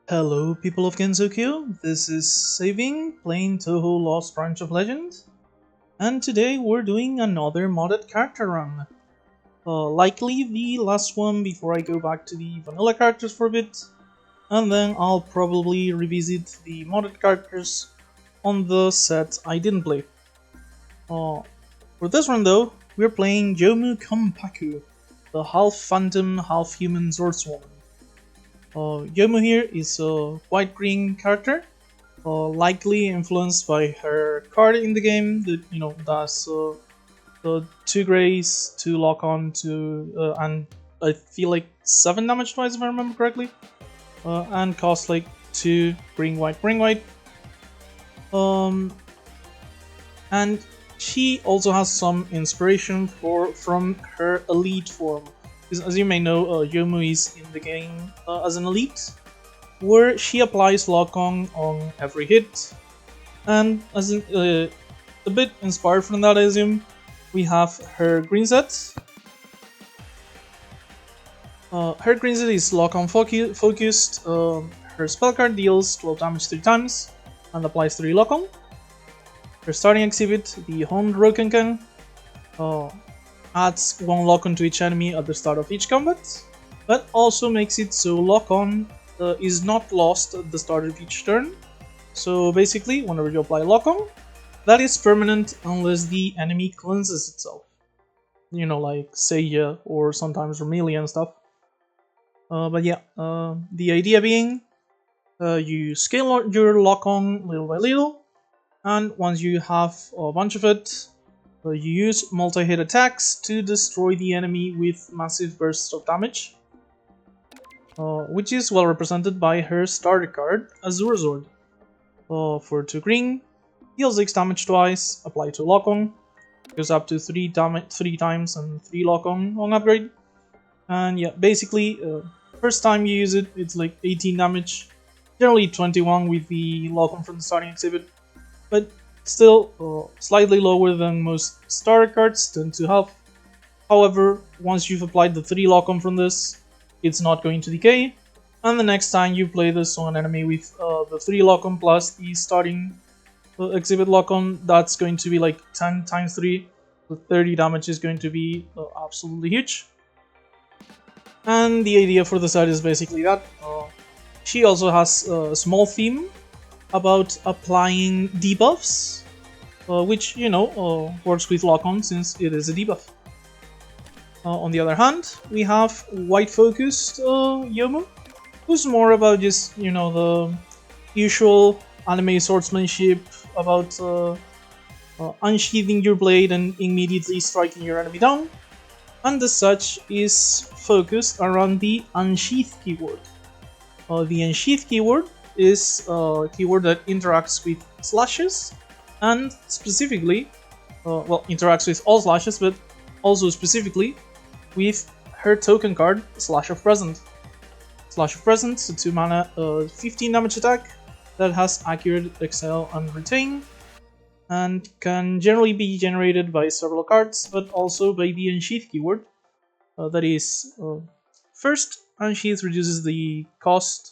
Hello people of Gensokyo, this is Saving, playing Touhou Lost Branch of Legend, and today we're doing another modded character run. Likely the last one before I go back to the vanilla characters for a bit, and then I'll probably revisit the modded characters on the set I didn't play. For this one though, we're playing Youmu Kompaku, the half phantom, half human swordswoman. Youmu here is a white-green character, likely influenced by her card in the game that does two grays, two lock on, and I feel like 7 damage twice if I remember correctly, and costs like 2 green white. And she also has some inspiration from her elite form. As you may know, Youmu is in the game as an elite, where she applies lock-on every hit, and a bit inspired from that, I assume, we have her green set. Her green set is lock-on focused. Her spell card deals 12 damage 3 times and applies 3 lock-on. Her starting exhibit, the Honed Rokenken, adds 1 lock-on to each enemy at the start of each combat, but also makes it so lock-on is not lost at the start of each turn. So basically, whenever you apply lock-on, that is permanent unless the enemy cleanses itself. You know, like Seiya or sometimes Vermilion and stuff. But yeah, the idea being, you scale your lock-on little by little, and once you have a bunch of it, you use multi-hit attacks to destroy the enemy with massive bursts of damage, which is well represented by her starter card, Azure Sword. For 2 green, deal 6 damage twice, apply 2 lock-on, goes up to 3 times and 3 lock-on on upgrade. And yeah, basically, first time you use it, it's like 18 damage, generally 21 with the lock-on from the starting exhibit, but still slightly lower than most starter cards tend to have. However, once you've applied the 3 lock-on from this, it's not going to decay, and the next time you play this on an enemy with the 3 lock-on plus the starting exhibit lock-on, that's going to be like 10 times 3, so 30 damage is going to be absolutely huge. And the idea for the set is basically that. She also has a small theme about applying debuffs, which, works with lock-on since it is a debuff. On the other hand, we have white-focused Youmu, who's more about just, the usual anime swordsmanship about unsheathing your blade and immediately striking your enemy down, and as such is focused around the unsheath keyword. The unsheath keyword is a keyword that interacts with slashes, and specifically, interacts with all slashes, but also specifically with her token card, Slash of Present. Slash of Present is a 2 mana 15 damage attack that has accurate, excel, and retain, and can generally be generated by several cards, but also by the unsheath keyword. That is, first, unsheath reduces the cost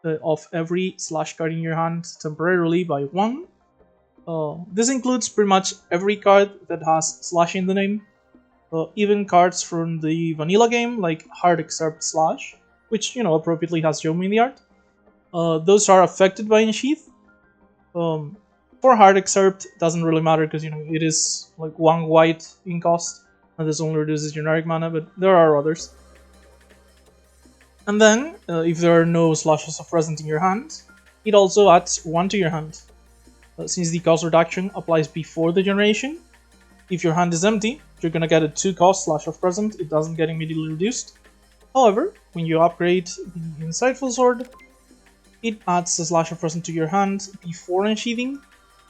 of every slash card in your hand temporarily by 1. This includes pretty much every card that has slash in the name, even cards from the vanilla game like Hard Excerpt Slash, which appropriately has Youmu in the art. Those are affected by unsheath. For Hard Excerpt, it doesn't really matter because it is like 1 white in cost, and this only reduces generic mana, but there are others. And then, if there are no slashes of present in your hand, it also adds 1 to your hand. Since the cost reduction applies before the generation, if your hand is empty, you're gonna get a 2 cost slash of present, it doesn't get immediately reduced. However, when you upgrade the Insightful Sword, it adds a slash of present to your hand before unsheathing,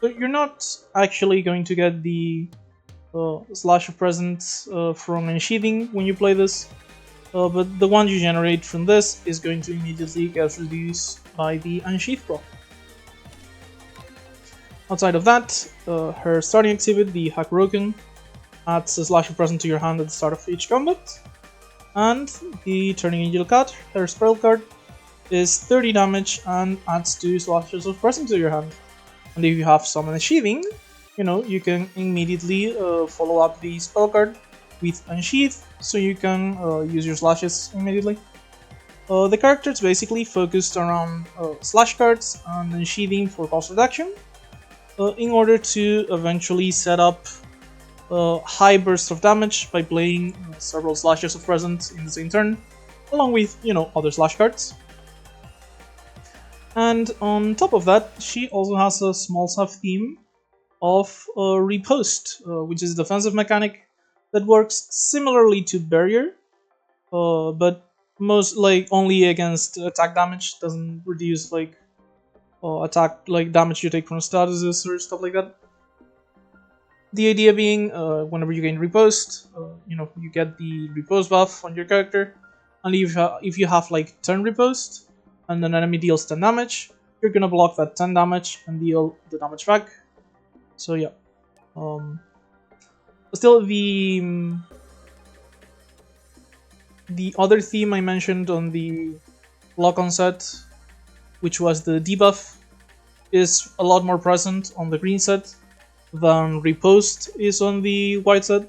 but you're not actually going to get the slash of present from unsheathing when you play this. But the one you generate from this is going to immediately get reduced by the unsheath proc. Outside of that, her starting exhibit, the Hakuroken, adds a slash of present to your hand at the start of each combat, and the Turning Angel Cat, her spell card, is 30 damage and adds 2 slashes of present to your hand. And if you have Summon Unsheathing, you can immediately follow up the spell card with Unsheath, so you can use your slashes immediately. The character is basically focused around slash cards and Unsheathing for cost reduction, in order to eventually set up high bursts of damage by playing several slashes of present in the same turn, along with, other slash cards. And on top of that, she also has a small sub-theme of Repost, which is a defensive mechanic that works similarly to Barrier, but only against attack damage, doesn't reduce attack damage you take from statuses or stuff like that. The idea being, whenever you gain Repost, you get the Repost buff on your character, and if you have turn Repost, and an enemy deals 10 damage, you're gonna block that 10 damage and deal the damage back. So yeah. Still, the other theme I mentioned on the lock-on set, which was the debuff, is a lot more present on the green set than Repost is on the white set.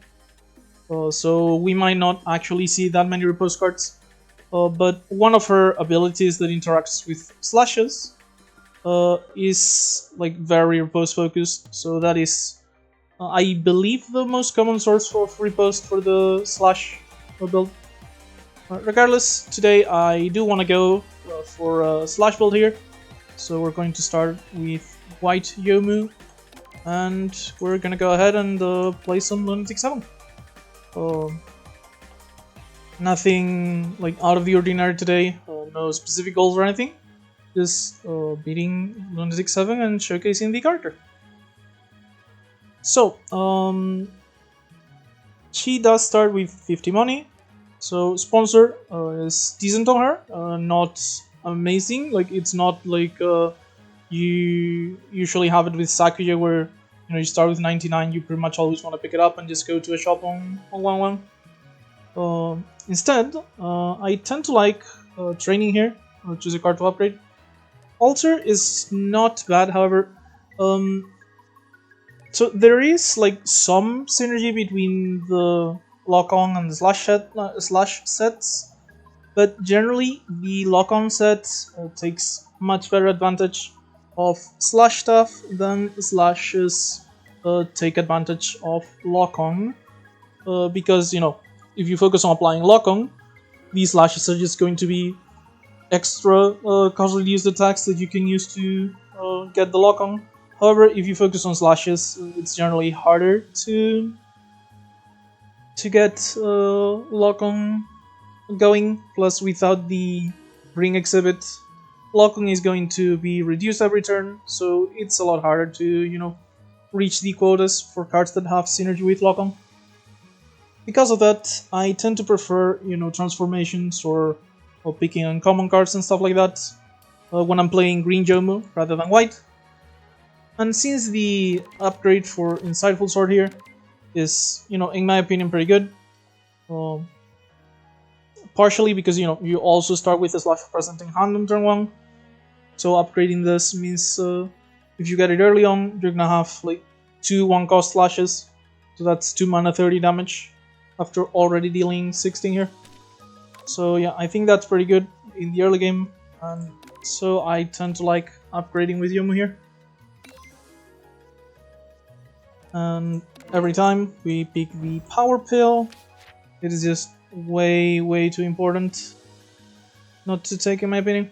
So we might not actually see that many Repost cards. But one of her abilities that interacts with slashes is very Repost focused, so that is, I believe, the most common source of Repost for the slash build. Regardless, today I do want to go for a slash build here, so we're going to start with white Youmu, and we're gonna go ahead and play some Lunatic 7. Nothing out of the ordinary today, no specific goals or anything, just beating Lunatic 7 and showcasing the character. So, she does start with 50 money, so sponsor is decent on her, not amazing, it's not you usually have it with Sakuya where you start with 99, you pretty much always want to pick it up and just go to a shop on 1-1. Instead, I tend to like training here, which is a card to upgrade. Alter is not bad, however. So there is some synergy between the lock-on and the slash sets, but generally the lock-on set takes much better advantage of slash stuff than slashes take advantage of lock-on, because if you focus on applying lock-on, these slashes are just going to be extra cost-reduced attacks that you can use to get the lock-on. However, if you focus on slashes, it's generally harder to get lock-on going. Plus, without the ring exhibit, lock-on is going to be reduced every turn, so it's a lot harder to reach the quotas for cards that have synergy with lock-on. Because of that, I tend to prefer, transformations or picking uncommon cards and stuff like that when I'm playing green Youmu rather than white. And since the upgrade for Insightful Sword here is, in my opinion, pretty good, partially because, you also start with a slash present in hand on turn 1, so upgrading this means if you get it early on, you're gonna have 2 1-cost slashes, so that's 2 mana 30 damage. After already dealing 16 here. So yeah, I think that's pretty good in the early game, and so I tend to like upgrading with Youmu here. And every time we pick the power pill, it is just way too important not to take, in my opinion.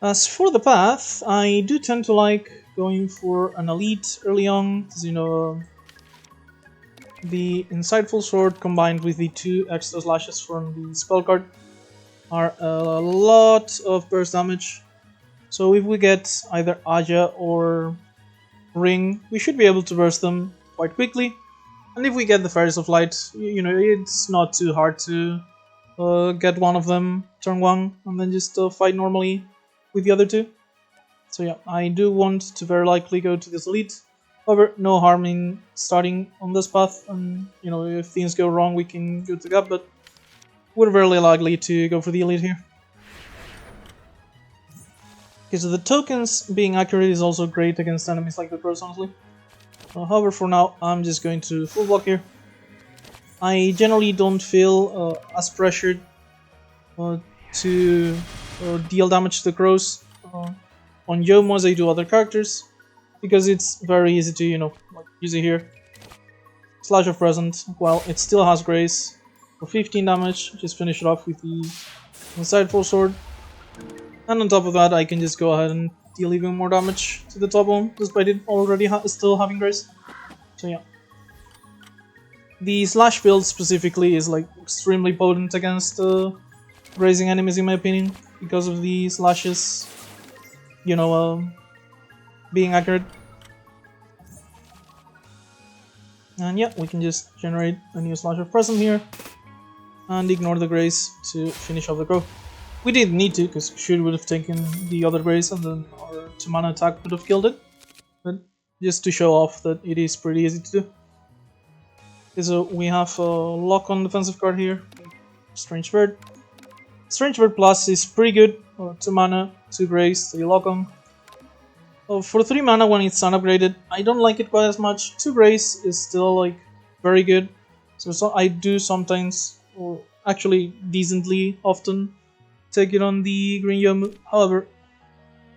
As for the path, I do tend to like going for an elite early on, because the Insightful Sword combined with the 2 extra slashes from the spell card are a lot of burst damage. So if we get either Aja or Ring, we should be able to burst them quite quickly. And if we get the Fairies of Light, it's not too hard to get one of them turn 1 and then just fight normally with the other 2. So yeah, I do want to very likely go to this elite. However, no harm in starting on this path, and if things go wrong we can go to that, but we're very likely to go for the elite here. Okay, so the tokens being accurate is also great against enemies like the pros, honestly. However, for now, I'm just going to full block here. I generally don't feel as pressured to deal damage to the crows on Youmu as I do other characters, because it's very easy to, like use it here. Slash of Present, well, it still has Grace for 15 damage, just finish it off with the Insightful Sword. And on top of that, I can just go ahead and deal even more damage to the top one, despite it already still having Grace. So yeah. The slash build specifically is like extremely potent against grazing enemies in my opinion, because of the slashes, being accurate. And yeah, we can just generate a new slash of present here and ignore the grace to finish off the crow. We didn't need to, because Shoot would have taken the other grace and then our 2-mana attack would have killed it. But just to show off that it is pretty easy to do. Okay, so we have a lock on defensive card here. Strange Bird. Strange Bird Plus is pretty good. 2 mana, 2 grace, 3 lock on. For 3 mana when it's unupgraded, I don't like it quite as much. 2 grace is still like very good. So I do sometimes, or actually decently often, take it on the green Youmu. However,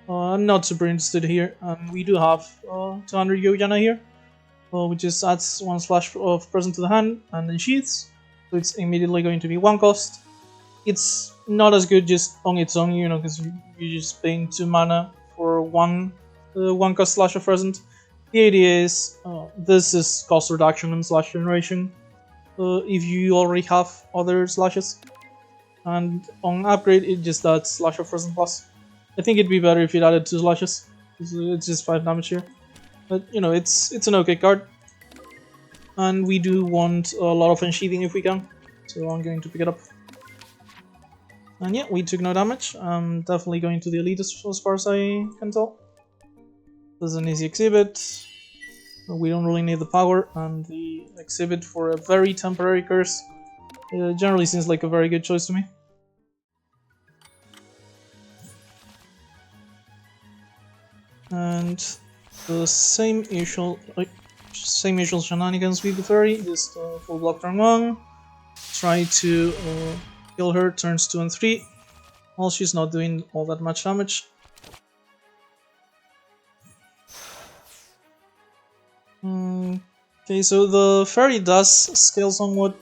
I'm not super interested here. We do have 200 Yoyana here, which just adds 1 splash of present to the hand and then sheaths. So it's immediately going to be 1 cost. It's not as good just on its own, because you're just paying 2 mana for 1 cost slash of present. The idea is this is cost reduction and slash generation if you already have other slashes. And on upgrade, it just adds slash of present plus. I think it'd be better if it added 2 slashes, because it's just 5 damage here. But it's an okay card, and we do want a lot of unsheathing if we can, so I'm going to pick it up. And yeah, we took no damage. I'm definitely going to the elite as far as I can tell. This is an easy exhibit. We don't really need the power, and the exhibit for a very temporary curse generally seems like a very good choice to me. And the same usual shenanigans with the fairy. Just full block turn 1. Try to kill her turns 2 and 3. Well, she's not doing all that much damage. Okay, so the fairy does scale somewhat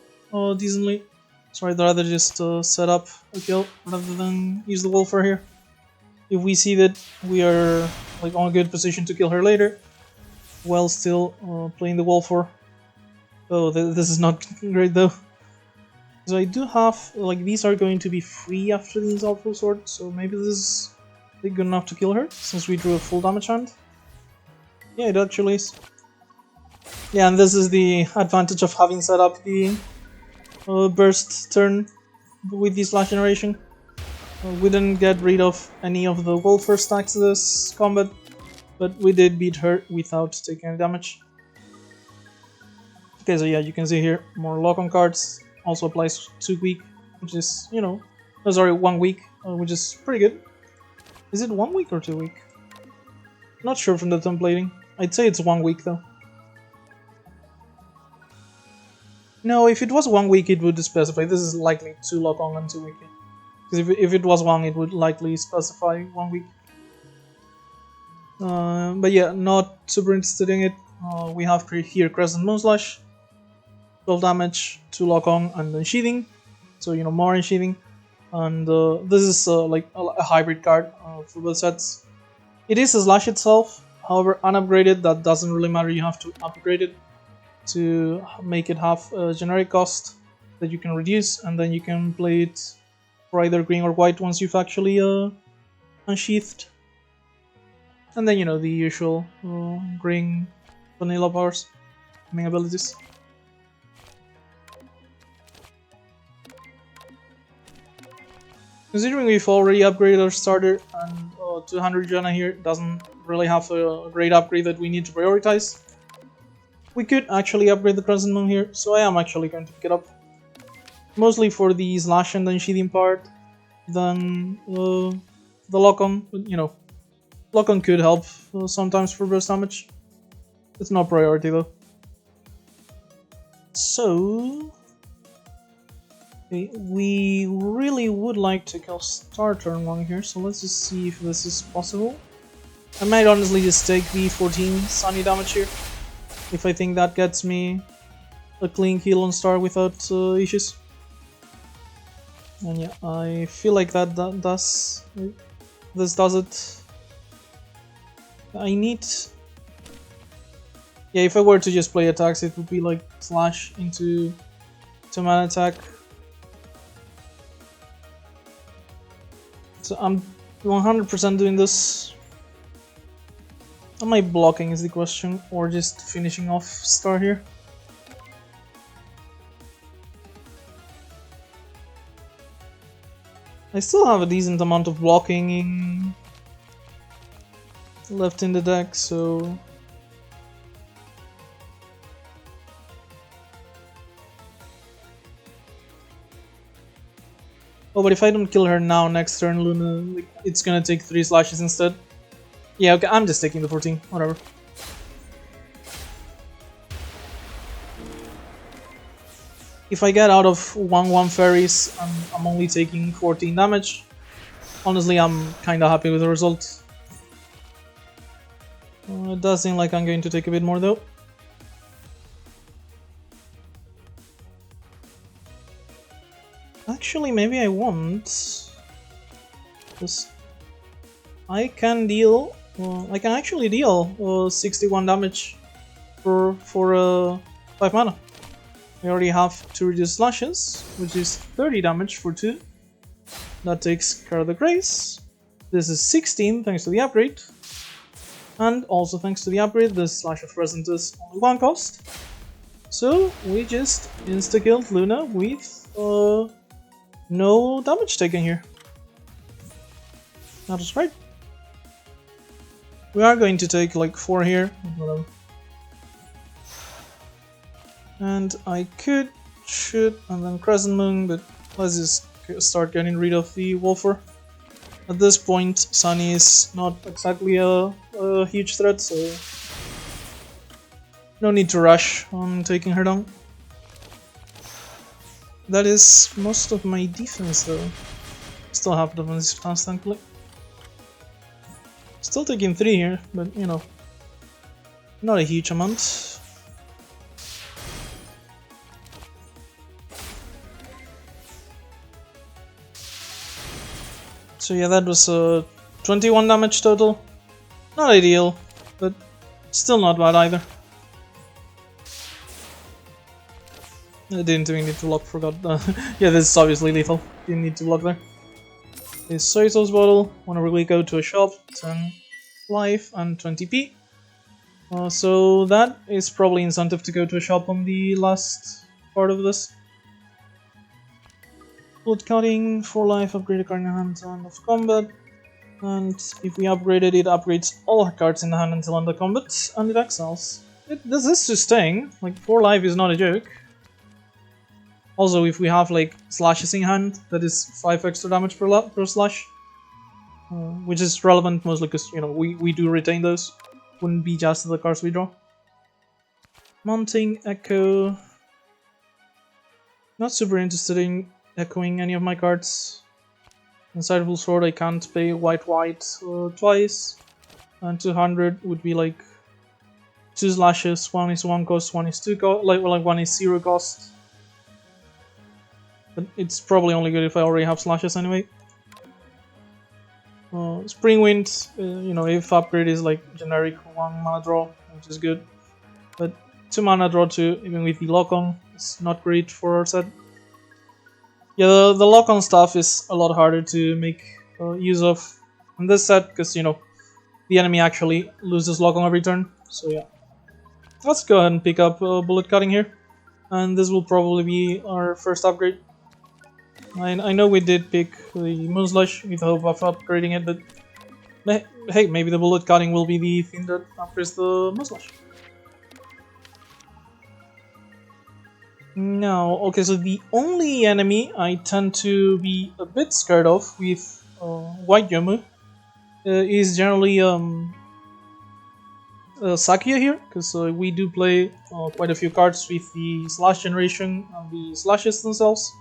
decently, so I'd rather just set up a kill rather than use the Wolfer here. If we see that we are like on a good position to kill her later, while still playing the Wolfer. Oh, this is not great though. So I do have, like, these are going to be free after the Insightful Sword, so maybe this is good enough to kill her, since we drew a full damage hand. Yeah, it actually is. Yeah, and this is the advantage of having set up the burst turn with the slash generation. We didn't get rid of any of the Wolfer stacks this combat, but we did beat her without taking any damage. Okay, so yeah, you can see here, more lock-on cards. Also applies 2 week, which is, 1 week, which is pretty good. Is it 1 week or 2 week? Not sure from the templating. I'd say it's 1 week though. No, if it was 1 week, it would specify. This is likely 2 lock-on and 2 week. Because if it was 1, it would likely specify 1 week. But yeah, not super interested in it. We have here Crescent Moonslash. 12 damage, 2 lock-on, and then sheathing. So, more in sheathing. And this is like a hybrid card for both sets. It is a slash itself, however, unupgraded, that doesn't really matter, you have to upgrade it to make it have a generic cost that you can reduce, and then you can play it for either green or white once you've actually unsheathed. And then, the usual green vanilla powers, main abilities. Considering we've already upgraded our starter, and 200 Jana here doesn't really have a great upgrade that we need to prioritize, we could actually upgrade the Crescent Moon here, so I am actually going to pick it up. mostly for the slash and then sheathing part than the lock-on. You know, lock-on could help sometimes for burst damage. It's not priority though. So okay, we really would like to kill Star turn 1 here, so let's just see if this is possible. I might honestly just take the 14 Sunny damage here, if I think that gets me a clean kill on Star without issues. And yeah, I feel like this does it. I need... Yeah, if I were to just play attacks, it would be like slash into 2-man attack. So I'm 100% doing this. Am I blocking is the question, or just finishing off Star here? I still have a decent amount of blocking left in the deck, so... Oh, but if I don't kill her now, next turn Luna, it's gonna take 3 slashes instead. Yeah, okay, I'm just taking the 14, whatever. If I get out of 1/1 fairies, I'm only taking 14 damage. Honestly, I'm kinda happy with the result. It does seem like I'm going to take a bit more though. Actually, maybe I won't. Because I can deal... I can actually deal 61 damage for 5 mana. I already have 2 reduced slashes, which is 30 damage for 2. That takes care of the Grace. This is 16 thanks to the upgrade. And also thanks to the upgrade, the Slash of Present is only 1 cost. So we just insta-killed Luna with no damage taken here. That was great. We are going to take like 4 here, whatever. And I could shoot and then Crescent Moon, but let's just start getting rid of the Wolfer. At this point, Sunny is not exactly a huge threat, so no need to rush on taking her down. That is most of my defense though. Still have defensive stance, thankfully. Still taking 3 here, but you know, not a huge amount. So yeah, that was 21 damage total. Not ideal, but still not bad either. I didn't even need to block, forgot. Yeah, this is obviously lethal. Didn't need to block there. This soy sauce bottle, whenever we go to a shop, 10 life and 20p. So that is probably incentive to go to a shop on the last part of this. Blood cutting, 4 life, upgrade a card in hand until end of combat. And if we upgrade it, it upgrades all cards in the hand until end of combat, and it exiles. This is sustain, like 4 life is not a joke. Also, if we have like slashes in hand, that is 5 extra damage per slash. Which is relevant mostly because, you know, we do retain those. Wouldn't be just the cards we draw. Mounting Echo. Not super interested in echoing any of my cards. Insightful Sword, I can't pay white twice. And 200 would be like 2 slashes. 1 is 1 cost, 1 is 2 cost, like 1 is 0 cost. But it's probably only good if I already have slashes anyway. Spring Wind, you know, if upgrade is like generic 1 mana draw, which is good. But 2 mana draw 2, even with the lock-on, it's not great for our set. Yeah, the lock-on stuff is a lot harder to make use of in this set, because, you know, the enemy actually loses lock-on every turn. So yeah. Let's go ahead and pick up Bullet Cutting here. And this will probably be our first upgrade. I know we did pick the Moonslash with the hope of upgrading it, but hey, maybe the Bullet Cutting will be the thing that upgrades the Moonslash. Now, okay, so the only enemy I tend to be a bit scared of with white Youmu is generally Sakia here, because we do play quite a few cards with the slash generation and the slashes themselves.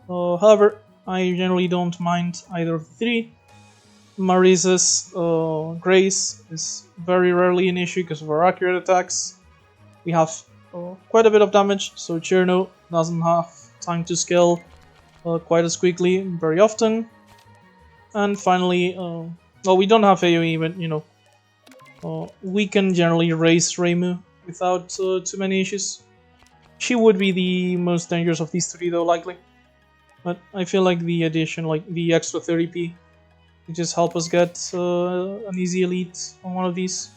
However, I generally don't mind either of the three. Marisa's Grace is very rarely an issue because of our accurate attacks. We have quite a bit of damage, so Cherno doesn't have time to scale quite as quickly very often. And finally, well, we don't have AoE, but you know, we can generally raise Reimu without too many issues. She would be the most dangerous of these three, though, likely. But I feel like the addition, like the extra 30p, would just help us get an easy elite on one of these.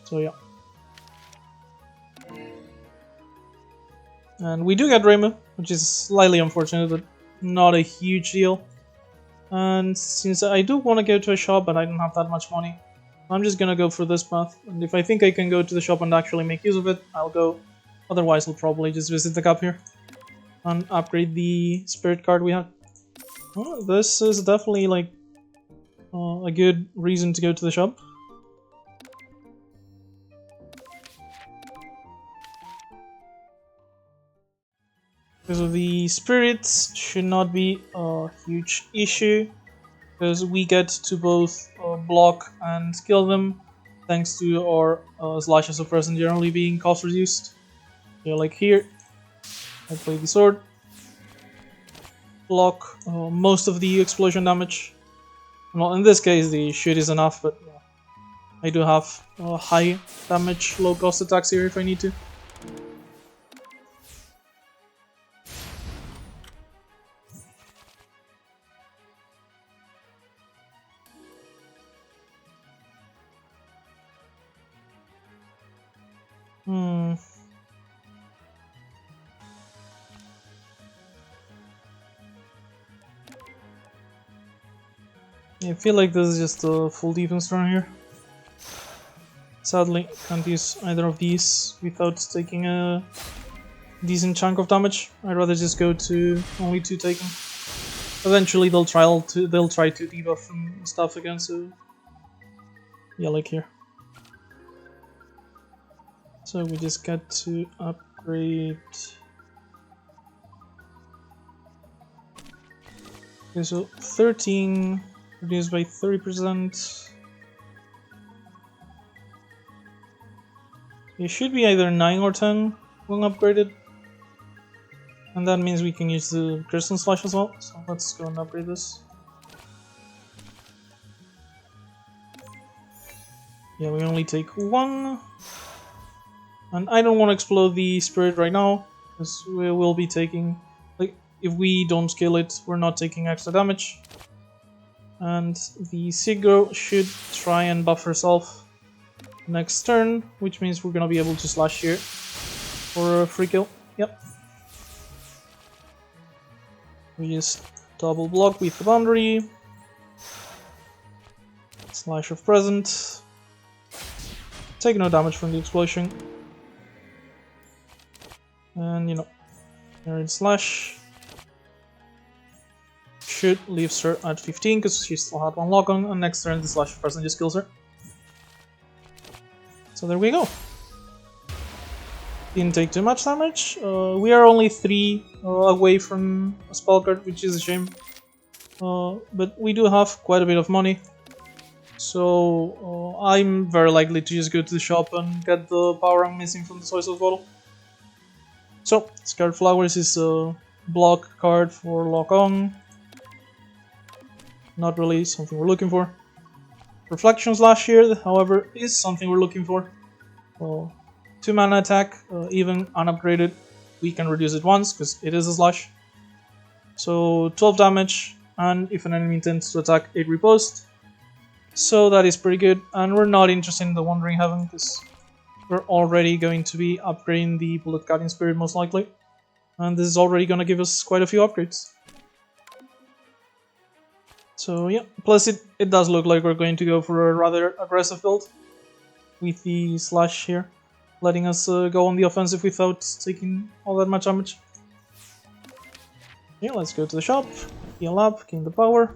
So yeah. And we do get Reimu, which is slightly unfortunate, but not a huge deal. And since I do want to go to a shop, but I don't have that much money, I'm just gonna go for this path. And if I think I can go to the shop and actually make use of it, I'll go. Otherwise, I'll probably just visit the cup here and upgrade the spirit card we have. Oh, this is definitely like a good reason to go to the shop. Because the spirits should not be a huge issue, because we get to both block and kill them thanks to our slashes of person generally being cost reduced. Yeah, like here, I play the sword, block most of the explosion damage. Well, in this case the shoot is enough, but yeah, I do have high damage, low cost attacks here if I need to. I feel like this is just a full defense turn here. Sadly, can't use either of these without taking a decent chunk of damage. I'd rather just go to only 2 taken. Eventually they'll try to debuff and stuff again, so yeah, like here. So we just got to upgrade. Okay, so 13 reduced by 30%. It should be either 9 or 10 when upgraded. And that means we can use the Crystal Slash as well. So let's go and upgrade this. Yeah, we only take 1. And I don't want to explode the spirit right now, because we will be taking, like, if we don't scale it, we're not taking extra damage. And the Sigro should try and buff herself next turn, which means we're gonna be able to slash here for a free kill. Yep. We just double block with the boundary. Slash of present. Take no damage from the explosion. And you know, Iron Slash should leaves her at 15 because she still had 1 lock on, and next turn the Slash of present just kills her. So there we go. Didn't take too much damage. We are only 3 away from a spell card, which is a shame. But we do have quite a bit of money. So I'm very likely to just go to the shop and get the power I'm missing from the soy sauce bottle. So, Scarred Flowers is a block card for lock on. Not really something we're looking for. Reflections last year, however, is something we're looking for. 2 mana attack, even unupgraded, we can reduce it once because it is a slash. So 12 damage, and if an enemy intends to attack, it riposte. So that is pretty good, and we're not interested in the Wandering Heaven because we're already going to be upgrading the Bullet Cutting Spirit most likely. And this is already going to give us quite a few upgrades. So yeah, plus it does look like we're going to go for a rather aggressive build with the slash here. letting us go on the offensive without taking all that much damage. Yeah, let's go to the shop, heal up, gain the power.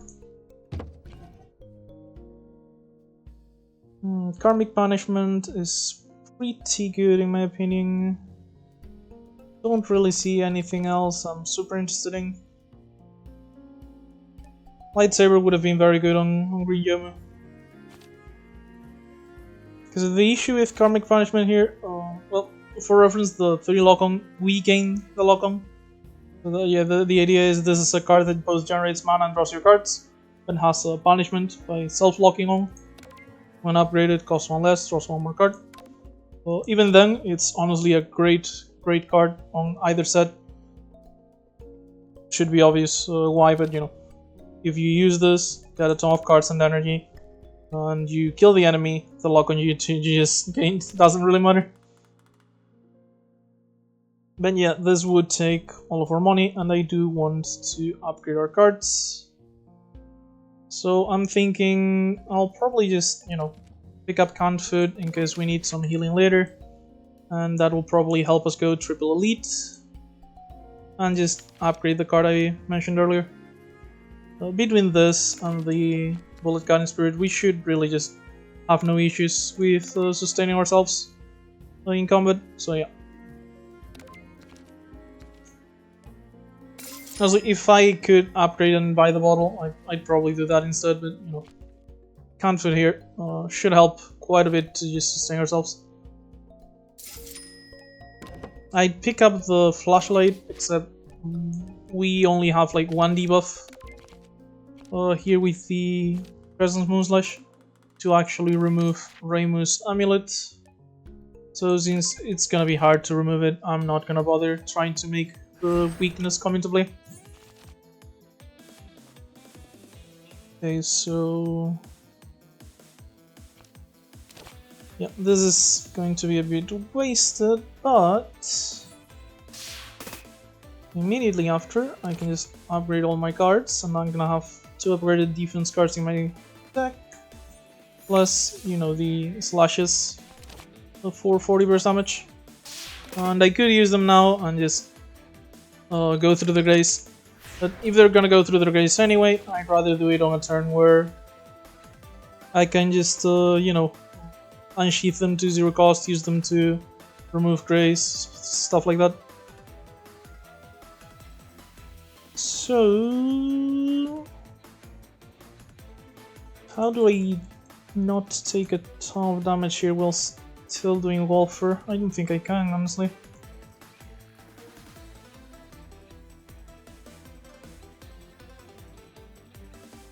Karmic Punishment is pretty good in my opinion. Don't really see anything else I'm super interested in. Lightsaber would have been very good on Green Youmu. Because the issue with Karmic Punishment here, well, for reference, the 3 lock-on, we gain the lock-on. So the idea is this is a card that both generates mana and draws your cards, and has a punishment by self-locking on. When upgraded, costs 1 less, draws 1 more card. Well, even then, it's honestly a great card on either set. Should be obvious why, but you know, if you use this, get a ton of cards and energy, and you kill the enemy, the lock on you just gained doesn't really matter. But yeah, this would take all of our money, and I do want to upgrade our cards. So I'm thinking I'll probably just, you know, pick up canned food in case we need some healing later. And that will probably help us go triple elite. And just upgrade the card I mentioned earlier. Between this and the Bullet Guiding Spirit, we should really just have no issues with sustaining ourselves in combat. So yeah. Also, if I could upgrade and buy the bottle, I'd probably do that instead, but you know, canned food here should help quite a bit to just sustain ourselves. I'd pick up the flashlight, except we only have like 1 debuff here with the Presence Moonslash to actually remove Reimu's amulet. So since it's gonna be hard to remove it, I'm not gonna bother trying to make the weakness come into play. Okay, so yeah, this is going to be a bit wasted, but immediately after I can just upgrade all my cards, and I'm gonna have 2 upgraded defense cards in my deck, plus, you know, the slashes for 40 burst damage. And I could use them now and just go through the grace. But if they're gonna go through the grace anyway, I'd rather do it on a turn where I can just, you know, unsheath them to 0 cost, use them to remove grace, stuff like that. So, how do I not take a ton of damage here while still doing Wolfer? I don't think I can, honestly.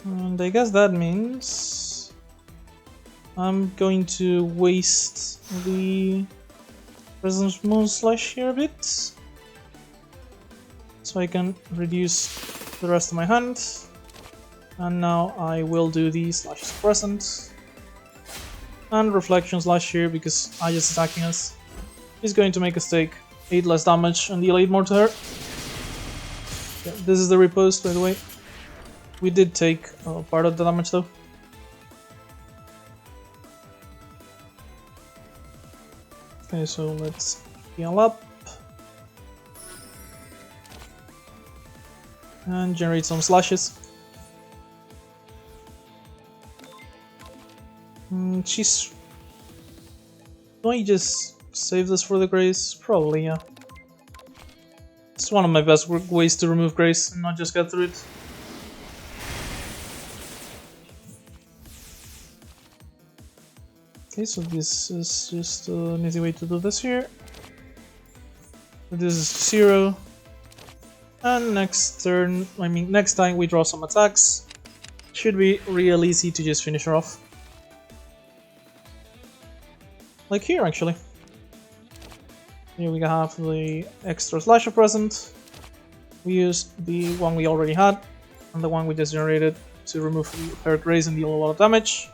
And I guess that means I'm going to waste the Presence Moonslash here a bit, so I can reduce the rest of my hand. And now I will do the Slash Suppressant and Reflection Slash here, because Aya's attacking us. He's going to make us take 8 less damage and deal 8 more to her. Yeah, this is the riposte, by the way. We did take part of the damage though. Okay, so let's heal up and generate some slashes. She's... Do I just save this for the grace? Probably, yeah. It's one of my best ways to remove grace and not just get through it. Okay, so this is just an easy way to do this here. This is 0. And next turn, I mean next time we draw some attacks, should be real easy to just finish her off. Like here, actually. Here we have the extra slasher present. We use the one we already had, and the one we just generated to remove her grace and deal a lot of damage.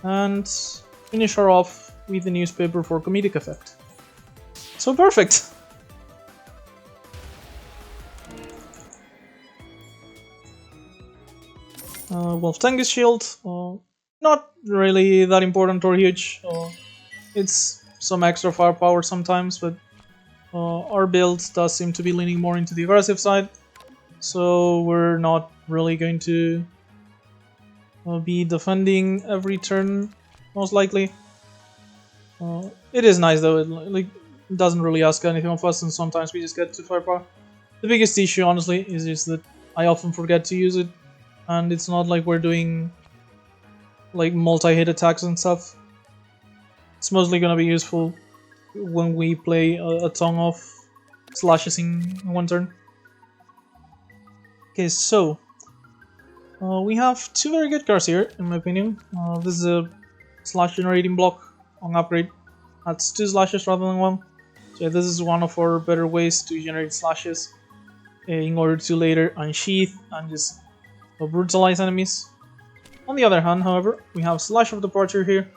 And finish her off with the newspaper for comedic effect. So perfect! Wolf Tengus Shield, not really that important or huge. It's some extra firepower sometimes, but our build does seem to be leaning more into the aggressive side, so we're not really going to be defending every turn, most likely. It is nice though, it doesn't really ask anything of us, and sometimes we just get 2 firepower. The biggest issue, honestly, is just that I often forget to use it, and it's not like we're doing like multi-hit attacks and stuff. It's mostly gonna be useful when we play a ton of slashes in one turn. Okay, so we have 2 very good cards here, in my opinion. This is a slash generating block on upgrade. That's 2 slashes rather than 1. So this is one of our better ways to generate slashes in order to later unsheath and just brutalize enemies. On the other hand, however, we have Slash of Departure here,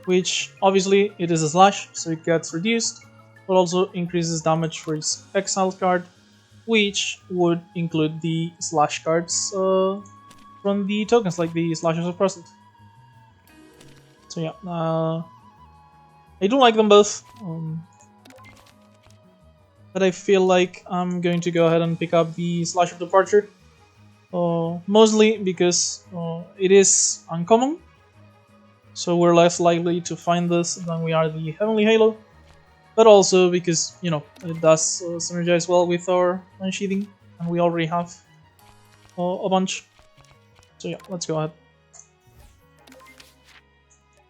which obviously it is a slash, so it gets reduced, but also increases damage for its exiled card, which would include the slash cards from the tokens, like the Slashes of Present. So yeah, I do like them both, but I feel like I'm going to go ahead and pick up the Slash of Departure, mostly because it is uncommon, so we're less likely to find this than we are the Heavenly Halo, but also because, you know, it does synergize well with our unsheathing, and we already have a bunch. So yeah, let's go ahead.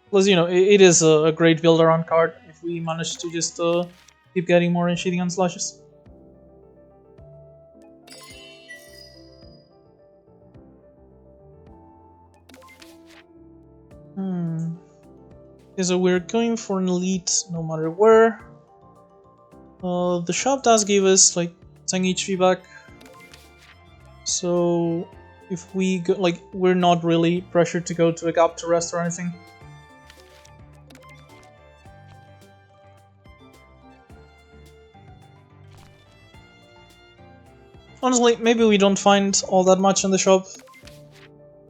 Plus, you know, it is a great build-around card if we manage to just keep getting more unsheathing and slashes. Okay, so we're going for an elite no matter where. The shop does give us like 10 HP back, so if we go, like, we're not really pressured to go to a gap to rest or anything. Honestly, maybe we don't find all that much in the shop,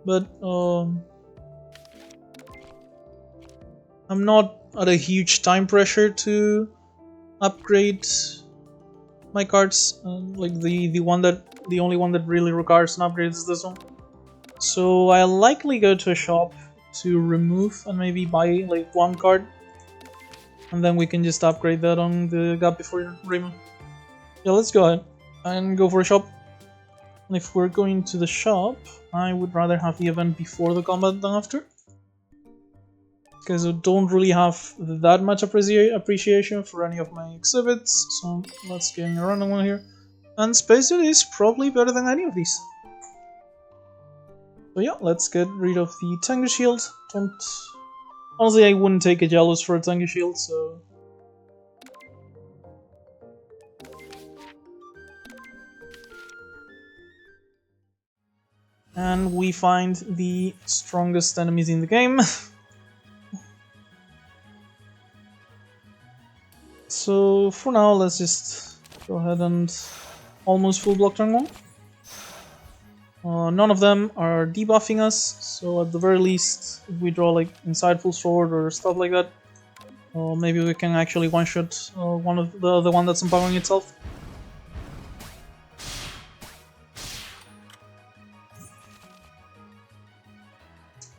but I'm not at a huge time pressure to upgrade my cards. Like the only one that really requires an upgrade is this one. So I'll likely go to a shop to remove and maybe buy like 1 card, and then we can just upgrade that on the gap before remove. Yeah, let's go ahead and go for a shop. And if we're going to the shop, I would rather have the event before the combat than after, because I don't really have that much appreciation for any of my exhibits. So let's get a random one here, and Spacesuit is probably better than any of these. So yeah, let's get rid of the Tengu Shield. Honestly, I wouldn't take a Jealous for a Tengu Shield, so... And we find the strongest enemies in the game. So for now, let's just go ahead and almost full block turn 1. None of them are debuffing us, so at the very least, if we draw like Insightful Sword or stuff like that, maybe we can actually one-shot one of the one that's empowering itself.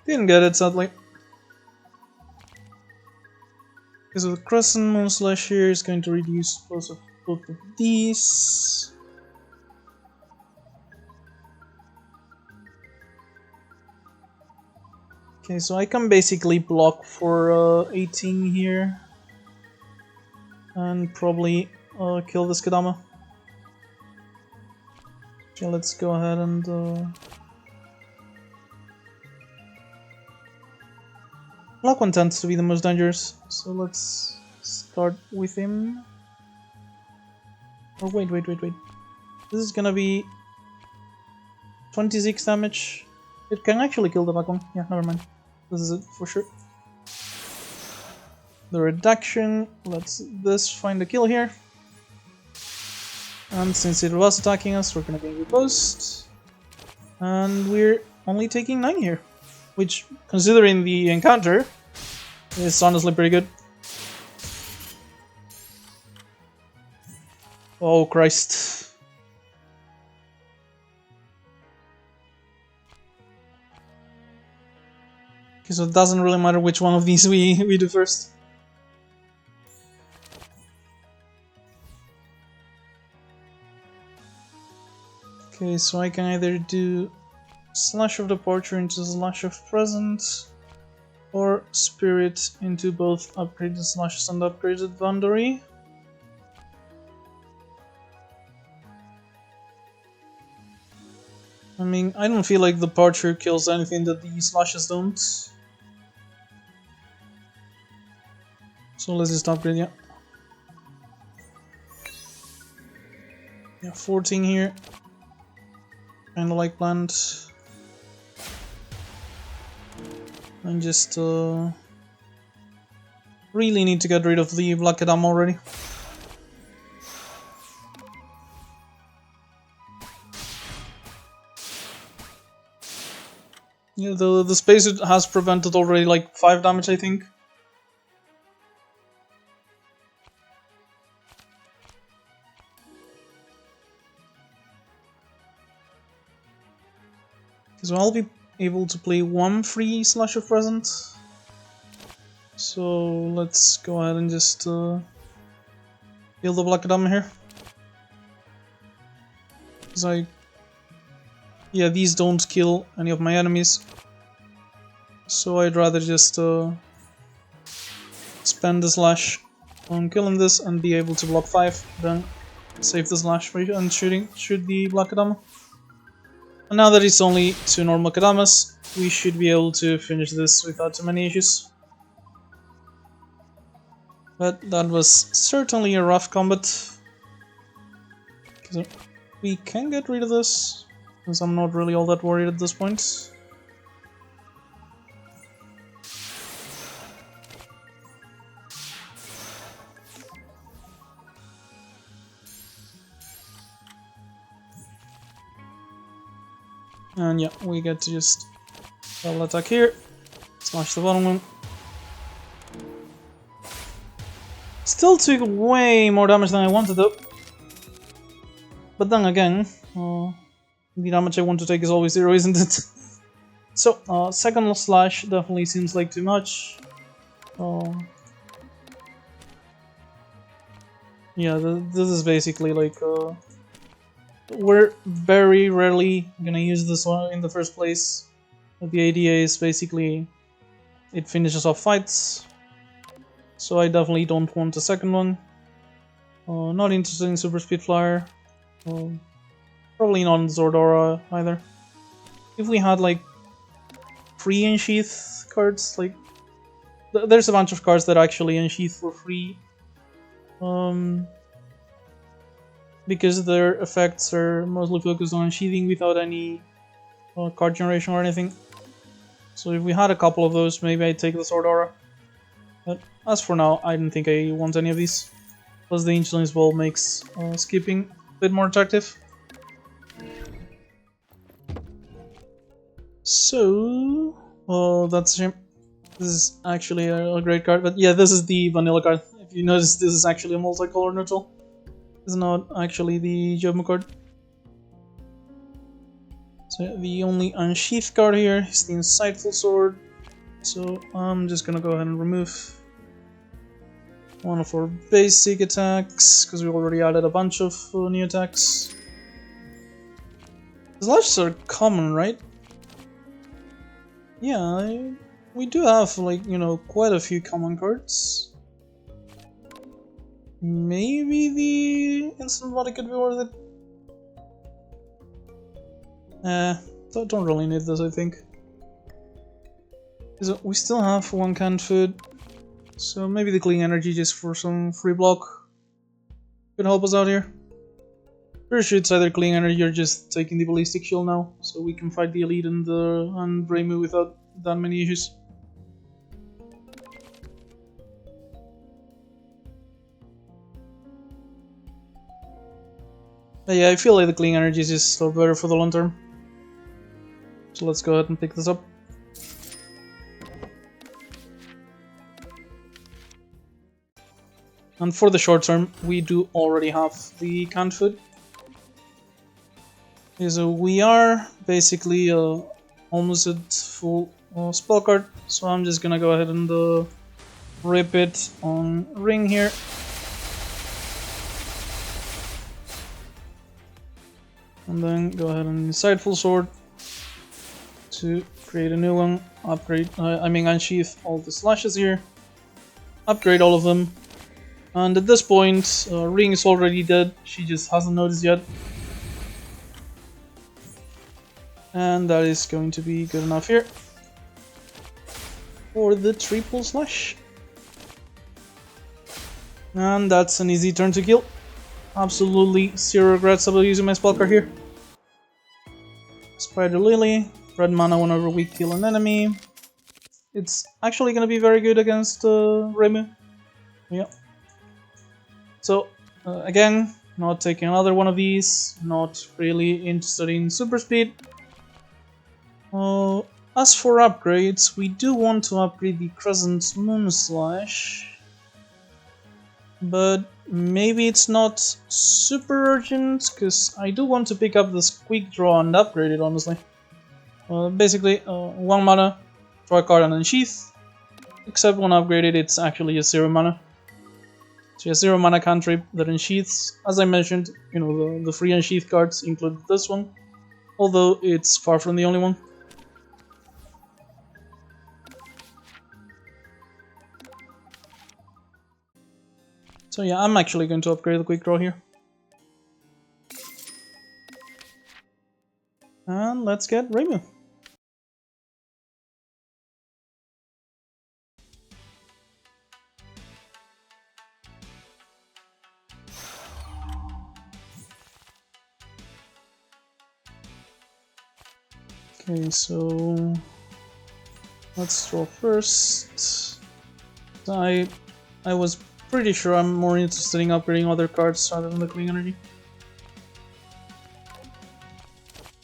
Didn't get it, sadly. Because the Crescent Moon Slash here is going to reduce both of these. Okay, so I can basically block for 18 here and probably kill this Kadama. Okay, let's go ahead and Black one tends to be the most dangerous, so let's start with him. Oh wait. This is gonna be 26 damage. It can actually kill the black one. Yeah, never mind. This is it for sure. The reduction. Let's this find a kill here. And since it was attacking us, we're gonna gain riposte. And we're only taking 9 here, which, considering the encounter, is honestly pretty good. Oh Christ. Okay, so it doesn't really matter which one of these we do first. Okay, so I can either do Slash of Departure into Slash of Present, or Spirit into both Upgraded Slashes and Upgraded Boundary. I mean, I don't feel like Departure kills anything that the Slashes don't. So let's just upgrade, yeah. Yeah, 14 here. Kinda like planned. And just really need to get rid of the Black Adam already. Yeah, the spacesuit has prevented already like 5 damage, I think. So I'll be able to play 1 free Slash of Present. So let's go ahead and just kill the Black Adam here. Because yeah, these don't kill any of my enemies. So I'd rather just spend the Slash on killing this and be able to block 5, then save the Slash and shoot the Black Adam. And now that it's only 2 normal Kadamas, we should be able to finish this without too many issues. But that was certainly a rough combat. We can get rid of this, because I'm not really all that worried at this point. And yeah, we get to just double attack here, slash the bottom one. Still took way more damage than I wanted though. But then again, the damage I want to take is always 0, isn't it? So, second slash definitely seems like too much. Yeah, this is basically like we're very rarely gonna use this one in the first place. The ADA is basically it finishes off fights, so I definitely don't want a second one. Not interested in Super Speed Flyer. Probably not in Zordora either. If we had like free Unsheath cards, like there's a bunch of cards that actually Unsheath for free. Because their effects are mostly focused on sheathing without any card generation or anything. So if we had a couple of those, maybe I'd take the Sword Aura. But as for now, I don't think I want any of these. Plus the Insulins Ball makes skipping a bit more attractive. So, that's a shame. This is actually a great card, but yeah, this is the vanilla card. If you notice, this is actually a multicolor neutral. It's not actually the Youmu card. So the only unsheathed card here is the Insightful Sword. So I'm just gonna go ahead and remove one of our basic attacks, because we already added a bunch of new attacks. The slashes are common, right? Yeah, we do have, like, you know, quite a few common cards. Maybe the instant body could be worth it. Don't really need this, I think. So we still have 1 canned food, so maybe the clean energy just for some free block could help us out here. Pretty sure it's either clean energy or just taking the ballistic shield now, so we can fight the elite and Reimu without that many issues. But yeah, I feel like the clean energy is just still better for the long term. So let's go ahead and pick this up. And for the short term, we do already have the canned food. Okay, so we are basically almost at full spell card, so I'm just gonna go ahead and rip it on ring here. And then go ahead and inside full sword to create a new one, upgrade, unsheath all the slashes here, upgrade all of them, and at this point, ring is already dead, she just hasn't noticed yet. And that is going to be good enough here for the triple slash. And that's an easy turn to kill. Absolutely zero regrets about using my spell card here. Spider Lily, red mana whenever we kill an enemy. It's actually going to be very good against Remu. Yeah. So, again, not taking another one of these, not really interested in super speed. As for upgrades, we do want to upgrade the Crescent Moon Slash. But maybe it's not super urgent, because I do want to pick up this quick draw and upgrade it, honestly. Basically, 1 mana, draw a card and unsheath. Except when upgraded, it's actually a 0 mana. So a 0 mana cantrip that unsheaths. As I mentioned, you know, the free unsheath cards include this one. Although it's far from the only one. So yeah, I'm actually going to upgrade the quick draw here. And let's get Remu. Okay, so let's draw first. I was pretty sure I'm more interested in upgrading other cards rather than the Clean Energy.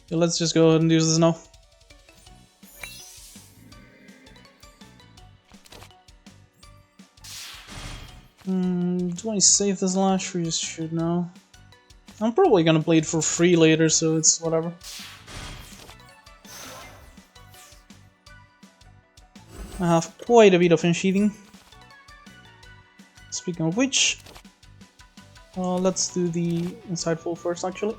Okay, let's just go ahead and use this now. Do I save this lash or just shoot now? I'm probably gonna play it for free later, so it's whatever. I have quite a bit of unsheathing. Speaking of which, let's do the insightful first, actually.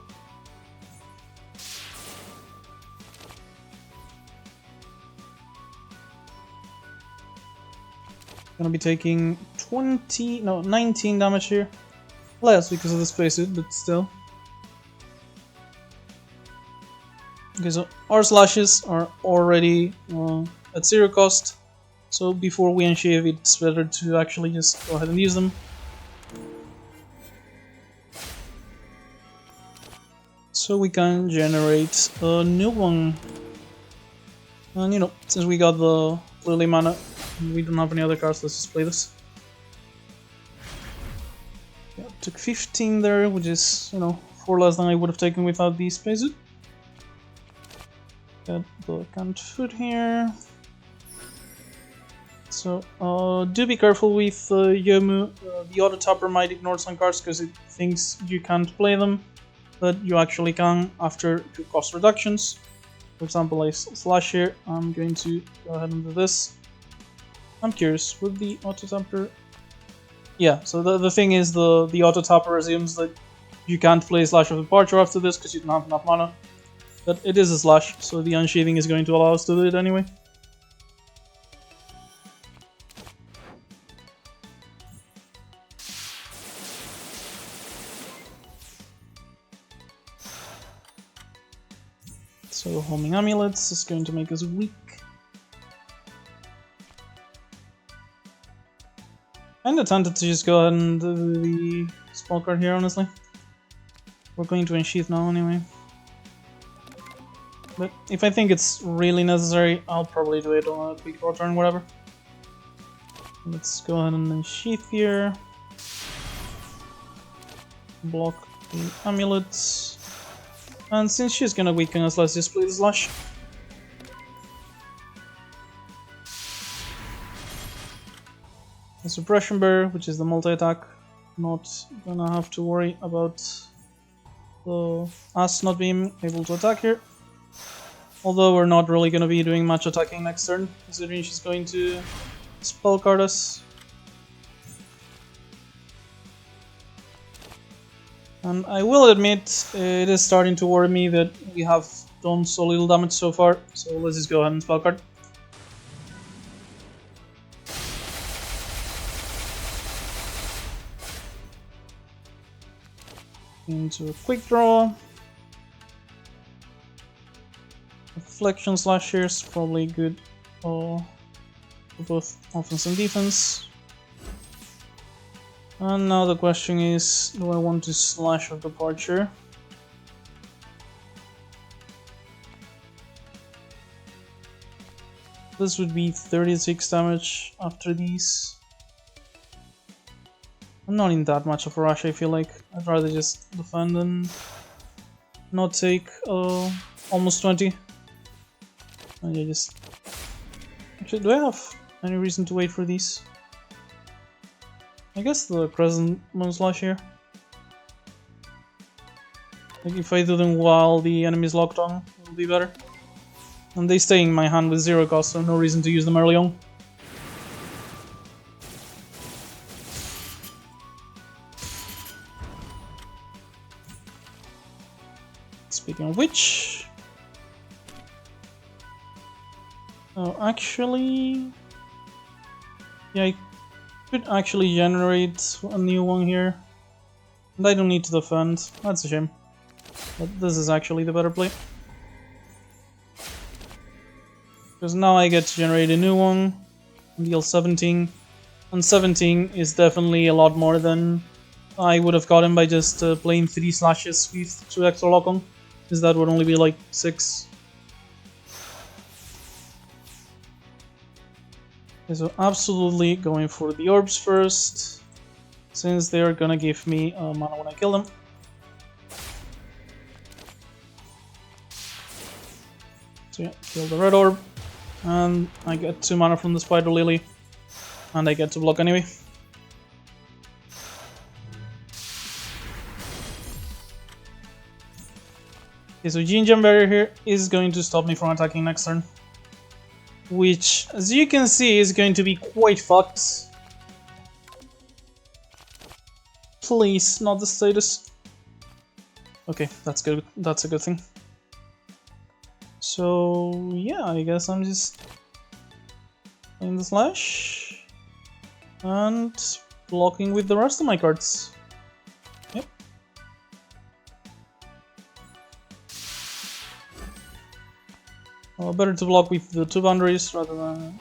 Gonna be taking 19 damage here. Less because of the spacesuit, but still. Okay, so our slashes are already at 0 cost. So before we unsheath, it's better to actually just go ahead and use them. So we can generate a new one. And you know, since we got the Lily mana, and we don't have any other cards, let's just play this. Yeah, took 15 there, which is, you know, 4 less than I would have taken without the spacesuit. Got the canned food here. So, do be careful with Youmu. The auto topper might ignore some cards because it thinks you can't play them, but you actually can after 2 cost reductions. For example, I slash here. I'm going to go ahead and do this. I'm curious, would the auto topper? Yeah. So the thing is, the auto topper assumes that you can't play Slash of Departure after this because you don't have enough mana. But it is a slash, so the unsheathing is going to allow us to do it anyway. So homing amulets is going to make us weak. Kinda tempted to just go ahead and do the spell card here, honestly. We're going to unsheath now anyway. But if I think it's really necessary, I'll probably do it on a quick draw turn, whatever. Let's go ahead and unsheath here. Block the amulets. And since she's gonna weaken us, let's just play the slash. The suppression bear, which is the multi-attack, not gonna have to worry about us not being able to attack here. Although we're not really gonna be doing much attacking next turn, considering she's going to spell card us. And I will admit, it is starting to worry me that we have done so little damage so far, so let's just go ahead and spell card. Into a quick draw. Reflection slash here is probably good for both offense and defense. And now the question is, do I want to slash of departure? This would be 36 damage after these. I'm not in that much of a rush, I feel like. I'd rather just defend and not take almost 20. And yeah, just... Actually, do I have any reason to wait for these? I guess the Crescent Moon Slash here. Like if I do them while the enemy is locked on, it'll be better. And they stay in my hand with 0 cost, so no reason to use them early on. Speaking of which... Oh, actually... Yeah, I could actually generate a new one here. And I don't need to defend. That's a shame. But this is actually the better play. Because now I get to generate a new one. And deal 17. And 17 is definitely a lot more than I would have gotten by just playing 3 slashes with 2 extra lock on. Because that would only be like 6. Okay, so absolutely going for the orbs first, since they are gonna give me mana when I kill them. So yeah, kill the red orb, and I get 2 mana from the Spider Lily, and I get to block anyway. Okay, so Gene Gem Barrier here is going to stop me from attacking next turn. Which, as you can see, is going to be quite fucked. Please, not the status. Okay, that's good. That's a good thing. So, yeah, I guess I'm just playing the slash and blocking with the rest of my cards. Yep. Better to block with the 2 boundaries rather than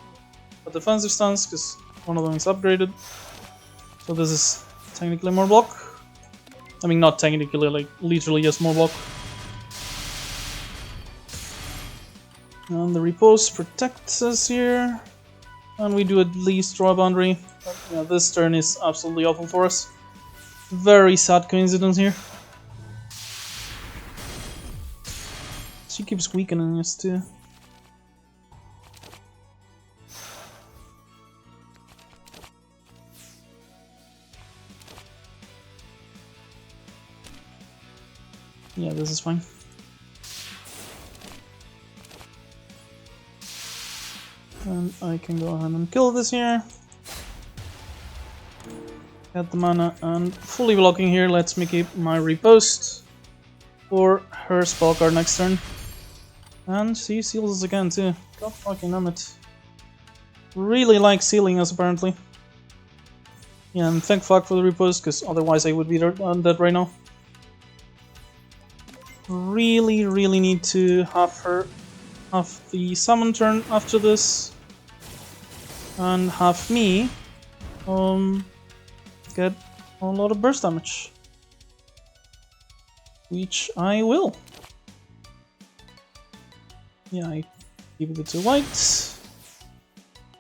a defensive stance, because one of them is upgraded. So this is technically more block. I mean, not technically, like literally just more block. And the repose protects us here. And we do at least draw a boundary. But, yeah, this turn is absolutely awful for us. Very sad coincidence here. She keeps weakening us too. Yeah, this is fine. And I can go ahead and kill this here. Get the mana, and fully blocking here lets me keep my repost for her spell card next turn. And she seals us again too. God fucking damn it. Really like sealing us apparently. Yeah, and thank fuck for the repost, because otherwise I would be dead right now. Really need to have her have the summon turn after this, and have me get a lot of burst damage, which I will. Yeah, I keep it to white,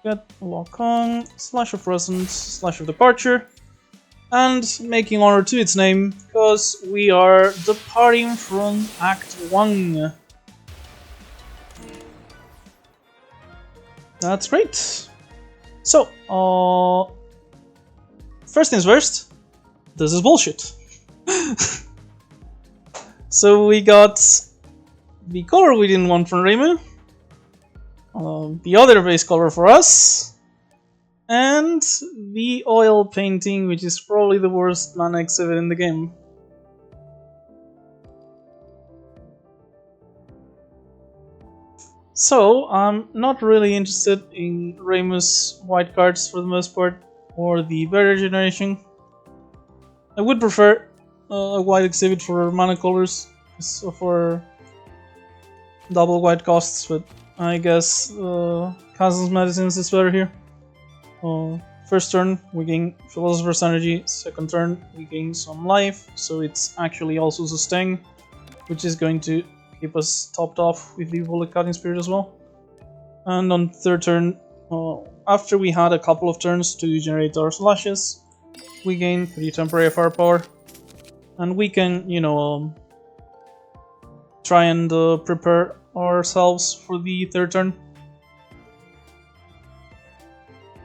get lock on, slash of presence, slash of departure, and making honor to its name, because we are departing from Act 1. That's great. So, first things first, this is bullshit. So we got the color we didn't want from Reimu, the other base color for us, and the oil painting, which is probably the worst mana exhibit in the game. So I'm not really interested in Reimu's white cards for the most part, or the barrier generation. I would prefer a white exhibit for mana colors, for double white costs, but I guess Kazan's Medicines is better here. First turn we gain Philosopher's Energy, second turn we gain some life, so it's actually also sustain, which is going to keep us topped off with the Bullet Cutting Spirit as well. And on third turn, after we had a couple of turns to generate our slashes, we gain 3 temporary firepower, and we can, you know, try and prepare ourselves for the third turn.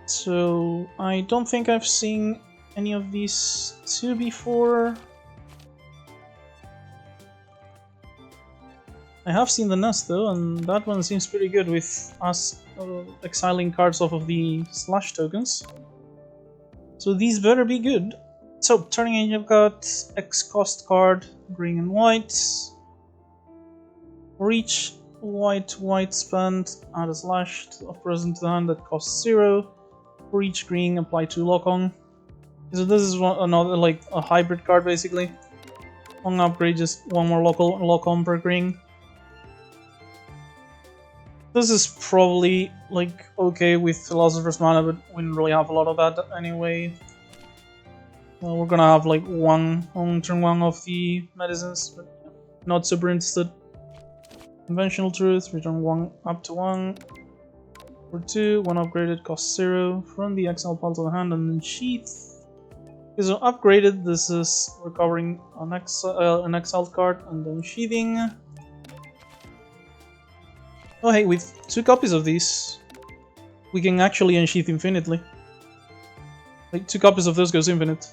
So I don't think I've seen any of these two before. I have seen the nest though, and that one seems pretty good with us exiling cards off of the slash tokens. So these better be good. So turning in, you've got X cost card, green and white. For each white spent, add a slash of present to the hand that costs 0. For each green, apply 2 lock-on. So this is another, like, a hybrid card basically. On upgrade, just 1 more lock-on per green. This is probably, like, okay with Philosopher's Mana, but we didn't really have a lot of that anyway. We're gonna have, like, 1 on turn 1 of the medicines, but not super interested. Conventional Truth, return 1 up to 1. For 2, 1 upgraded, costs 0. From the exile pile to the hand and then sheath. Okay, so upgraded, this is recovering an exiled card and then sheathing. Oh hey, with 2 copies of these, we can actually unsheath infinitely. Like, 2 copies of this goes infinite.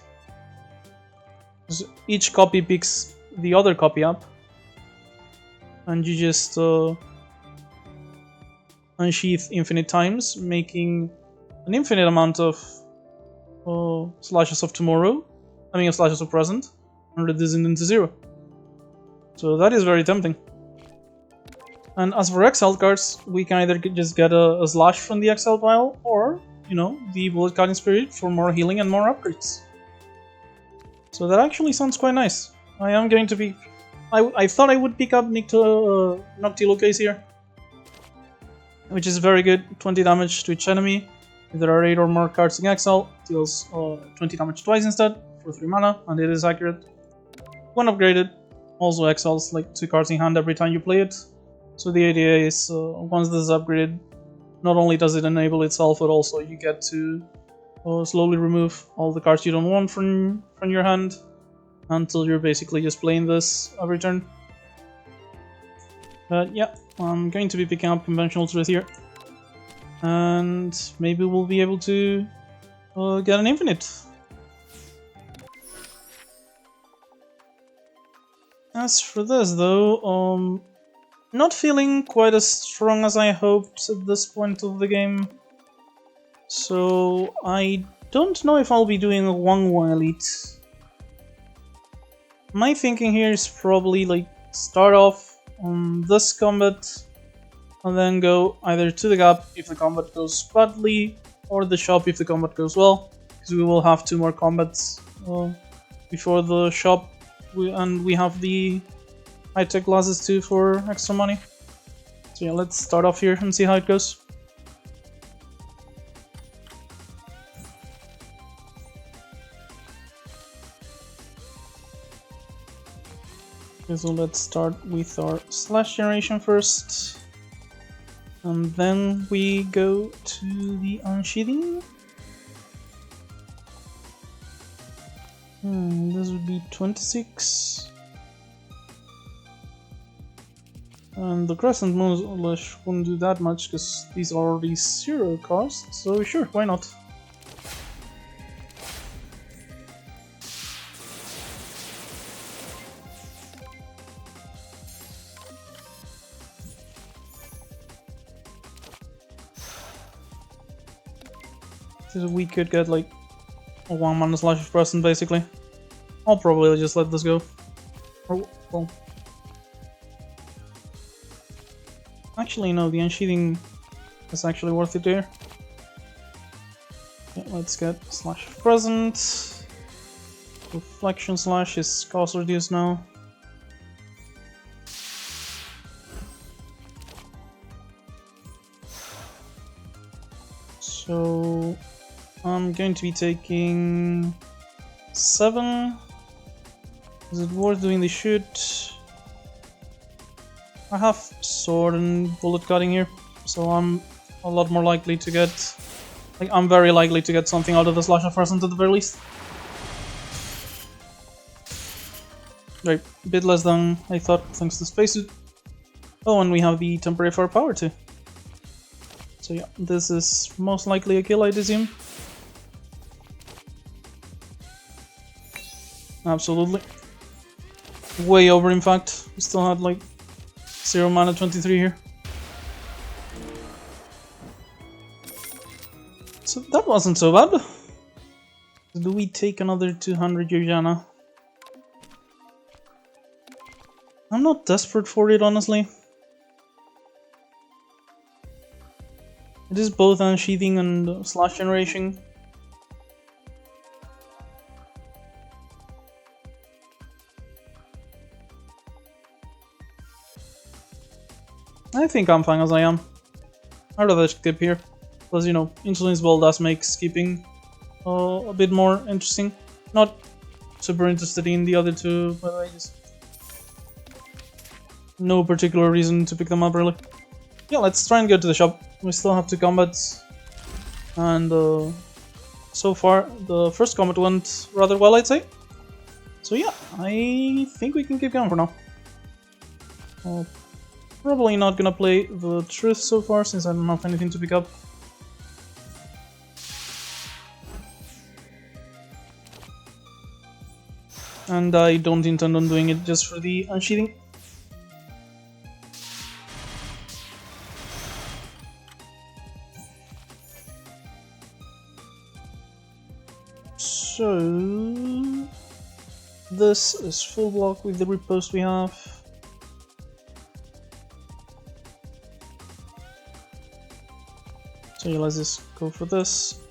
So each copy picks the other copy up, and you just unsheath infinite times, making an infinite amount of slashes of tomorrow, slashes of present, and reducing them to 0. So that is very tempting. And as for exiled cards, we can either just get a slash from the exile pile, or, you know, the Bullet Cutting Spirit for more healing and more upgrades. So that actually sounds quite nice. I am going to be... I thought I would pick up Noctilo Case here, which is very good. 20 damage to each enemy. If there are 8 or more cards in exile, deals 20 damage twice instead, for 3 mana, and it is accurate. When upgraded, also exiles like 2 cards in hand every time you play it. So the idea is, once this is upgraded, not only does it enable itself, but also you get to slowly remove all the cards you don't want from your hand, until you're basically just playing this every turn. But yeah, I'm going to be picking up Conventional Truth here, and maybe we'll be able to get an infinite. As for this though, not feeling quite as strong as I hoped at this point of the game. So I don't know if I'll be doing a 1-1 elite. My thinking here is probably like start off on this combat and then go either to the gap if the combat goes badly, or the shop if the combat goes well, because we will have 2 more combats before the shop, and we have the high-tech glasses too for extra money. So yeah, let's start off here and see how it goes. Okay, so let's start with our slash generation first, and then we go to the unsheathing. This would be 26. And the Crescent Moon Lash wouldn't do that much because these are already 0 cost, so sure, why not? So we could get like a 1-mana slash of present basically. I'll probably just let this go. Oh, well. Actually, no, the unsheathing is actually worth it here. Okay, let's get slash of present. Reflection slash is cost reduced now. So I'm going to be taking 7. Is it worth doing the shoot? I have sword and bullet cutting here, so I'm a lot more likely to get... Like, I'm very likely to get something out of the slash of present at the very least. Right, a bit less than I thought thanks to spacesuit. Oh, and we have the temporary firepower too. So yeah, this is most likely a kill, I'd assume. Absolutely. Way over, in fact. We still had like 0 mana 23 here. So that wasn't so bad. Do we take another 200 Yojana? I'm not desperate for it, honestly. It is both unsheathing and slash generation. I think I'm fine as I am. I'd rather skip here. Plus, you know, Insulin's Ball does make skipping a bit more interesting. Not super interested in the other two, but I just... no particular reason to pick them up, really. Yeah, let's try and go to the shop. We still have 2 combats. And so far, the first combat went rather well, I'd say. So yeah, I think we can keep going for now. Probably not gonna play the Truth so far, since I don't have anything to pick up. And I don't intend on doing it just for the unsheathing. So this is full block with the riposte we have. So yeah, let's just go for this.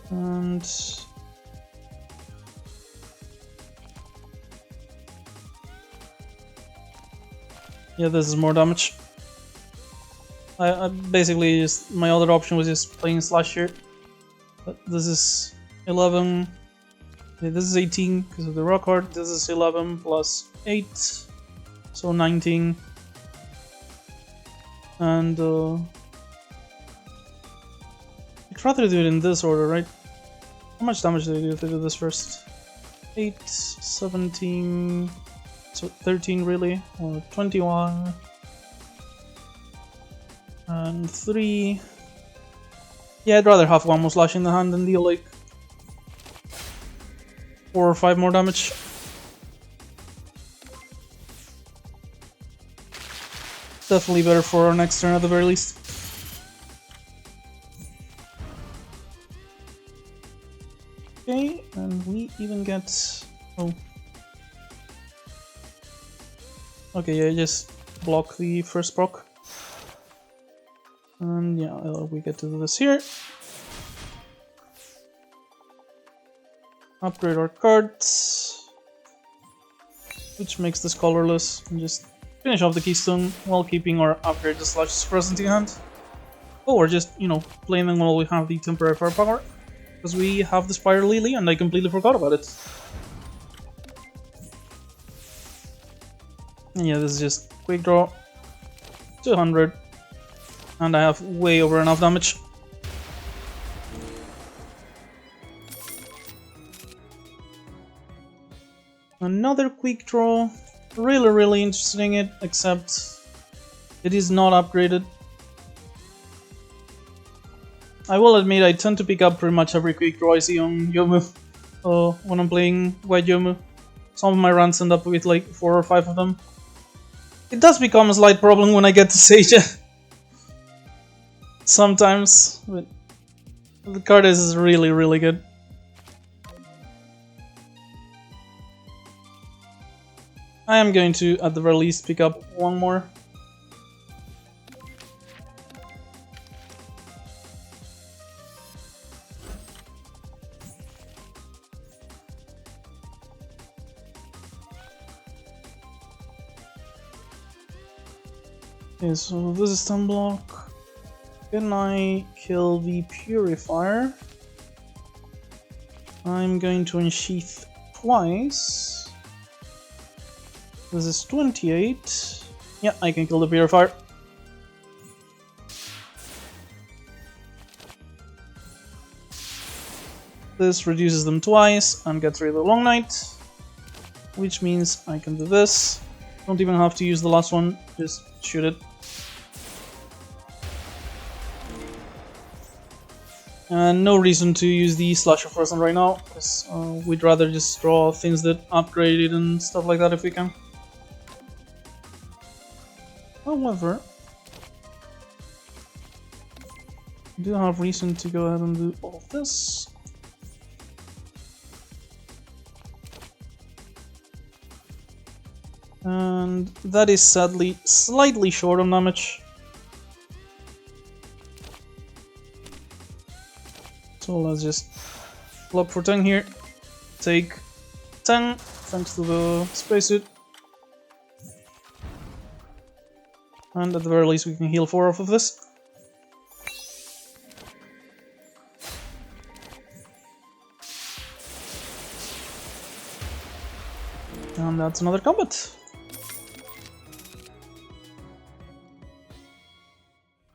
And yeah, this is more damage. I basically just, my other option was just playing slash here. But this is 11. Yeah, this is 18 because of the rock art. This is 11 plus 8, so 19. And I'd rather do it in this order, right? How much damage do I do if I do this first? 8, 17, so 13 really, or 21, and 3. Yeah, I'd rather have 1 more slash in the hand than deal like 4 or 5 more damage. Definitely better for our next turn at the very least. Okay, and we even get... oh. Okay, yeah, just block the first proc. And yeah, we get to do this here. Upgrade our cards, which makes this colorless, and just finish off the keystone while keeping our upgrade the slash present in hand. Or just, you know, playing them while we have the temporary firepower, because we have the Spire Lily and I completely forgot about it. And yeah, this is just quick draw, 200, and I have way over enough damage. Another quick draw, really interested in it, except it is not upgraded. I will admit I tend to pick up pretty much every quick draw I see on Youmu when I'm playing White Youmu. Some of my runs end up with like 4 or 5 of them. It does become a slight problem when I get to Sage. sometimes, but the card is really, really good. I am going to, at the very least, pick up one more. Okay, so this is stun block. Can I kill the Purifier? I'm going to unsheath twice. This is 28. Yeah, I can kill the Purifier. This reduces them twice and gets rid of the Long Night, which means I can do this. Don't even have to use the last one, just shoot it. And no reason to use the Slasher Frozen right now, because we'd rather just draw things that upgrade it and stuff like that if we can. However, I do have reason to go ahead and do all of this. And that is sadly slightly short on damage. So let's just block for 10 here. Take 10 thanks to the spacesuit. And at the very least we can heal 4 off of this. And that's another combat.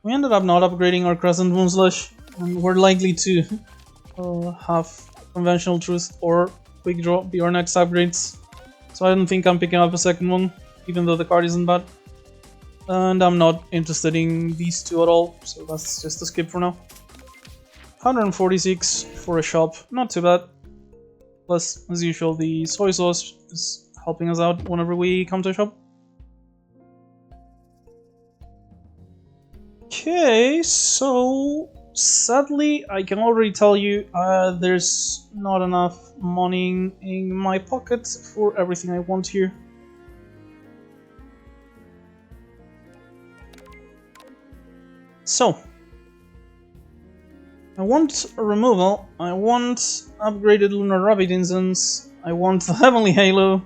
We ended up not upgrading our Crescent Moon Slash, and we're likely to have Conventional Truth or Quick Draw be our next upgrades. So I don't think I'm picking up a second one, even though the card isn't bad. And I'm not interested in these two at all, so that's just a skip for now. 146 for a shop, not too bad. Plus, as usual, the soy sauce is helping us out whenever we come to a shop. Okay, so sadly I can already tell you there's not enough money in my pocket for everything I want here. So, I want a removal, I want upgraded Lunar Rabbit Incense, I want the Heavenly Halo,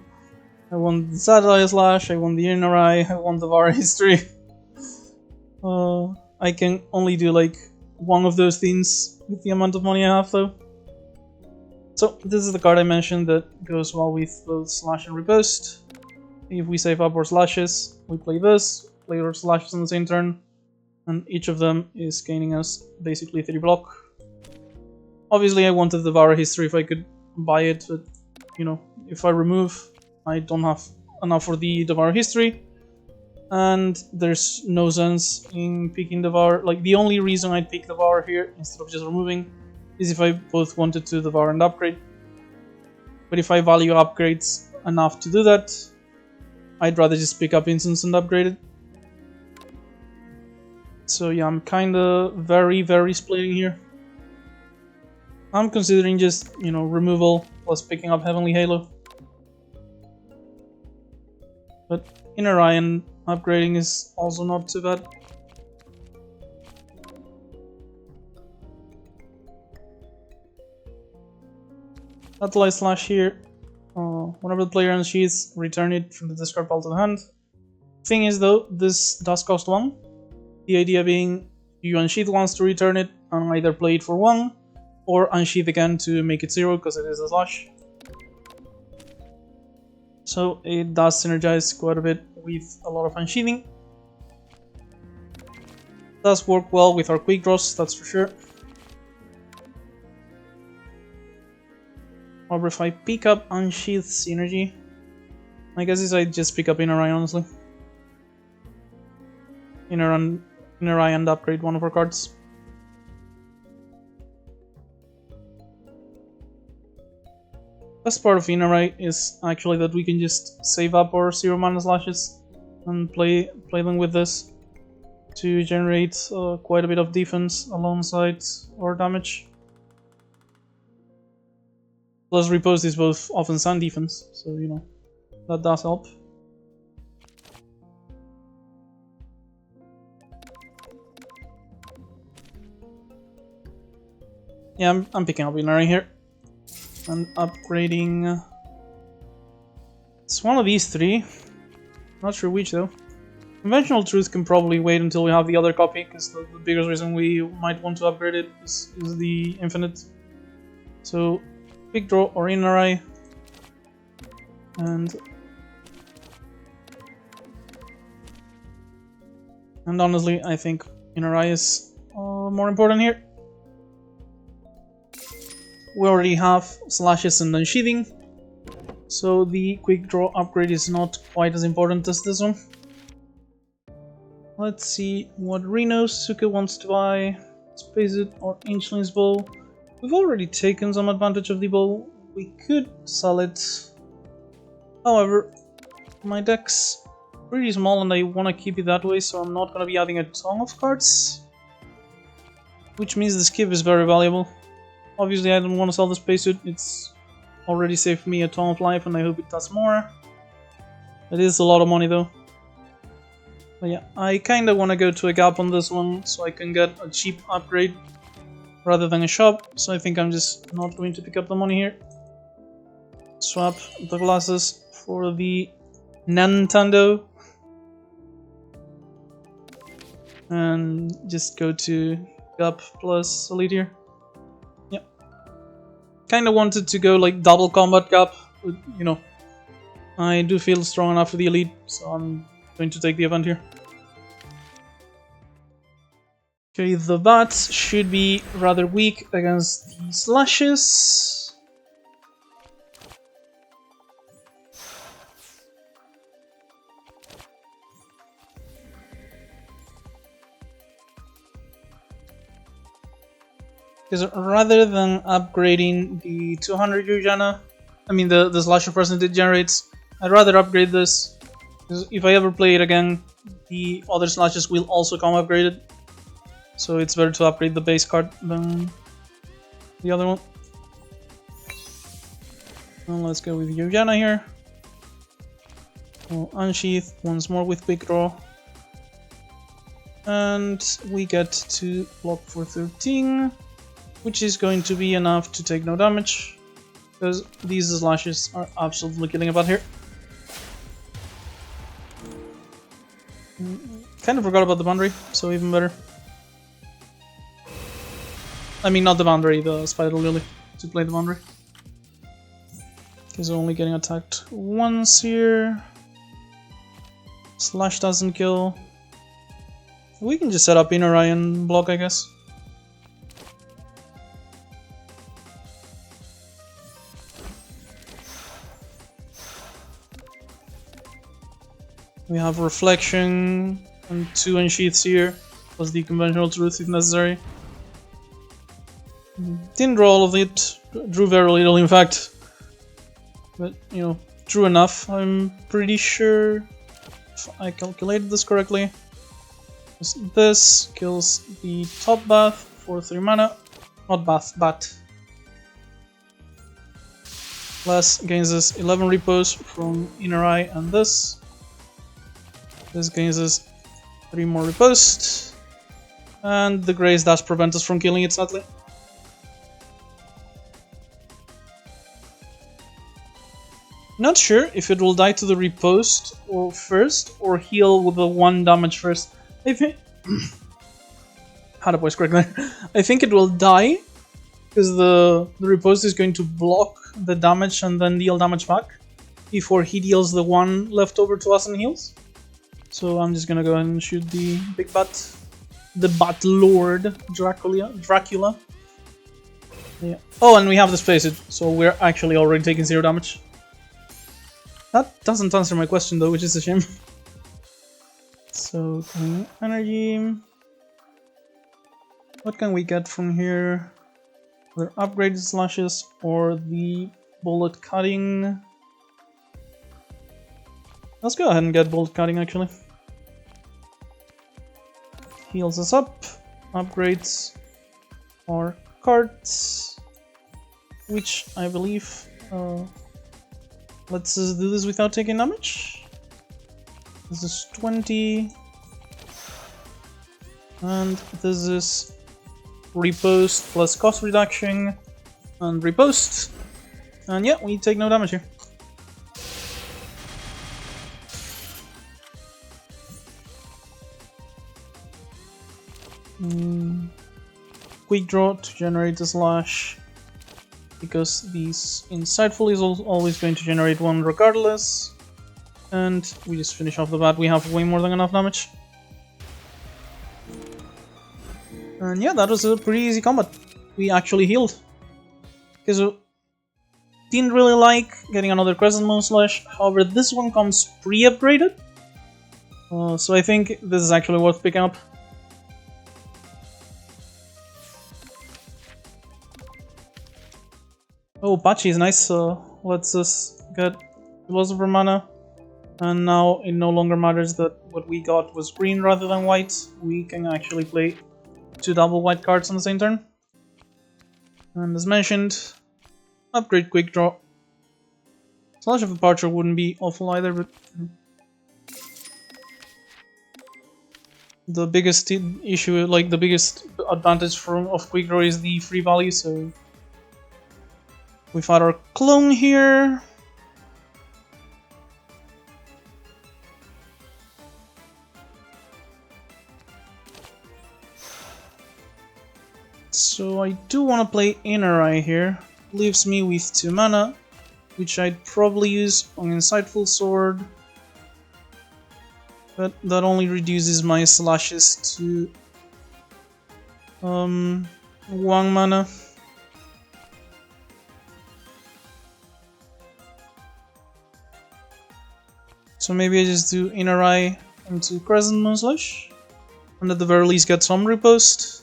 I want the Satellite Slash, I want the Inner Eye, I want the Var History. I can only do like one of those things with the amount of money I have though. So this is the card I mentioned that goes well with both Slash and Riposte. If we save up our Slashes, we play this, play our Slashes on the same turn, and each of them is gaining us basically 3 block. Obviously I wanted the Vara History if I could buy it, but you know, if I remove, I don't have enough for the Vara History. And there's no sense in picking Devour. Like, the only reason I'd pick Devour here instead of just removing is if I both wanted to Devour and upgrade. But if I value upgrades enough to do that, I'd rather just pick up Instance and upgrade it. So yeah, I'm kinda very splitting here. I'm considering just, you know, removal plus picking up Heavenly Halo. But Inner Eye and upgrading is also not too bad. Satellite Slash here. Whenever the player unsheaths, return it from the discard pile to the hand. Thing is though, this does cost 1. The idea being you unsheath once to return it and either play it for 1 or unsheath again to make it 0 because it is a slash. So it does synergize quite a bit with a lot of unsheathing. Does work well with our quick draws, that's for sure. However, if I pick up Unsheath Synergy, my guess is I just pick up Inner Eye, honestly. Inner Eye and upgrade one of our cards. Best part of Inner Eye is actually that we can just save up our 0 mana slashes and play them with this. to generate quite a bit of defense alongside our damage. Plus riposte is both offense and defense, so you know, that does help. Yeah, I'm picking up Inari here. I'm upgrading... it's one of these three. Not sure which though. Conventional Truth can probably wait until we have the other copy, because the biggest reason we might want to upgrade it is the infinite. So, Big Draw or Inari. And honestly, I think Inari is more important here. We already have slashes and unsheathing, so the quick draw upgrade is not quite as important as this one. Let's see what Reno Suka wants to buy. Space it or Inchling's bow. We've already taken some advantage of the bow. We could sell it. However, my deck's pretty small and I want to keep it that way, so I'm not going to be adding a ton of cards. Which means the skip is very valuable. Obviously, I don't want to sell the spacesuit. It's already saved me a ton of life, and I hope it does more. It is a lot of money, though. But yeah, I kind of want to go to a gap on this one, so I can get a cheap upgrade rather than a shop. So I think I'm just not going to pick up the money here. Swap the glasses for the Nintendo. And just go to gap plus elite here. Kinda wanted to go like double combat gap, but you know, I do feel strong enough for the elite, so I'm going to take the event here. Okay, the bats should be rather weak against the slashes. Because rather than upgrading the 200 Yujana, I mean the slasher percentage generates, I'd rather upgrade this. Because if I ever play it again, the other slashes will also come upgraded. So it's better to upgrade the base card than the other one. Well, let's go with Yujana here. We'll unsheath once more with Big Draw. And we get to block for 13. Which is going to be enough to take no damage, because these slashes are absolutely killing about here. Kind of forgot about the boundary, so even better. I mean, not the boundary, the spider lily, to play the boundary. He's only getting attacked once here. Slash doesn't kill. We can just set up Inari and block, I guess. We have Reflection and 2 unsheaths here, plus the Conventional Truth if necessary. Didn't draw all of it, drew very little in fact. But, you know, drew enough, I'm pretty sure, if I calculated this correctly. This kills the top bath for 3 mana. Not bath, bat. Plus gains us 11 repos from Inari and this. This gains us 3 more riposte. And the Grace does prevent us from killing it, sadly. Not sure if it will die to the riposte or first, or heal with the 1 damage first. I think... Had a voice crack there. I think it will die, because the riposte is going to block the damage and then deal damage back, before he deals the 1 left over to us and heals. So I'm just gonna go ahead and shoot the big bat. The Bat Lord, Dracula. Yeah. Oh, and we have the space, so we're actually already taking 0 damage. That doesn't answer my question though, which is a shame. So, energy. What can we get from here? Either upgraded slashes or the bullet cutting. Let's go ahead and get bullet cutting actually. heals us up, upgrades our cards, which I believe let's do this without taking damage. This is 20, and this is repost plus cost reduction and repost, and yeah, we take no damage here. Quick draw to generate a slash, because these insightful is always going to generate one regardless, and we just finish off the bat. We have way more than enough damage, and yeah, that was a pretty easy combat. We actually healed because didn't really like getting another Crescent Moon Slash. However, this one comes pre-upgraded, so I think this is actually worth picking up. Oh, Pachi is nice, so let's just get Philosopher mana. And now it no longer matters that what we got was green rather than white. We can actually play 2 double white cards on the same turn. And as mentioned, upgrade Quick Draw. Slash of Departure wouldn't be awful either, but the biggest issue, like the biggest advantage of Quick Draw is the free value, so we've had our clone here. So I do want to play Inner Eye here. Leaves me with 2 mana, which I'd probably use on Insightful Sword. But that only reduces my slashes to 1 mana. So maybe I just do Inner Eye into Crescent Moon Slash, and at the very least get some repost.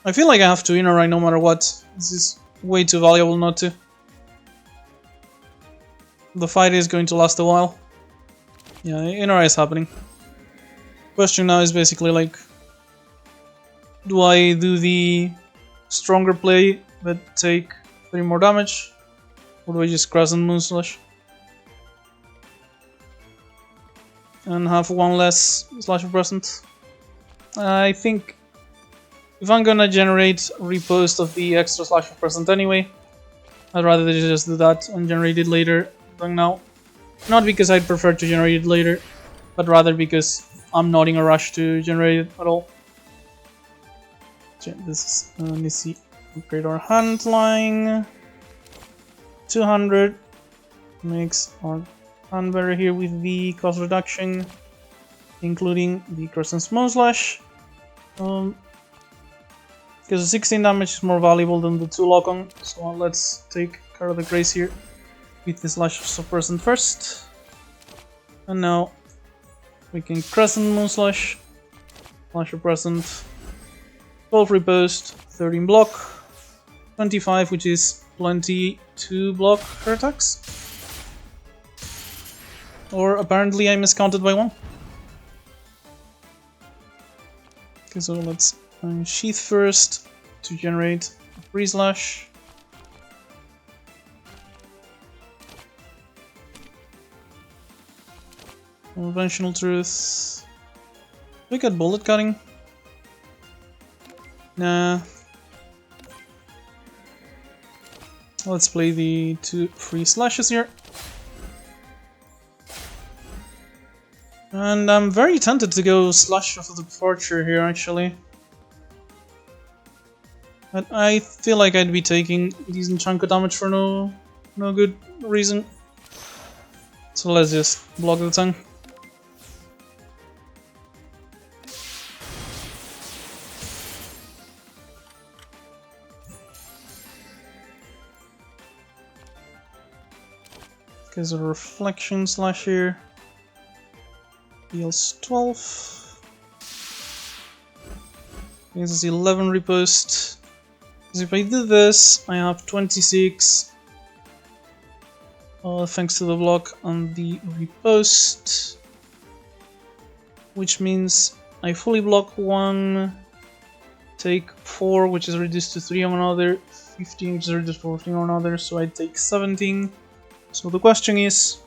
I feel like I have to Inner Eye no matter what. This is way too valuable not to. The fight is going to last a while. Yeah, Inner Eye is happening. Question now is basically like, do I do the stronger play but take 3 more damage, or do I just Crescent Moon Slash and have 1 less slash of present? I think if I'm gonna generate repost of the extra slash of present anyway, I'd rather just do that and generate it later than now. Not because I'd prefer to generate it later, but rather because I'm not in a rush to generate it at all. This is, let's see, upgrade our hand line. 200 makes our hand better here with the cost reduction, including the Crescent Moon Slash. Because the 16 damage is more valuable than the 2 lock-on, so let's take Card of the Grace here with the Slash of Present first. And now we can Crescent Moon Slash, Slash of Present, 12 repost, 13 block, 25, which is plenty to block her attacks. Or apparently I miscounted by 1. Okay, so let's Sheath first to generate a free slash. Conventional Truth. We got Bullet Cutting. Nah. Let's play the 2 free slashes here. And I'm very tempted to go Slash of the Departure here, actually. But I feel like I'd be taking a decent chunk of damage for no good reason. So let's just block the tongue. There's a Reflection Slash here. Deals 12. This is 11 repost. Because if I do this, I have 26. Thanks to the block on the repost. Which means I fully block 1, take 4, which is reduced to 3 on another, 15, which is reduced to 14 on another, so I take 17. So the question is,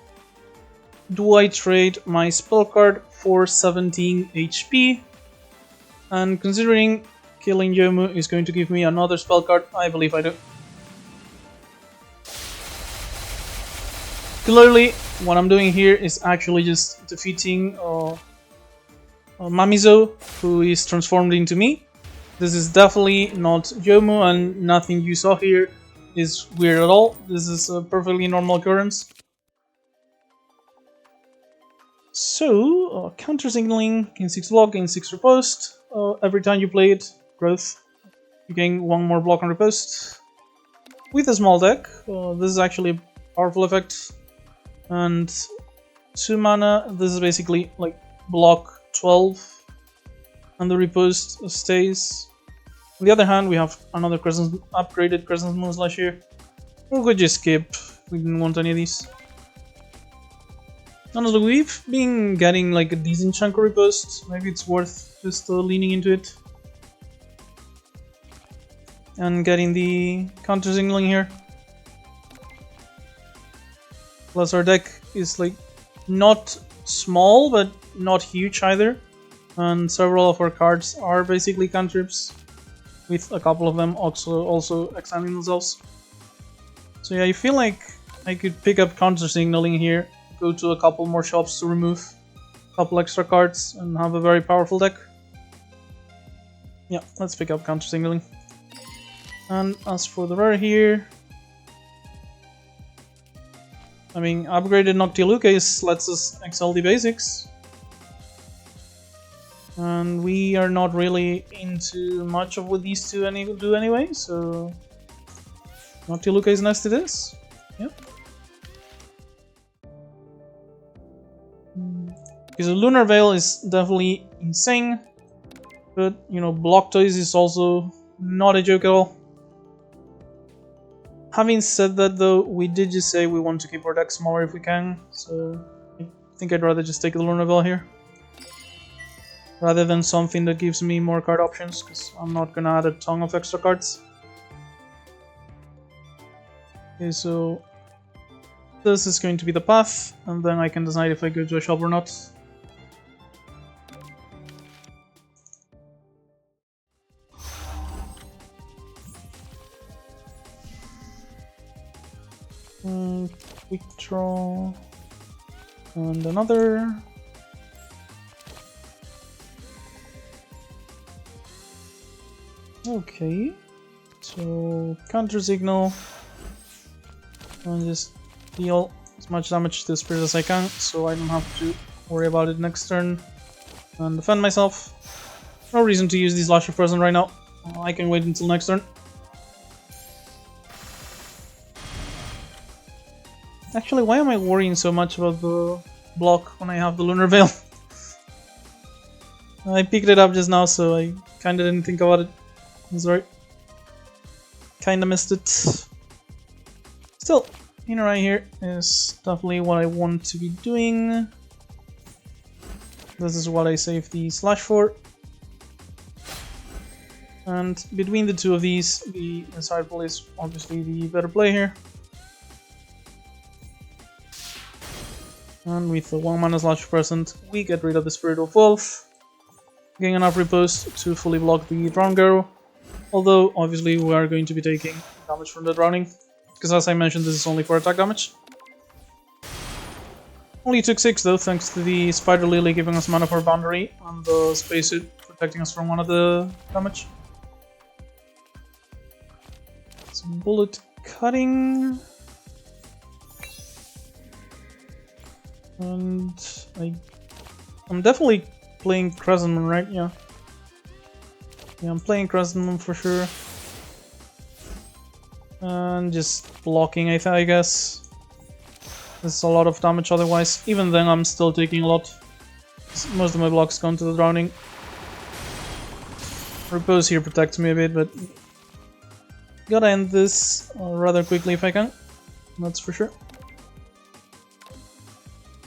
do I trade my spell card for 17 HP? And considering killing Youmu is going to give me another spell card, I believe I do. Clearly, what I'm doing here is actually just defeating Mamizo, who is transformed into me. This is definitely not Youmu, and nothing you saw here is weird at all. This is a perfectly normal occurrence. So, counter signaling, gain 6 block, gain 6 riposte. Every time you play it, growth, you gain 1 more block on riposte. With a small deck, this is actually a powerful effect. And 2 mana, this is basically like block 12, and the riposte stays. On the other hand, we have another upgraded Crescent Moon Slash here. We could just skip, we didn't want any of these. Honestly, we've been getting like a decent chunk of riposte, maybe it's worth just leaning into it. And getting the counter signaling here. Plus our deck is like not small, but not huge either. And several of our cards are basically cantrips, with a couple of them also extending themselves. So yeah, I feel like I could pick up counter signaling here, go to a couple more shops to remove a couple extra cards, and have a very powerful deck. Yeah, let's pick up counter signaling. And as for the rare here, I mean, upgraded Noctilucase lets us excel the basics. And we are not really into much of what these two do anyway, so Noctilucase next to this. Yep. Because the Lunar Veil is definitely insane, but you know, Block Toys is also not a joke at all. Having said that though, we did just say we want to keep our deck smaller if we can, so I think I'd rather just take the Lunar Veil here. Rather than something that gives me more card options, because I'm not gonna add a ton of extra cards. Okay, so this is going to be the path, and then I can decide if I go to a shop or not. Quick draw, and another. Okay, so counter signal, and just deal as much damage to the spirit as I can, so I don't have to worry about it next turn, and defend myself. No reason to use the Slash of Present right now. I can wait until next turn. Actually, why am I worrying so much about the block when I have the Lunar Veil? I picked it up just now, so I kinda didn't think about it. I'm sorry. Kinda missed it. Still, in right here is definitely what I want to be doing. This is what I save the Slash for. And between the two of these, the Insightful is obviously the better play here. And with the 1 mana Slash Present, we get rid of the Spirit of Wealth, getting enough riposte to fully block the Drown Girl. Although, obviously, we are going to be taking damage from the drowning, because as I mentioned, this is only for attack damage. Only took 6 though, thanks to the Spider Lily giving us mana for Boundary, and the Spacesuit protecting us from one of the damage. Some bullet cutting. And I'm definitely playing Crescent Moon, right? Yeah. Yeah, I'm playing Crescent Moon for sure. And just blocking, I guess. This is a lot of damage otherwise. Even then, I'm still taking a lot. Most of my blocks gone to the drowning. Repose here protects me a bit, but gotta end this rather quickly if I can. That's for sure.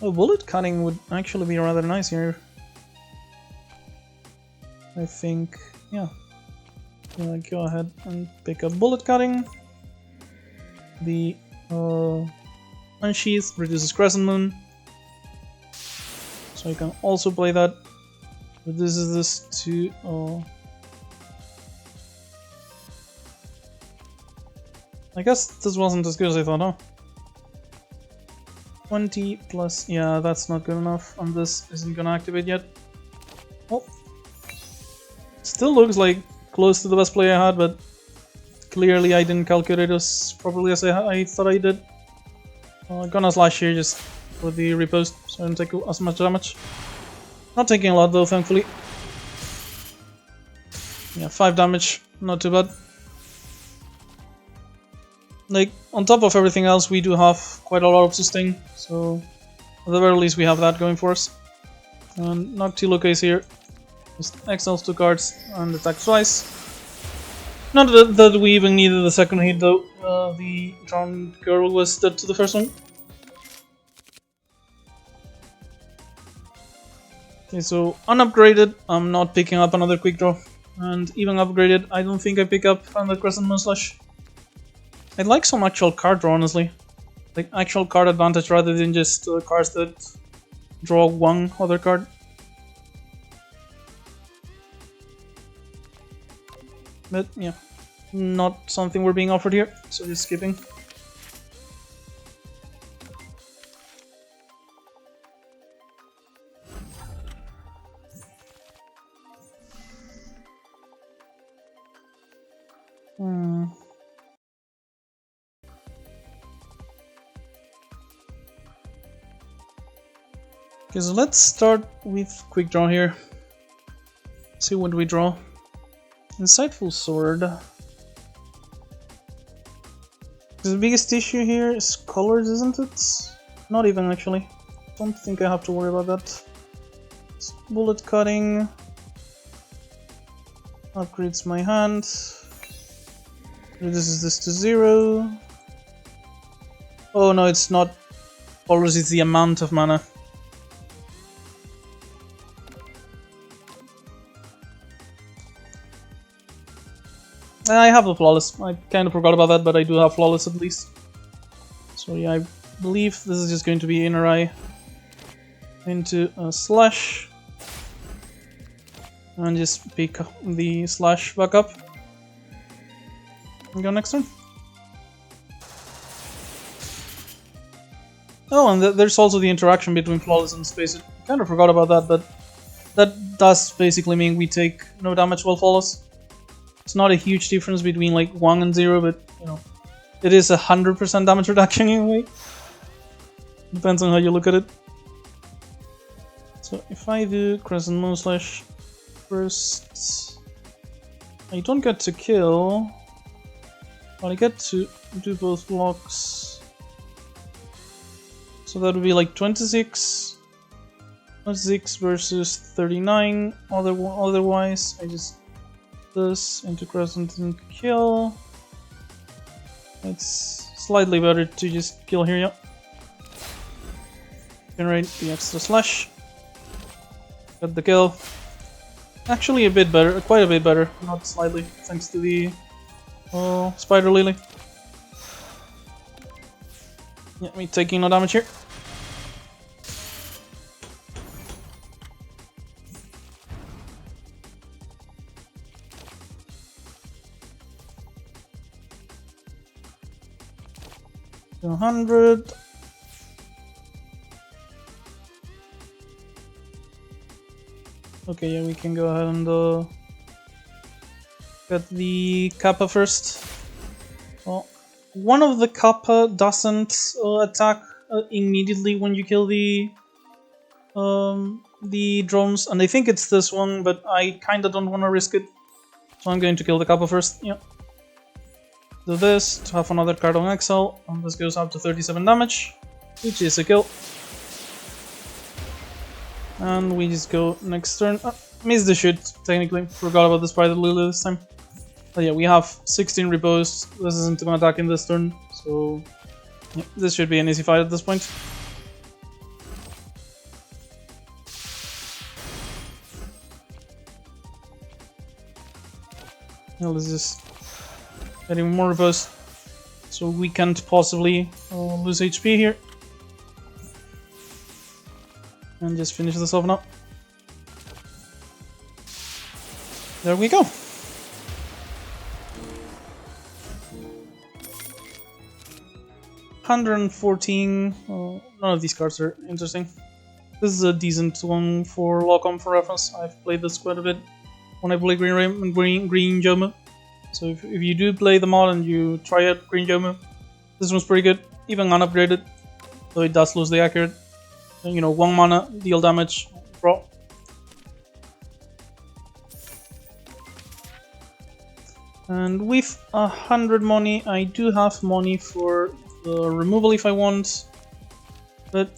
Oh, bullet cutting would actually be rather nice here. I think, yeah. Go ahead and pick up bullet cutting. The unsheath reduces crescent moon, so I can also play that. Reduces this to I guess this wasn't as good as I thought, huh? 20 plus, yeah, that's not good enough, and this isn't gonna activate yet. Well, still looks like close to the best play I had, but clearly I didn't calculate as properly as I thought I did. Gonna slash here just for the repost, so I don't take as much damage. Not taking a lot though, thankfully. Yeah, 5 damage, not too bad. Like, on top of everything else, we do have quite a lot of sustain, so at the very least we have that going for us. And Noctilo case here, just exiles 2 cards and attack twice. Not that we even needed the second hit though, the drowned girl was dead to the first one. Okay, so unupgraded, I'm not picking up another quick draw. And even upgraded, I don't think I pick up another Crescent Moon Slash. I'd like some actual card draw, honestly. Like actual card advantage rather than just cards that draw one other card. But yeah, not something we're being offered here, so just skipping. Okay, so let's start with quick draw here. See what we draw. Insightful Sword. The biggest issue here is colors, isn't it? Not even actually. Don't think I have to worry about that. It's bullet cutting. Upgrades my hand. Reduces this to 0. Oh no, it's not colors, it's the amount of mana. I have the Flawless. I kind of forgot about that, but I do have Flawless at least. So yeah, I believe this is just going to be Inner Eye into a Slash. And just pick the Slash back up. And go next turn. Oh, and there's also the interaction between Flawless and Space. I kind of forgot about that, but that does basically mean we take no damage while Flawless. It's not a huge difference between like 1 and 0, but you know, it is 100% damage reduction anyway. Depends on how you look at it. So if I do Crescent Moon Slash first, I don't get to kill, but I get to do both blocks. So that would be like 26 versus 39. Otherwise, I just this into Crescent and kill. It's slightly better to just kill here, yeah. Generate the extra Slash. Get the kill. Actually a bit better, quite a bit better, not slightly, thanks to the Spider Lily. Yeah, me taking no damage here. $100. Okay, yeah, we can go ahead and get the Kappa first. Well, one of the Kappa doesn't attack immediately when you kill the drones, and I think it's this one, but I kinda don't want to risk it, so I'm going to kill the Kappa first. Yeah. Do this to have another card on exile, and this goes up to 37 damage, which is a kill. And we just go next turn. Missed the shoot, technically. Forgot about the Spider Lily this time. But yeah, we have 16 repos. This isn't gonna attack in this turn, so yeah, this should be an easy fight at this point. Now let's just get even more robust, so we can't possibly lose HP here. And just finish this off now. There we go. $114. None of these cards are interesting. This is a decent one for lock-on for reference. I've played this quite a bit when I play green Youmu. So if you do play the mod and you try out green Youmu, this one's pretty good, even unupgraded, though it does lose the accurate. You know, 1 mana, deal damage, draw. And with 100 money, I do have money for the removal if I want, but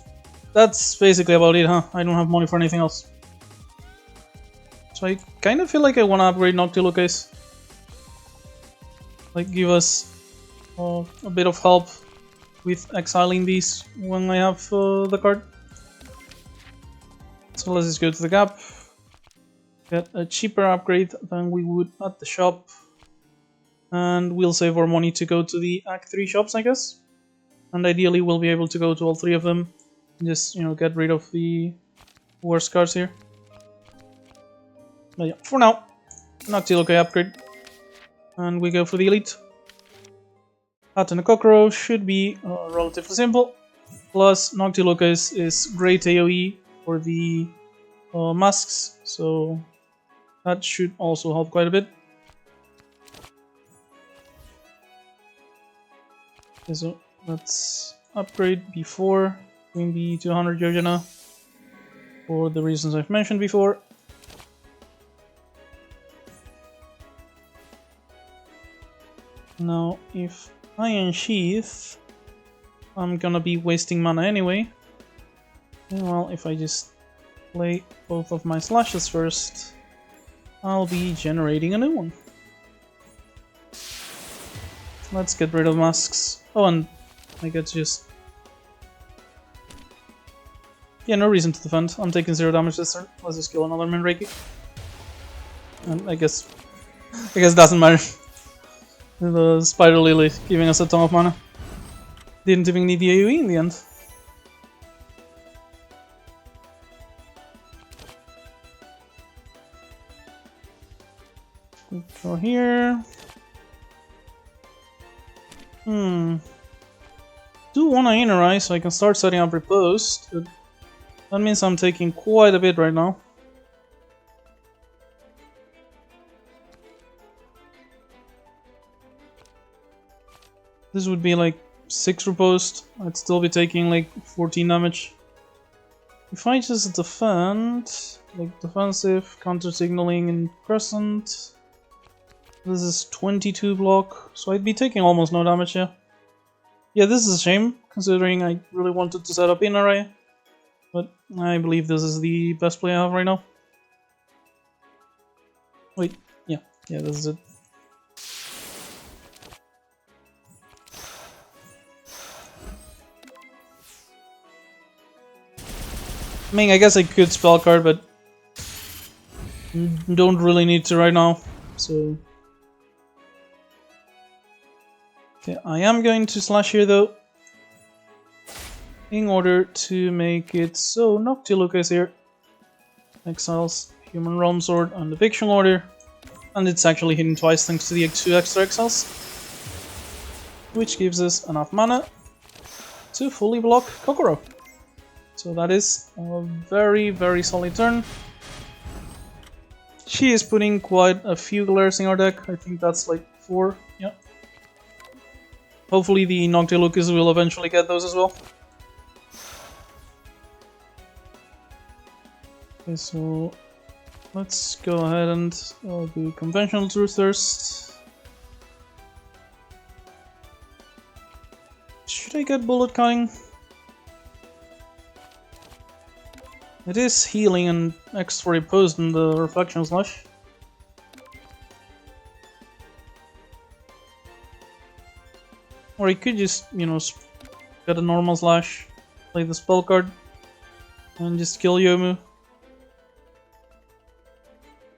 that's basically about it, huh? I don't have money for anything else. So I kind of feel like I want to upgrade Noctiluca case. Like, give us a bit of help with exiling these when I have the card. So let's just go to the gap, get a cheaper upgrade than we would at the shop, and we'll save our money to go to the Act 3 shops, I guess. And ideally we'll be able to go to all 3 of them, and just, you know, get rid of the worst cards here. But yeah, for now, Noctiluca upgrade, and we go for the elite. Hat and a Kokoro should be relatively simple, plus Noctiluca is great AoE for the masks, so that should also help quite a bit. Okay, so let's upgrade before doing the 200 Yojana for the reasons I've mentioned before. Now, if I unsheath, I'm gonna be wasting mana anyway. Well, if I just play both of my slashes first, I'll be generating a new one. Let's get rid of masks. Oh, and I get to just... Yeah, no reason to defend. I'm taking 0 damage this turn. Let's just kill another Minreiki. And I guess it doesn't matter. The Spider Lily giving us a ton of mana. Didn't even need the AoE in the end. Go here. Do want to Inner so I can start setting up Riposte, but that means I'm taking quite a bit right now. This would be like 6 Riposte, I'd still be taking like 14 damage. If I just defend, like defensive, counter signaling, and crescent, this is 22 block, so I'd be taking almost no damage here. Yeah, this is a shame, considering I really wanted to set up in array, but I believe this is the best play I have right now. Wait, yeah, this is it. I mean, I guess I could spell card, but don't really need to right now, so... Okay, I am going to slash here though, in order to make it so Noctiluca is here, exiles Human Realm Sword and the Eviction Order, and it's actually hitting twice thanks to the 2 extra exiles, which gives us enough mana to fully block Kokoro. So that is a very, very solid turn. She is putting quite a few glares in our deck, I think that's like 4, yeah. Hopefully the Noctilucas will eventually get those as well. Okay, so let's go ahead and do Conventional Truth first. Should I get Bullet Cutting? It is healing and X for Riposte in the Reflection Slash. Or I could just, you know, get a normal slash, play the spell card, and just kill Youmu.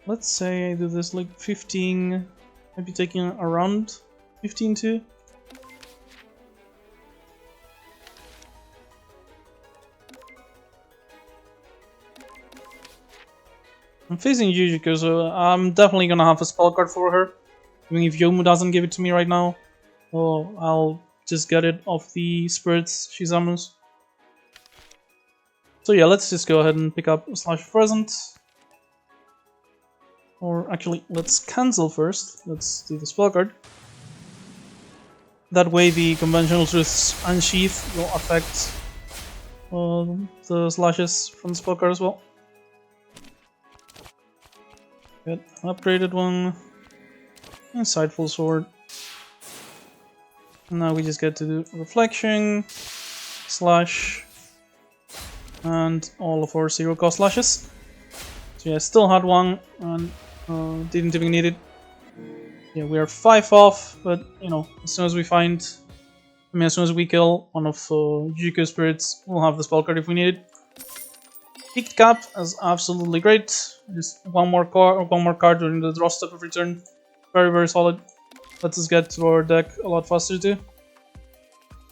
Let's say I do this like 15 Maybe taking around 15 too. I'm facing Jujiko, so I'm definitely gonna have a spell card for her. Even if Youmu doesn't give it to me right now, well, I'll just get it off the spirits she summons. So yeah, let's just go ahead and pick up a Slash of Present. Or actually, let's cancel first. Let's do the spell card. That way the Conventional Truth's Unsheath will affect the slashes from the spell card as well. Good. Upgraded one. Insightful Sword. And now we just get to do Reflection, Slash, and all of our 0-cost slashes. So yeah, still had one, and didn't even need it. Yeah, we are 5 off, but you know, as soon as we find, as soon as we kill one of Jujiko spirits, we'll have the spell card if we need it. Peaked Cap is absolutely great. Just one more card during the draw step of return. Very, very solid. Lets us get to our deck a lot faster too.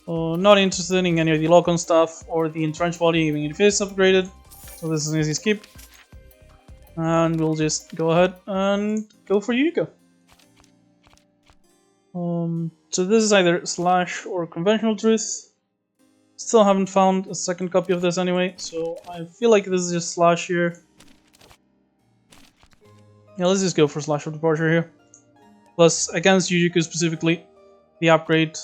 Not interested in any of the lock-on stuff or the entrenched body, even if it is upgraded. So this is an easy skip. And we'll just go ahead and go for Jujiko. So this is either Slash or Conventional Truth. Still haven't found a second copy of this anyway, so I feel like this is just Slash here. Yeah, let's just go for Slash of Departure here. Plus, against Jujiko specifically, the upgrade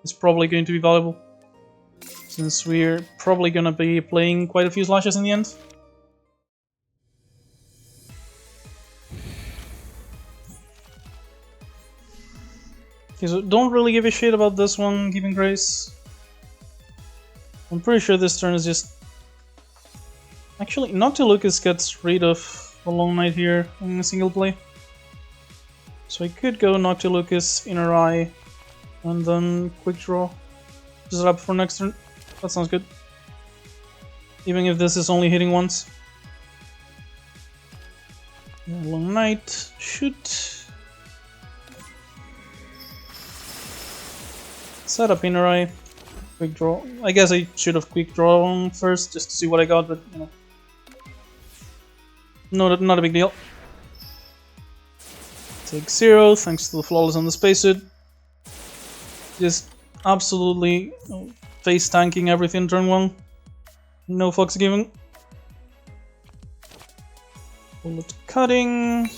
is probably going to be valuable. Since we're probably going to be playing quite a few slashes in the end. Okay, so don't really give a shit about this one, Giving Grace. I'm pretty sure this turn is just... Actually, Noctilucus gets rid of the Long Night here in a single play. So I could go Noctilucus, Inner Eye, and then Quick Draw. Just up for next turn. That sounds good. Even if this is only hitting once. Long Night, shoot. Set up Inner Eye. Quick Draw. I guess I should have Quick Drawn first just to see what I got, but you know. Not a big deal. Take 0, thanks to the Flawless on the Spacesuit. Just absolutely face tanking everything turn 1. No fucks given. Bullet Cutting.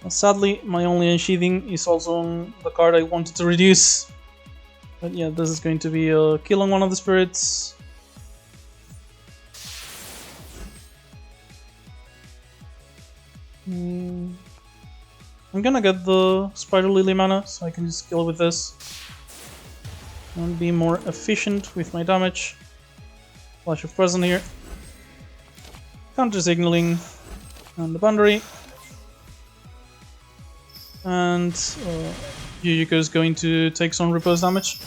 Sadly, my only unsheathing is also on the card I wanted to reduce. But yeah, this is going to be a kill on one of the spirits. I'm gonna get the Spider Lily mana, so I can just kill with this. And be more efficient with my damage. Flash of Present here. Counter Signaling. And the Boundary. And Jujiko is going to take some repose damage.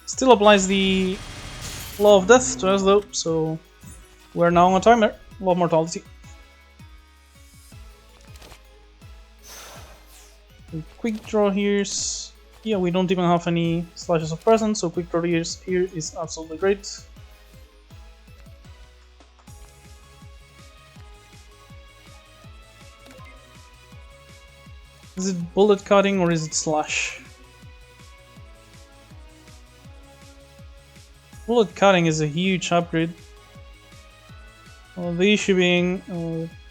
Still applies the Law of Death to us though, so we're now on a timer. Law of Mortality. Quick Draw here. Yeah, we don't even have any Slashes of Presence, so Quick Draw here is absolutely great. Is it Bullet Cutting or is it Slash? Bullet Cutting is a huge upgrade. The issue being,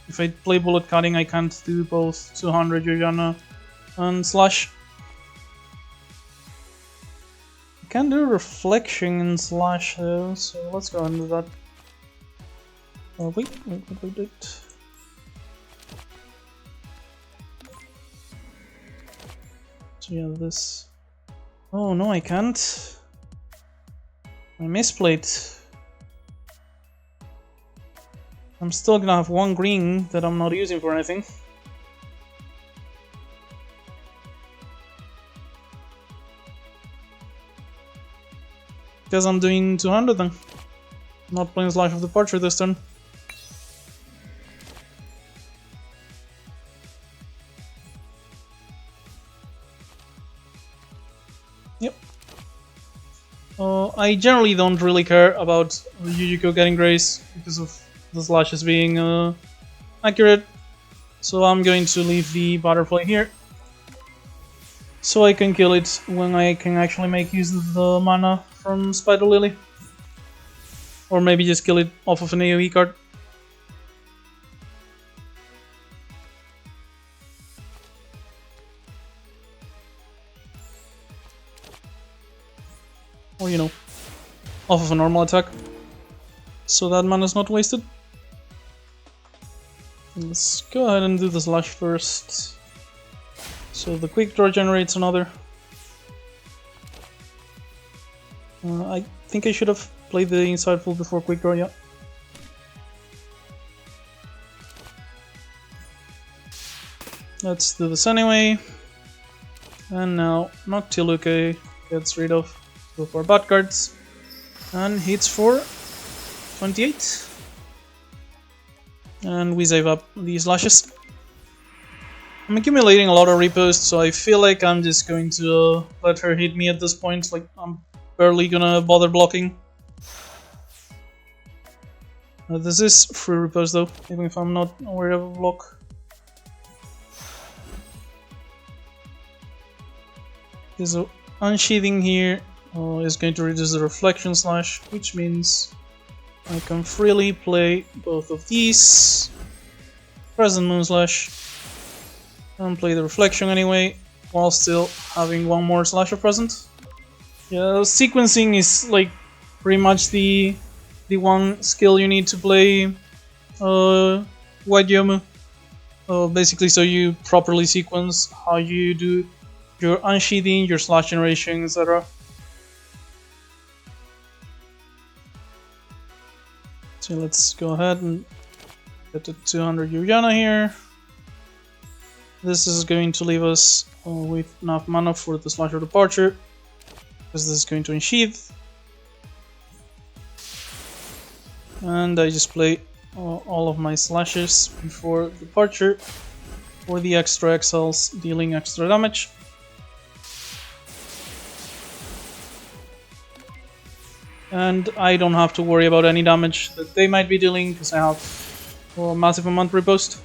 if I play Bullet Cutting, I can't do both 200 Yoyana and Slash. I can do Reflection and Slash though, so let's go and do that. Oh, wait. So yeah, this... Oh no, I can't. I misplayed. I'm still gonna have one green that I'm not using for anything. Because I'm doing 200 then. Not playing Slash of Departure this turn. I generally don't really care about Yujiko getting grace because of the slashes being accurate. So I'm going to leave the butterfly here, so I can kill it when I can actually make use of the mana from Spider Lily. Or maybe just kill it off of an AoE card. Or, you know, off of a normal attack. So that mana is not wasted. Let's go ahead and do the slash first. So the quick draw generates another. I think I should have played the insightful before quick draw, yeah. Let's do this anyway. And now Noctiluke gets rid of 2 of our bad cards and hits for 28. And we save up these lashes. I'm accumulating a lot of reposts, so I feel like I'm just going to let her hit me at this point. Like, I'm barely gonna bother blocking. This is free repost though, even if I'm not aware of a block. Okay, so unsheathing here is going to reduce the reflection slash, which means I can freely play both of these. Present Moon Slash. And play the reflection anyway, while still having one more slasher present. Yeah, sequencing is like pretty much the one skill you need to play White Youmu. Basically, so you properly sequence how you do your unsheathing, your slash generation, etc. So let's go ahead and get to 200 Yuriana here. This is going to leave us with enough mana for the slasher departure, because this is going to unsheath. And I just play all of my slashes before departure for the extra exiles dealing extra damage. And I don't have to worry about any damage that they might be dealing because I have a massive amount repost.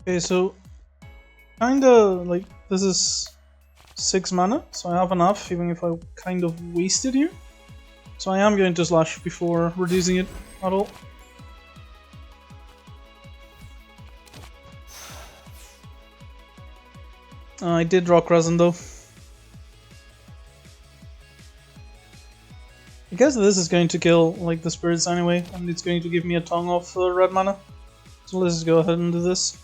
Okay, so kinda like this is 6 mana, so I have enough, even if I kind of wasted here. So I am going to slash before reducing it at all. I did draw Crescent though. I guess this is going to kill like the spirits anyway, and it's going to give me a ton of red mana. So let's just go ahead and do this.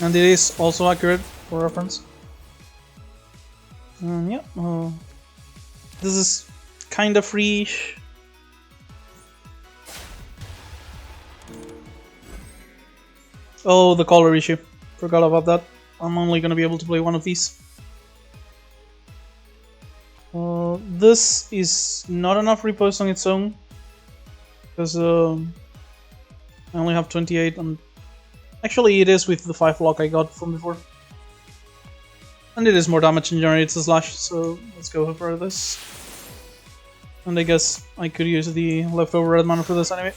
And it is also accurate for reference. Yeah, this is kinda free-ish. Oh, the color issue. Forgot about that. I'm only gonna be able to play one of these. This is not enough repost on its own, because I only have 28, and actually it is with the 5 block I got from before. And it is more damage and generates a slash, so let's go for this. And I guess I could use the leftover red mana for this anyway.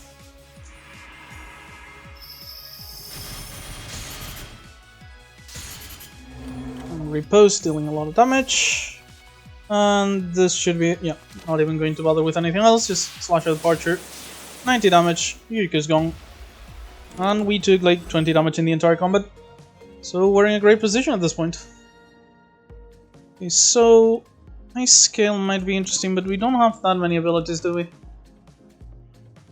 And repost, dealing a lot of damage. And this should be, yeah, not even going to bother with anything else, just slash out departure. 90 damage, Yuriko's gone. And we took like 20 damage in the entire combat. So we're in a great position at this point. Okay, so Ice Scale might be interesting, but we don't have that many abilities, do we?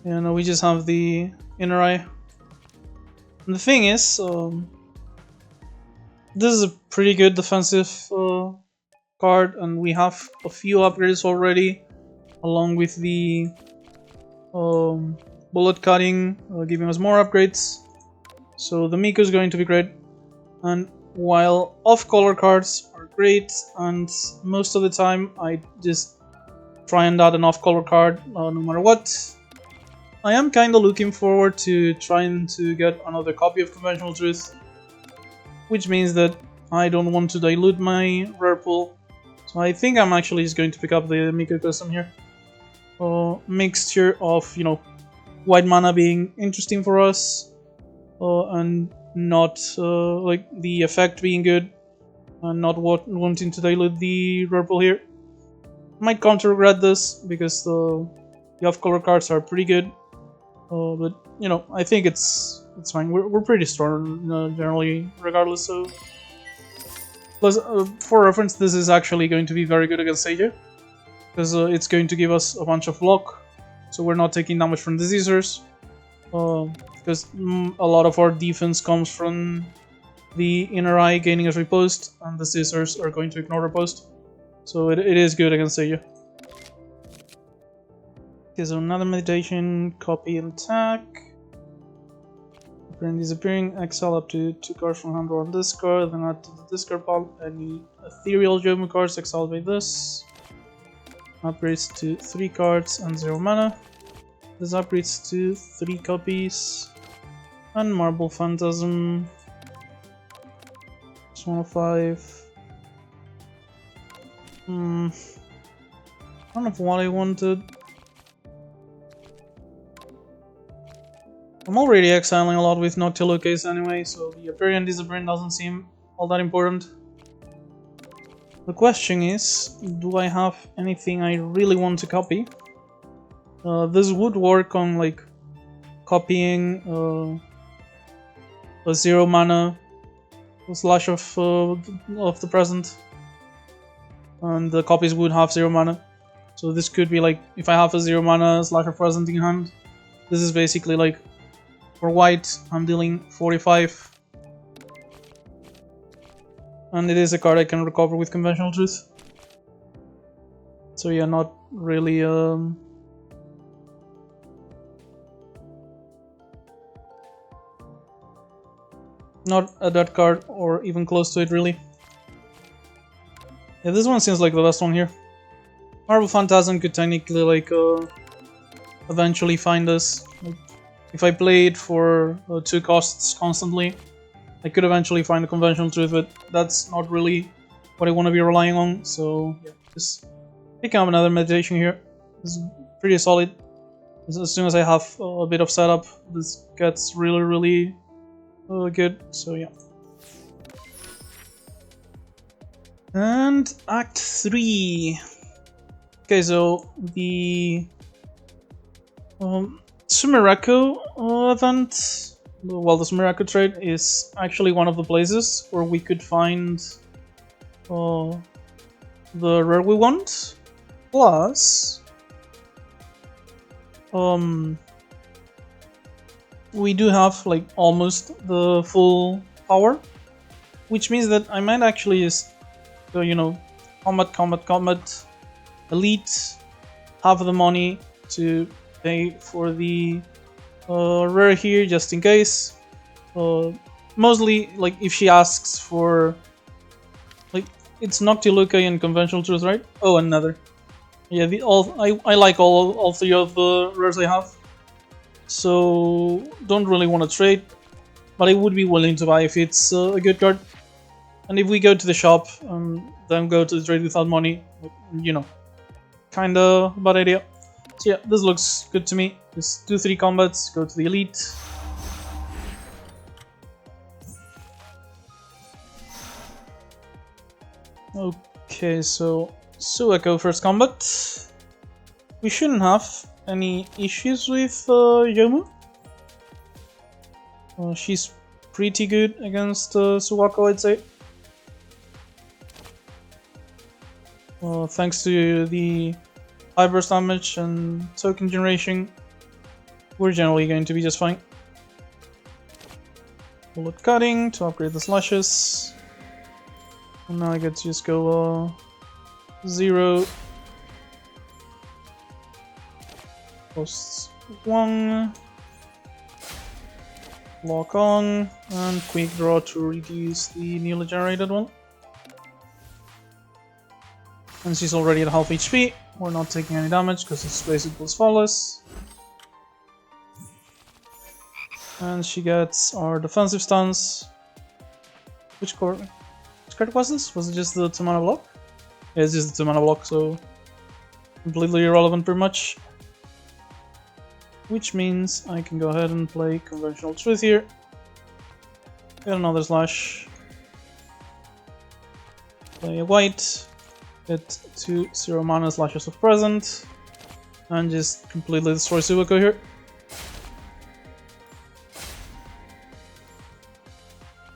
Yeah, no, we just have the Inner Eye. And the thing is, this is a pretty good defensive card, and we have a few upgrades already, along with the bullet cutting, giving us more upgrades. So the Miko is going to be great. And while off-color cards are great, and most of the time I just try and add an off-color card no matter what, I am kinda looking forward to trying to get another copy of Conventional Truth, which means that I don't want to dilute my rare pool. So I think I'm actually just going to pick up the Miko custom here. Mixture of, you know, white mana being interesting for us, and not like the effect being good, and not wanting to dilute the rare pool here. Might come to regret this because the off-color cards are pretty good, but you know, I think it's fine. We're pretty strong generally, regardless. So, plus for reference, this is actually going to be very good against Sage, because it's going to give us a bunch of block, so we're not taking damage from diseasers. Because a lot of our defense comes from the inner eye gaining as riposte, and the scissors are going to ignore riposte. So it is good against Seiya. Okay, so another meditation, copy and attack. Appearing, disappearing, exile up to 2 cards from hand or on discard, then add to the discard pile any ethereal Youmu cards exiled by this. Upgrades to 3 cards and 0 mana. This upgrades to 3 copies. And Marble Phantasm. Just 105. I don't know what I wanted. I'm already exiling a lot with Noctillo case anyway, so the appearing and disappearing doesn't seem all that important. The question is, do I have anything I really want to copy? This would work on like copying a 0 mana slash of the present, and the copies would have 0 mana. So this could be like, if I have a 0 mana slash of present in hand, this is basically like, for white, I'm dealing 45. And it is a card I can recover with Conventional Truth. So yeah, not really not a dead card, or even close to it really. Yeah, this one seems like the best one here. Marble Phantasm could technically like eventually find us. Like, if I play it for 2 costs constantly, I could eventually find a Conventional Truth, but that's not really what I want to be relying on. So yeah, just picking up another meditation here. This is pretty solid. As soon as I have a bit of setup, this gets really good. So yeah. And Act 3. Okay, so the Sumerako event, well, the Sumerako trade is actually one of the places where we could find the rare we want. Plus, we do have like almost the full power, which means that I might actually just, you know, combat, elite, have the money to pay for the rare here just in case. Mostly, like, if she asks for, like, it's Noctiluca and Conventional Truth, right? Oh, another. Yeah, I like all 3 of the rares I have, so don't really want to trade, but I would be willing to buy if it's a good card. And if we go to the shop and then go to the trade without money, you know, kinda bad idea. So yeah, this looks good to me. Just do 3 combats, go to the elite. Okay, so Sueko first combat. We shouldn't have any issues with Youmu. She's pretty good against Suwako, I'd say. Thanks to the high burst damage and token generation, we're generally going to be just fine. Bullet cutting to upgrade the slashes. And now I get to just go 0 costs 1. Lock on and quick draw to reduce the newly generated one. And she's already at half HP. We're not taking any damage because it's basic plus flawless. And she gets our defensive stance. Which card was this? Was it just the 2-mana block? Yeah, it's just the 2-mana block, so completely irrelevant pretty much. Which means I can go ahead and play Conventional Truth here. Get another slash. Play a white. Get 2 0-mana slashes of present. And just completely destroy Subaco here.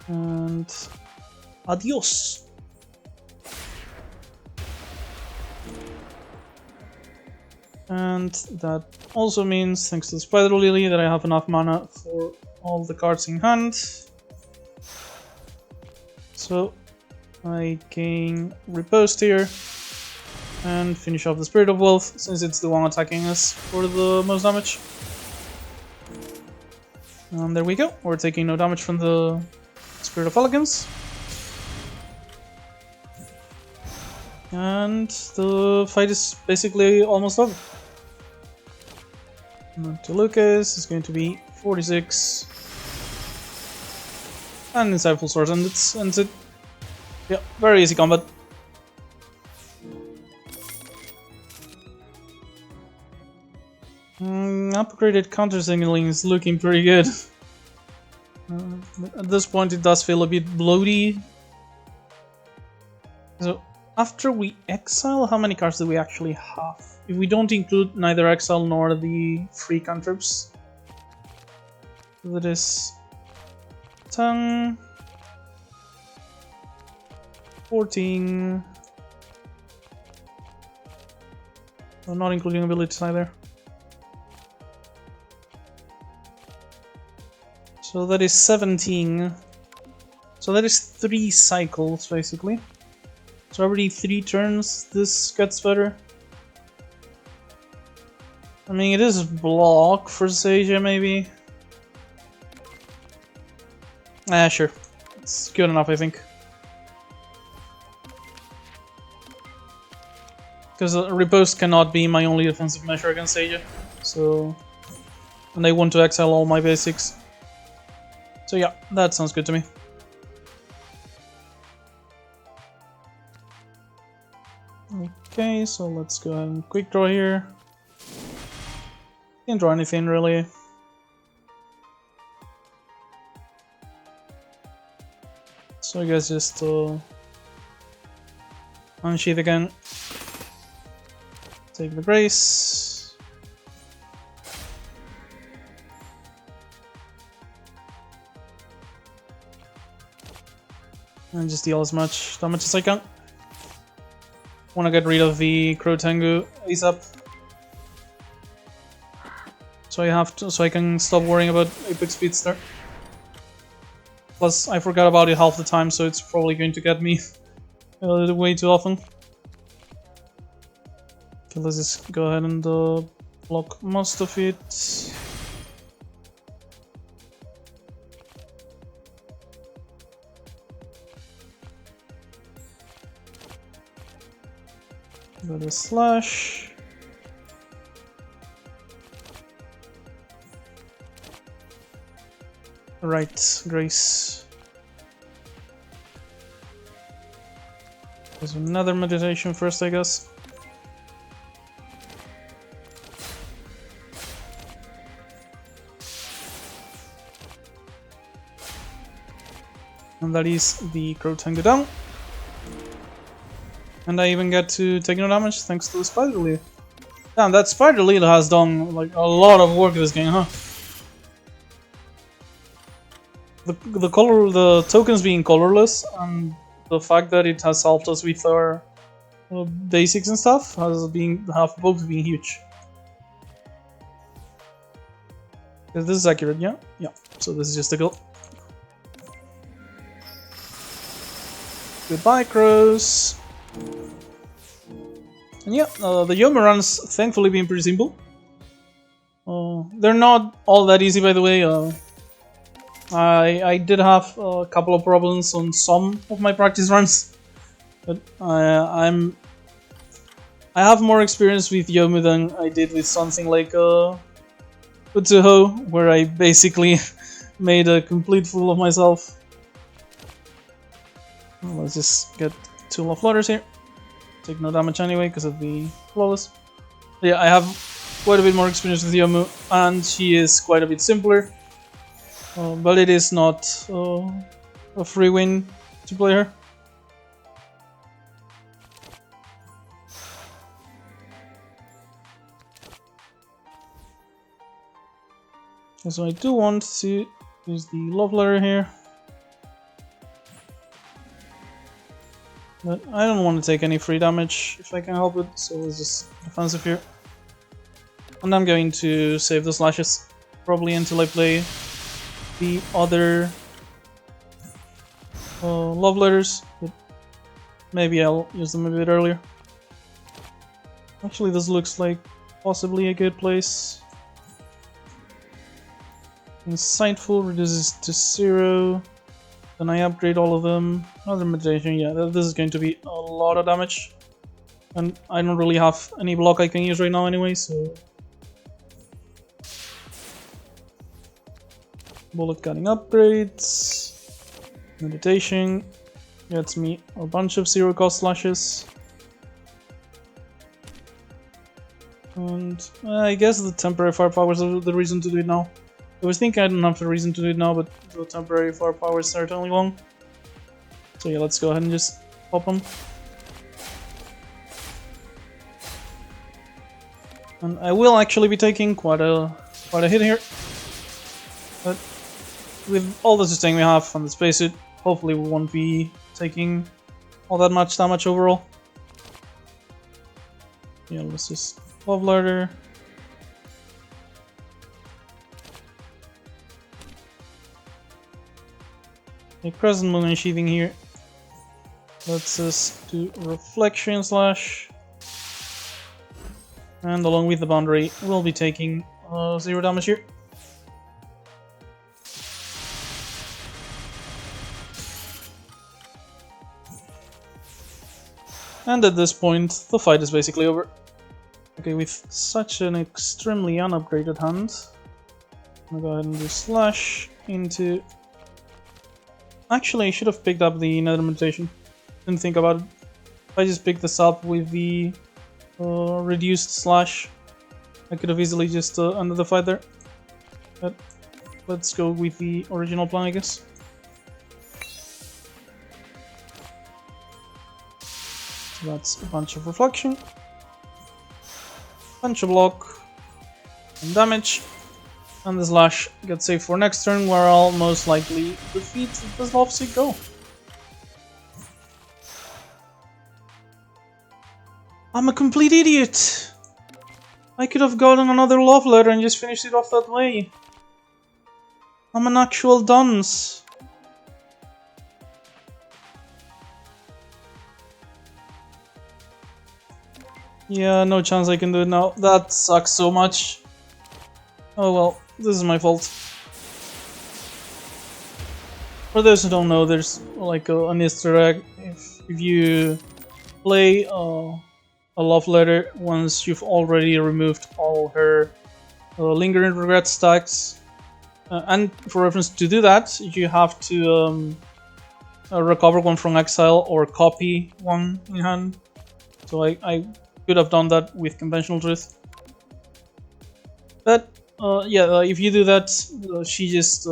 And adios! And that also means, thanks to the Spider Lily, that I have enough mana for all the cards in hand. So I can riposte here and finish off the Spirit of Wealth, since it's the one attacking us for the most damage. And there we go, we're taking no damage from the Spirit of Elegance. And the fight is basically almost over. To Lucas is going to be 46. And Insightful Sword ends it. Yeah, very easy combat. Upgraded counter signaling is looking pretty good. At this point it does feel a bit bloaty. So after we exile, how many cards do we actually have? If we don't include neither exile nor the free cantrips. That is 10, 14. Oh, not including abilities either. So that is 17. So that is 3 cycles basically. So every 3 turns this gets better. I mean, it is block for Seija maybe. Sure. It's good enough, I think. Because Riposte cannot be my only defensive measure against Seija. So... and I want to exile all my basics. So yeah, that sounds good to me. Okay, so let's go ahead and quick draw here. Can't draw anything really. So I guess just unsheath again. Take the Grace. And just deal as much damage as I can. Want to get rid of the Crow Tengu ASAP. So I can stop worrying about Apex Speedster. Plus, I forgot about it half the time, so it's probably going to get me way too often. Okay, let's just go ahead and block most of it. Got a slash. Right, Grace. There's another meditation first, I guess. And that is the Crow Tengu down. And I even get to take no damage thanks to the Spider Lily. Damn, that Spider Lily has done like a lot of work this game, huh? The tokens being colorless and the fact that it has helped us with our basics and stuff have both been huge. This is accurate, yeah? Yeah. So this is just a kill. Goodbye, crows. And yeah, the Youmu runs thankfully been pretty simple. They're not all that easy, by the way. I did have a couple of problems on some of my practice runs, but I have more experience with Youmu than I did with something like Touhou, where I basically made a complete fool of myself. Well, let's just get 2 love letters here. Take no damage anyway because of the flawless. But yeah, I have quite a bit more experience with Youmu, and she is quite a bit simpler. But it is not a free win to play her. And so I do want to use the love letter here. But I don't want to take any free damage if I can help it, so let's just defensive here. And I'm going to save the slashes, probably until I play the other love letters, but maybe I'll use them a bit earlier. Actually, this looks like possibly a good place. Insightful reduces to 0. Then I upgrade all of them. Another meditation, yeah, this is going to be a lot of damage. And I don't really have any block I can use right now anyway, so... Bullet cutting upgrades. Meditation gets me a bunch of 0 cost slashes. And I guess the temporary firepower is the reason to do it now. I was thinking I don't have the reason to do it now, but the temporary firepower is certainly long. So yeah, let's go ahead and just pop them. And I will actually be taking quite a hit here. But with all the sustain we have on the spacesuit, hopefully we won't be taking all that much damage overall. Yeah, let's just love letter. A Crescent Moon Unsheathing here. Let's just do Reflection Slash. And along with the boundary, we'll be taking 0 damage here. And at this point, the fight is basically over. Okay, with such an extremely unupgraded hand, I'm gonna go ahead and do Slash into... Actually, I should have picked up the Nether Meditation. Didn't think about it. If I just picked this up with the reduced Slash, I could have easily just ended the fight there. But let's go with the original plan, I guess. So that's a bunch of reflection, bunch of block, and damage. And the slash gets saved for next turn, where I'll most likely defeat the Lovesick Go. I'm a complete idiot! I could have gotten another love letter and just finished it off that way. I'm an actual dunce. Yeah, no chance I can do it now. That sucks so much. Oh well, this is my fault. For those who don't know, there's like an Easter egg. If you play a love letter once you've already removed all her lingering regret stacks, and for reference to do that, you have to recover one from exile or copy one in hand. So I could have done that with conventional truth, but yeah, if you do that, she just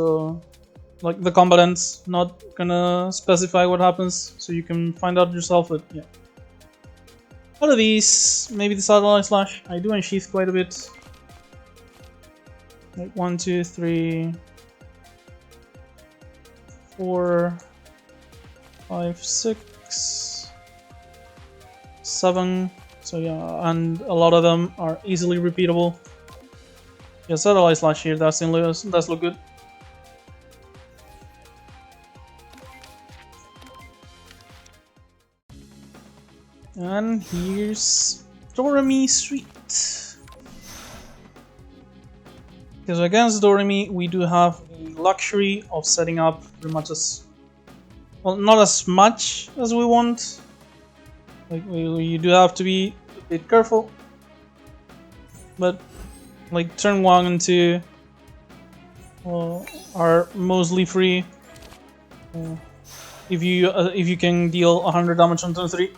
like the combatant's not gonna specify what happens, so you can find out yourself. But yeah, out of these, maybe the satellite slash. I do unsheath quite a bit. Like 1, 2, 3, 4, 5, 6, 7. So yeah, and a lot of them are easily repeatable. Yeah, satellite slash here, does look good. And here's Doremi Street. Because against Doremi, we do have the luxury of setting up pretty much as well, not as much as we want. Like you do have to be a bit careful, but like turn 1 and 2 are mostly free. If you can deal 100 damage on turn 3.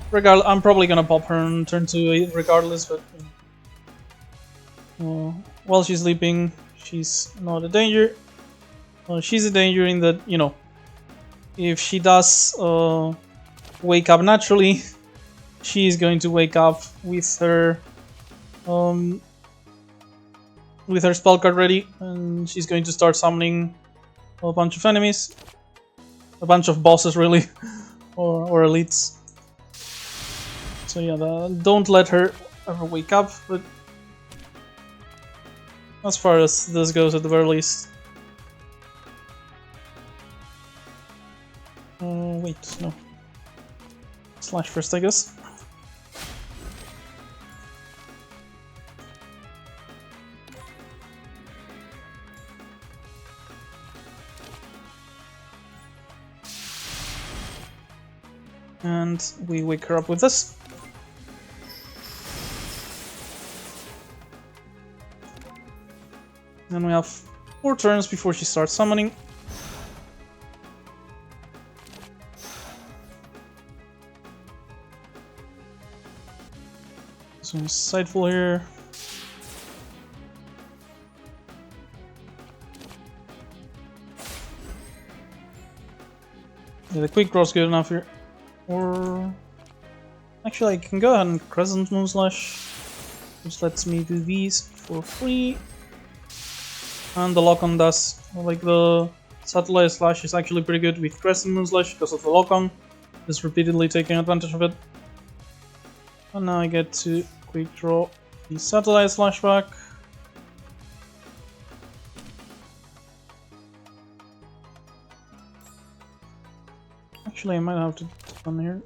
Regardless, I'm probably gonna pop her on turn 2 regardless, but while she's sleeping, she's not a danger. She's a danger in that, you know, if she does wake up naturally, she's going to wake up with her spell card ready, and she's going to start summoning a bunch of enemies, a bunch of bosses really, or elites. So yeah, don't let her ever wake up, but as far as this goes at the very least. Wait, no. Slash first, I guess. And we wake her up with this. Then we have 4 turns before she starts summoning. So insightful here. Yeah, the quick draw's good enough here. Or actually, I can go ahead and Crescent Moonslash, which lets me do these for free. And the lock-on does, like the Satellite Slash is actually pretty good with Crescent Moonslash because of the lock-on. Just repeatedly taking advantage of it. And now I get to quick draw the Satellite Slash back. Actually, I might have to defend here.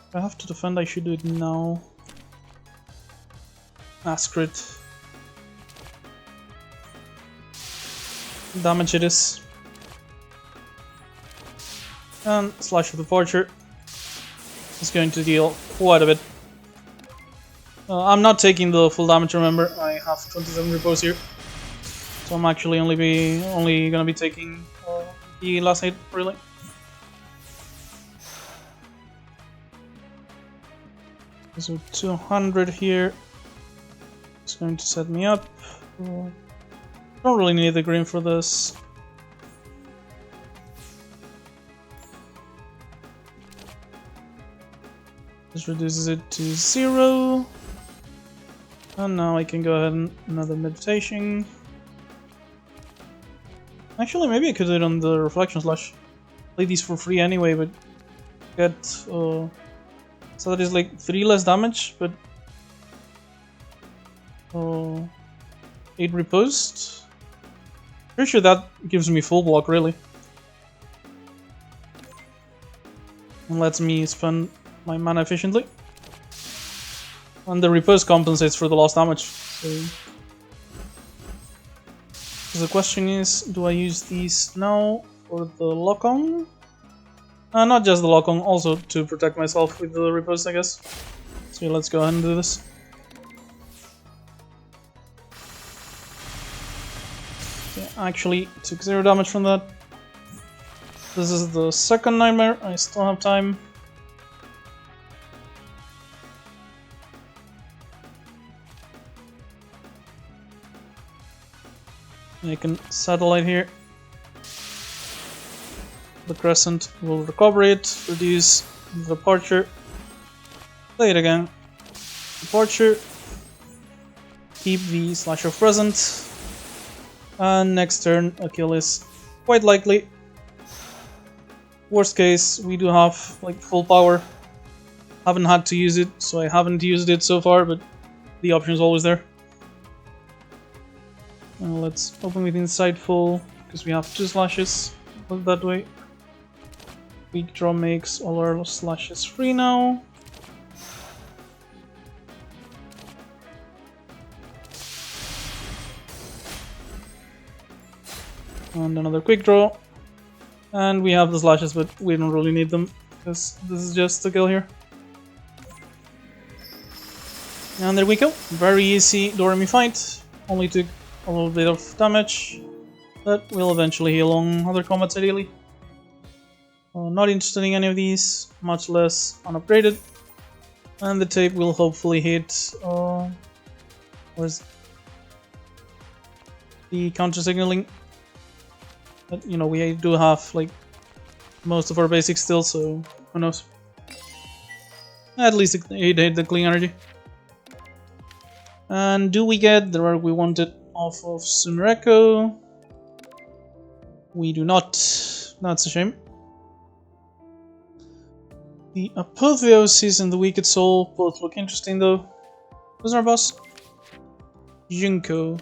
If I have to defend, I should do it now. Crit. Damage it is. And Slash of Departure is going to deal quite a bit. I'm not taking the full damage, remember, I have 27 repose here. So I'm actually only gonna be taking the last hit, really. So 200 here. It's going to set me up. Don't really need the green for this. This reduces it to 0. And now I can go ahead and another meditation. Actually, maybe I could do it on the Reflection Slash. Play these for free anyway, but get so that is like 3 less damage, but 8 reposed. Pretty sure that gives me full block, really. And lets me spend my mana efficiently. And the repose compensates for the lost damage. So the question is, do I use these now for the lock-on? Not just the lock-on, also to protect myself with the repose, I guess. So let's go ahead and do this. Okay, actually took 0 damage from that. This is the second nightmare, I still have time. I can satellite here. The Crescent will recover it, reduce the Departure. Play it again. Departure. Keep the Slash of Present. And next turn, a kill is quite likely. Worst case, we do have like full power. Haven't had to use it, so I haven't used it so far, but the option is always there. Let's open with Insightful, because we have 2 slashes. Put it that way. Quick draw makes all our slashes free now. And another quick draw. And we have the slashes, but we don't really need them, because this is just a kill here. And there we go. Very easy Doremi fight. Only took a little bit of damage, but we'll eventually heal on other combats ideally. Not interested in any of these, much less unupgraded. And the tape will hopefully hit... where's the counter signaling? But, you know, we do have like most of our basics still, so who knows. At least it hit the clean energy. And do we get the rare we wanted off of Sunreko? We do not. That's a shame. The Apotheosis and the Wicked Soul both look interesting though. Who's our boss? Junko.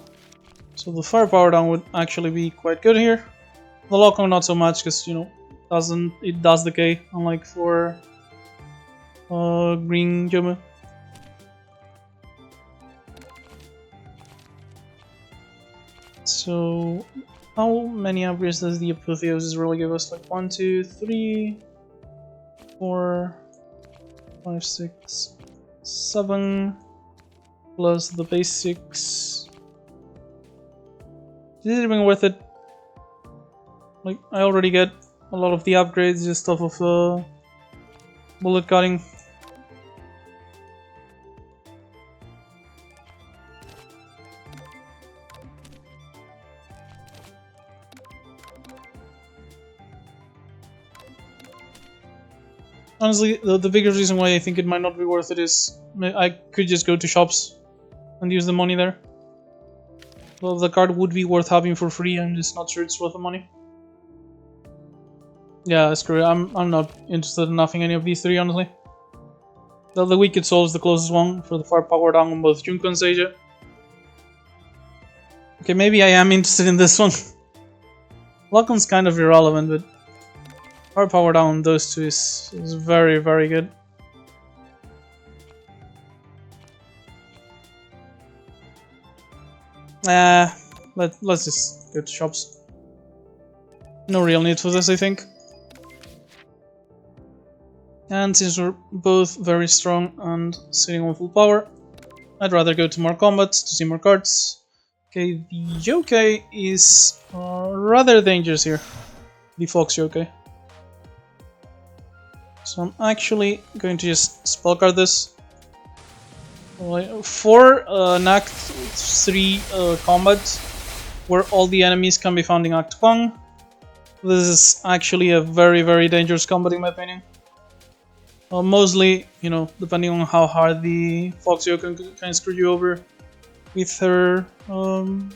So the firepower down would actually be quite good here. The lock-on not so much, because, you know, it does decay, unlike for green Youmu. So, how many upgrades does the Apotheosis really give us? Like 1, 2, 3, 4, 5, 6, 7, plus the basics. Is it even worth it? Like, I already get a lot of the upgrades just off of bullet cutting. Honestly, the biggest reason why I think it might not be worth it is I could just go to shops and use the money there. Well, the card would be worth having for free, I'm just not sure it's worth the money. Yeah, screw it. I'm not interested in nothing any of these three, honestly. The Wicked Soul is the closest one for the firepower down on both Junko and Seija. Okay, maybe I am interested in this one. Lock-on's kind of irrelevant, but firepower down on those two is very, very good. Let's just go to shops. No real need for this, I think. And since we're both very strong and sitting on full power, I'd rather go to more combats to see more cards. Okay, the yokai is rather dangerous here. The fox yokai. So I'm actually going to just spellcard this. For an Act 3 combat, where all the enemies can be found in Act 1, this is actually a very, very dangerous combat in my opinion. Mostly, you know, depending on how hard the Fox Yokai can screw you over with her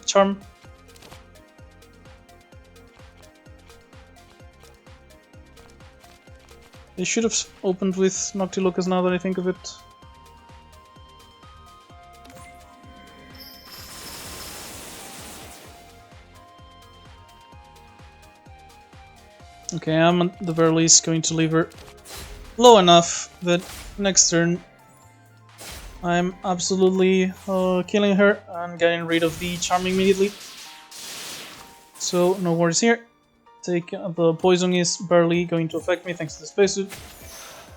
charm. They should have opened with Noctilucas now that I think of it. Okay, I'm at the very least going to leave her low enough that next turn I'm absolutely killing her and getting rid of the charm immediately. So no worries here. The poison is barely going to affect me thanks to the spacesuit.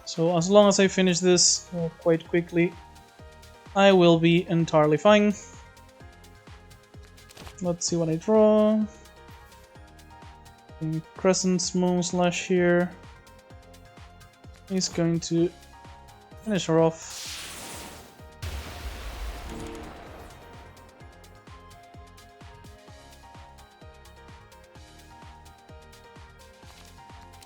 So as long as I finish this quite quickly, I will be entirely fine. Let's see what I draw. Crescent's Moon Slash here. He's going to finish her off.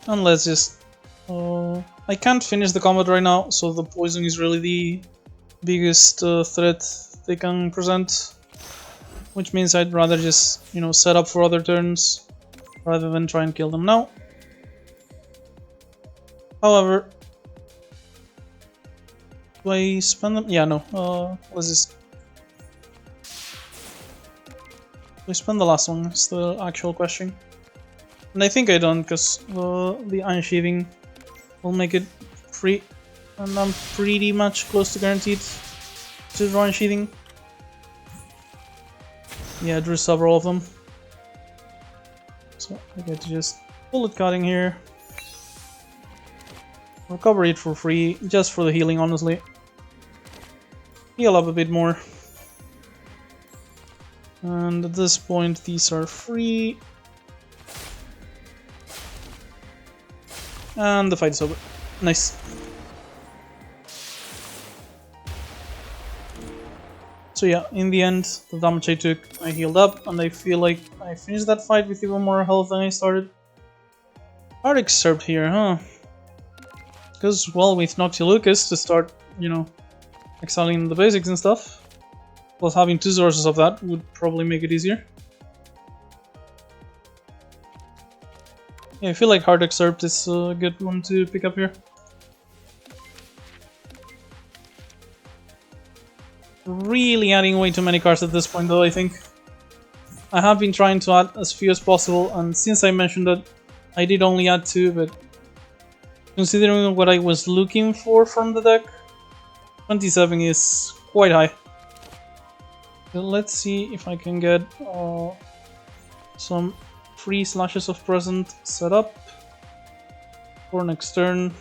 And let's just... I can't finish the combat right now, so the poison is really the biggest threat they can present. Which means I'd rather just, you know, set up for other turns rather than try and kill them now. However, do I spend them? Yeah, no. Let's just... Do I spend the last one? Is the actual question. And I think I don't, because the unsheathing will make it free, and I'm pretty much close to guaranteed to draw and sheathing. Yeah, I drew several of them. So I get to just bullet cutting here. Recover it for free, just for the healing, honestly. Heal up a bit more. And at this point, these are free. And the fight is over. Nice. So yeah, in the end, the damage I took, I healed up, and I feel like I finished that fight with even more health than I started. Hard excerpt here, huh? Because, well, with Noctilucus to start, you know, excelling the basics and stuff, plus having 2 sources of that would probably make it easier. Yeah, I feel like Hard Excerpt is a good one to pick up here. Really adding way too many cards at this point though, I think. I have been trying to add as few as possible, and since I mentioned that I did only add 2, but considering what I was looking for from the deck, 27 is quite high. So let's see if I can get some free Slashes of Present set up for next turn.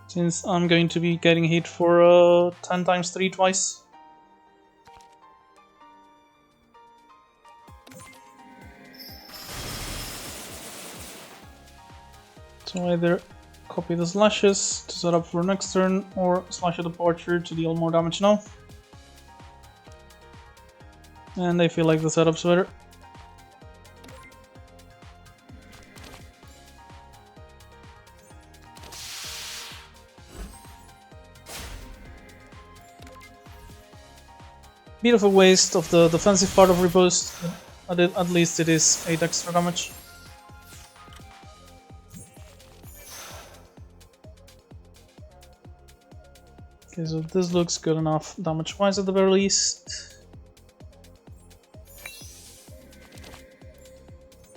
Since I'm going to be getting hit for 10 times 3 twice. So either copy the Slashes to set up for next turn, or Slash at Departure to deal more damage now. And I feel like the setup's better. Bit of a waste of the defensive part of Riposte, but at least it is 8 extra damage. Okay, so this looks good enough damage-wise at the very least.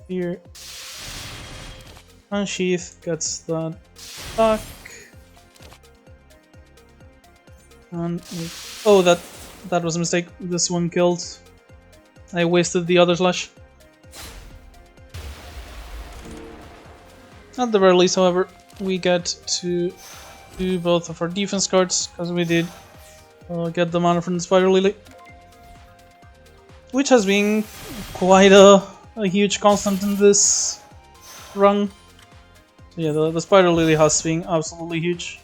Here, Unsheath gets that back, and oh, that was a mistake. This one killed. I wasted the other Slash. At the very least, however, we get to do both of our defense cards because we did get the mana from the Spider Lily, which has been quite a huge constant in this run. So yeah, the Spider Lily has been absolutely huge.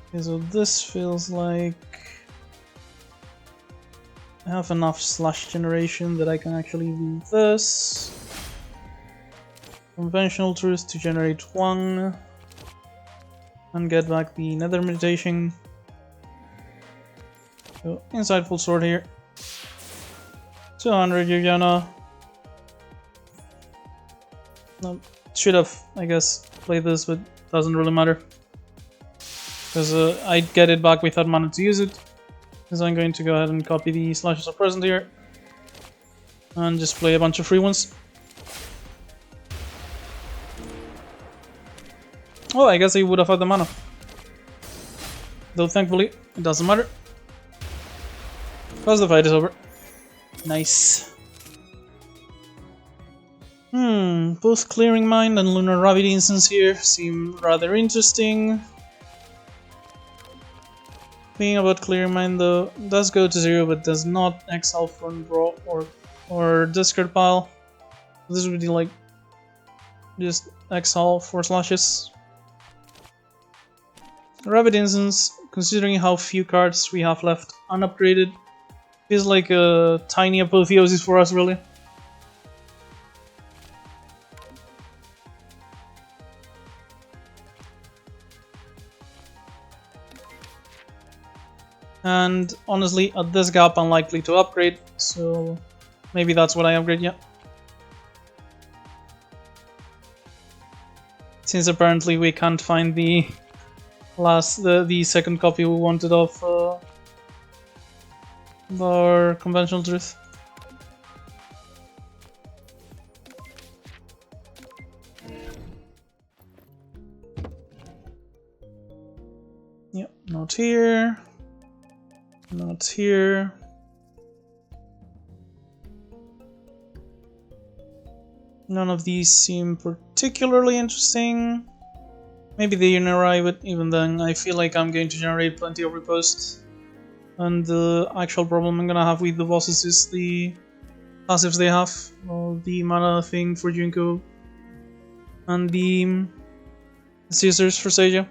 Okay, so this feels like I have enough Slash generation that I can actually do this. Conventional Truth to generate 1 and get back the Nether Meditation. So, Insightful Sword here. 200 Yuriana. No, should have, I guess, played this, but doesn't really matter. Because I'd get it back without mana to use it. Because I'm going to go ahead and copy the Slashes of Present here. And just play a bunch of free ones. Oh, I guess I would have had the mana. Though thankfully, it doesn't matter. Because the fight is over. Nice. Both Clearing Mind and Lunar Rabbit Instance here seem rather interesting. Thing about Clearing Mind though, does go to 0 but does not exile from draw or discard pile. This would be like just exile 4 Slashes. Rabbit Instance, considering how few cards we have left unupgraded, feels like a tiny apotheosis for us, really. And honestly, at this gap, unlikely to upgrade, so maybe that's what I upgrade, yeah. Since apparently we can't find the the second copy we wanted of or conventional truth. Yep, not here. Not here. None of these seem particularly interesting. Maybe the UNRI, but even then, I feel like I'm going to generate plenty of reposts. And the actual problem I'm gonna have with the bosses is the passives they have, or the mana thing for Junko, and the scissors for Seiya.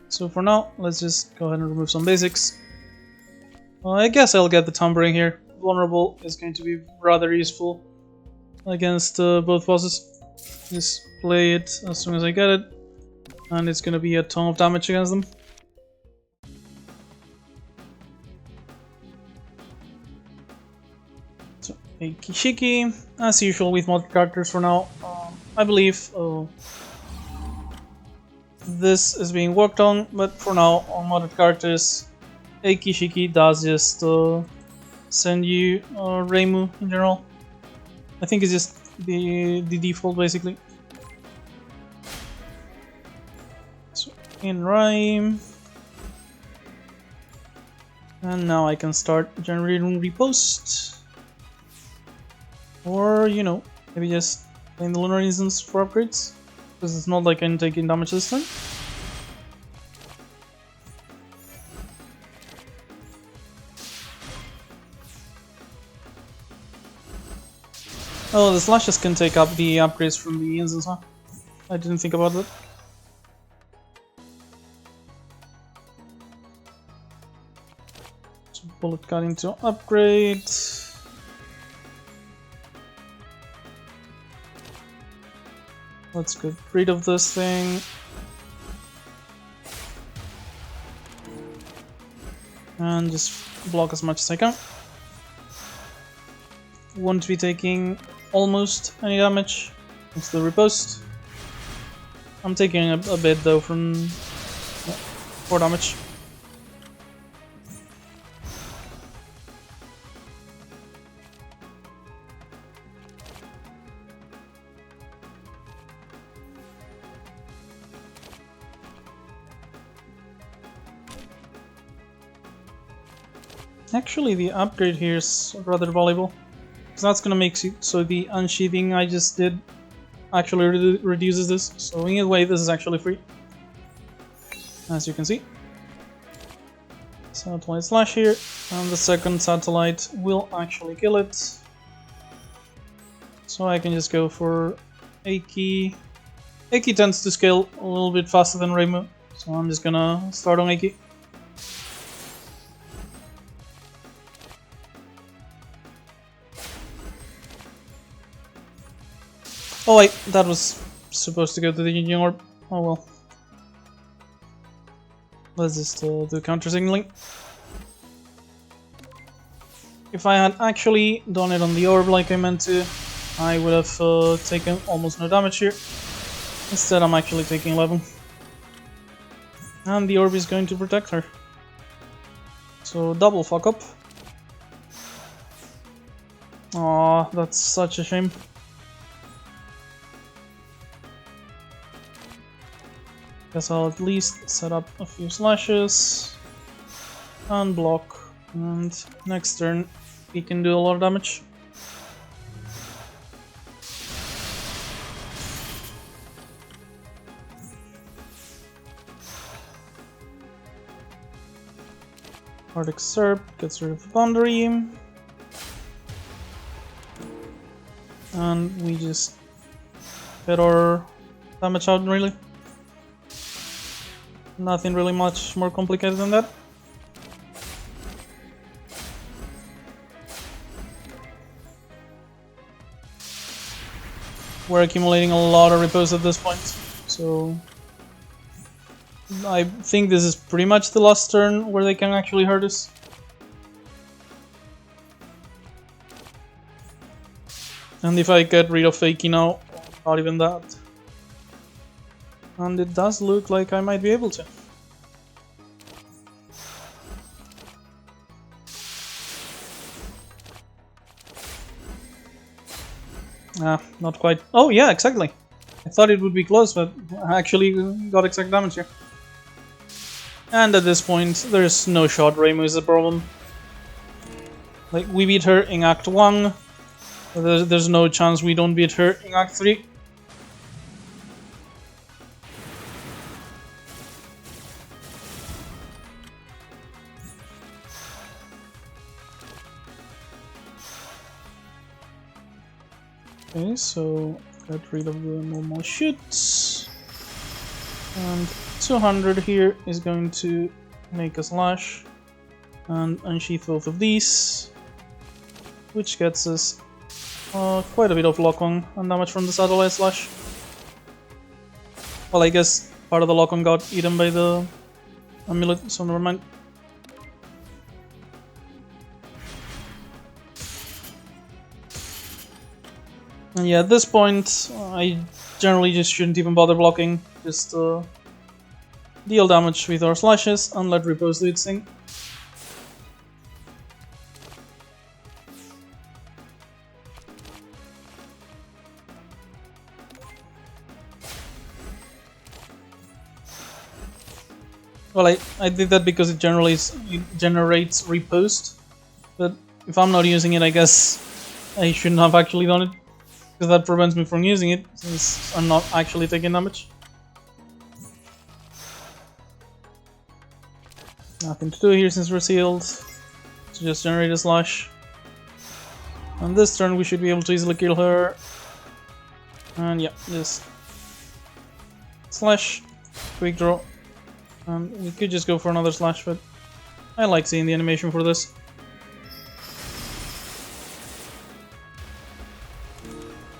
So for now, let's just go ahead and remove some basics. I guess I'll get the Tumbling here. Vulnerable is going to be rather useful against both bosses. Just play it as soon as I get it, and it's gonna be a ton of damage against them. So, Kishiki, as usual with modded characters for now. I believe this is being worked on, but for now, on modded characters, Kishiki does just send you Reimu in general. I think it's just the default basically. So in rhyme, and now I can start generating repost, or you know, maybe just playing the lunar instance for upgrades, because it's not like I'm taking damage this time. Oh, the slashes can take up the upgrades from the instance, huh? I didn't think about that. So bullet cutting to upgrade. Let's get rid of this thing. And just block as much as I can. Won't be taking almost any damage. It's the riposte. I'm taking a bit though from 4 damage. Actually, the upgrade here is rather valuable. That's gonna make it so the unsheathing I just did actually reduces this. So in a way, this is actually free, as you can see. Satellite slash here, and the second satellite will actually kill it. So I can just go for Eiki. Eiki tends to scale a little bit faster than Reimu, so I'm just gonna start on Eiki. Oh wait, that was supposed to go to the Union Orb. Oh well. Let's just do counter signaling. If I had actually done it on the orb like I meant to, I would have taken almost no damage here. Instead, I'm actually taking 11. And the orb is going to protect her. So double fuck up. Aw, that's such a shame. Guess I'll at least set up a few slashes and block, and next turn we can do a lot of damage. Arctic Serp gets rid of the boundary, and we just get our damage out really. Nothing really much more complicated than that. We're accumulating a lot of repos at this point, so I think this is pretty much the last turn where they can actually hurt us. And if I get rid of Fakey now, not even that. And it does look like I might be able to. Not quite. Oh yeah, exactly. I thought it would be close, but I actually got exact damage here. And at this point, there's no shot. Reimu is the problem. Like, we beat her in Act 1. There's no chance we don't beat her in Act 3. Okay, so get rid of the normal shoots. And 200 here is going to make a slash and unsheath both of these, which gets us quite a bit of lock-on and damage from the satellite slash. Well, I guess part of the lock-on got eaten by the amulet, so never mind. And yeah, at this point, I generally just shouldn't even bother blocking. Just deal damage with our slashes and let Repose do its thing. Well, I did that because it generates Repost, but if I'm not using it, I guess I shouldn't have actually done it. Because that prevents me from using it, since I'm not actually taking damage. Nothing to do here since we're sealed. So just generate a slash. On this turn we should be able to easily kill her. And yeah, just slash, quick draw. And we could just go for another slash, but I like seeing the animation for this.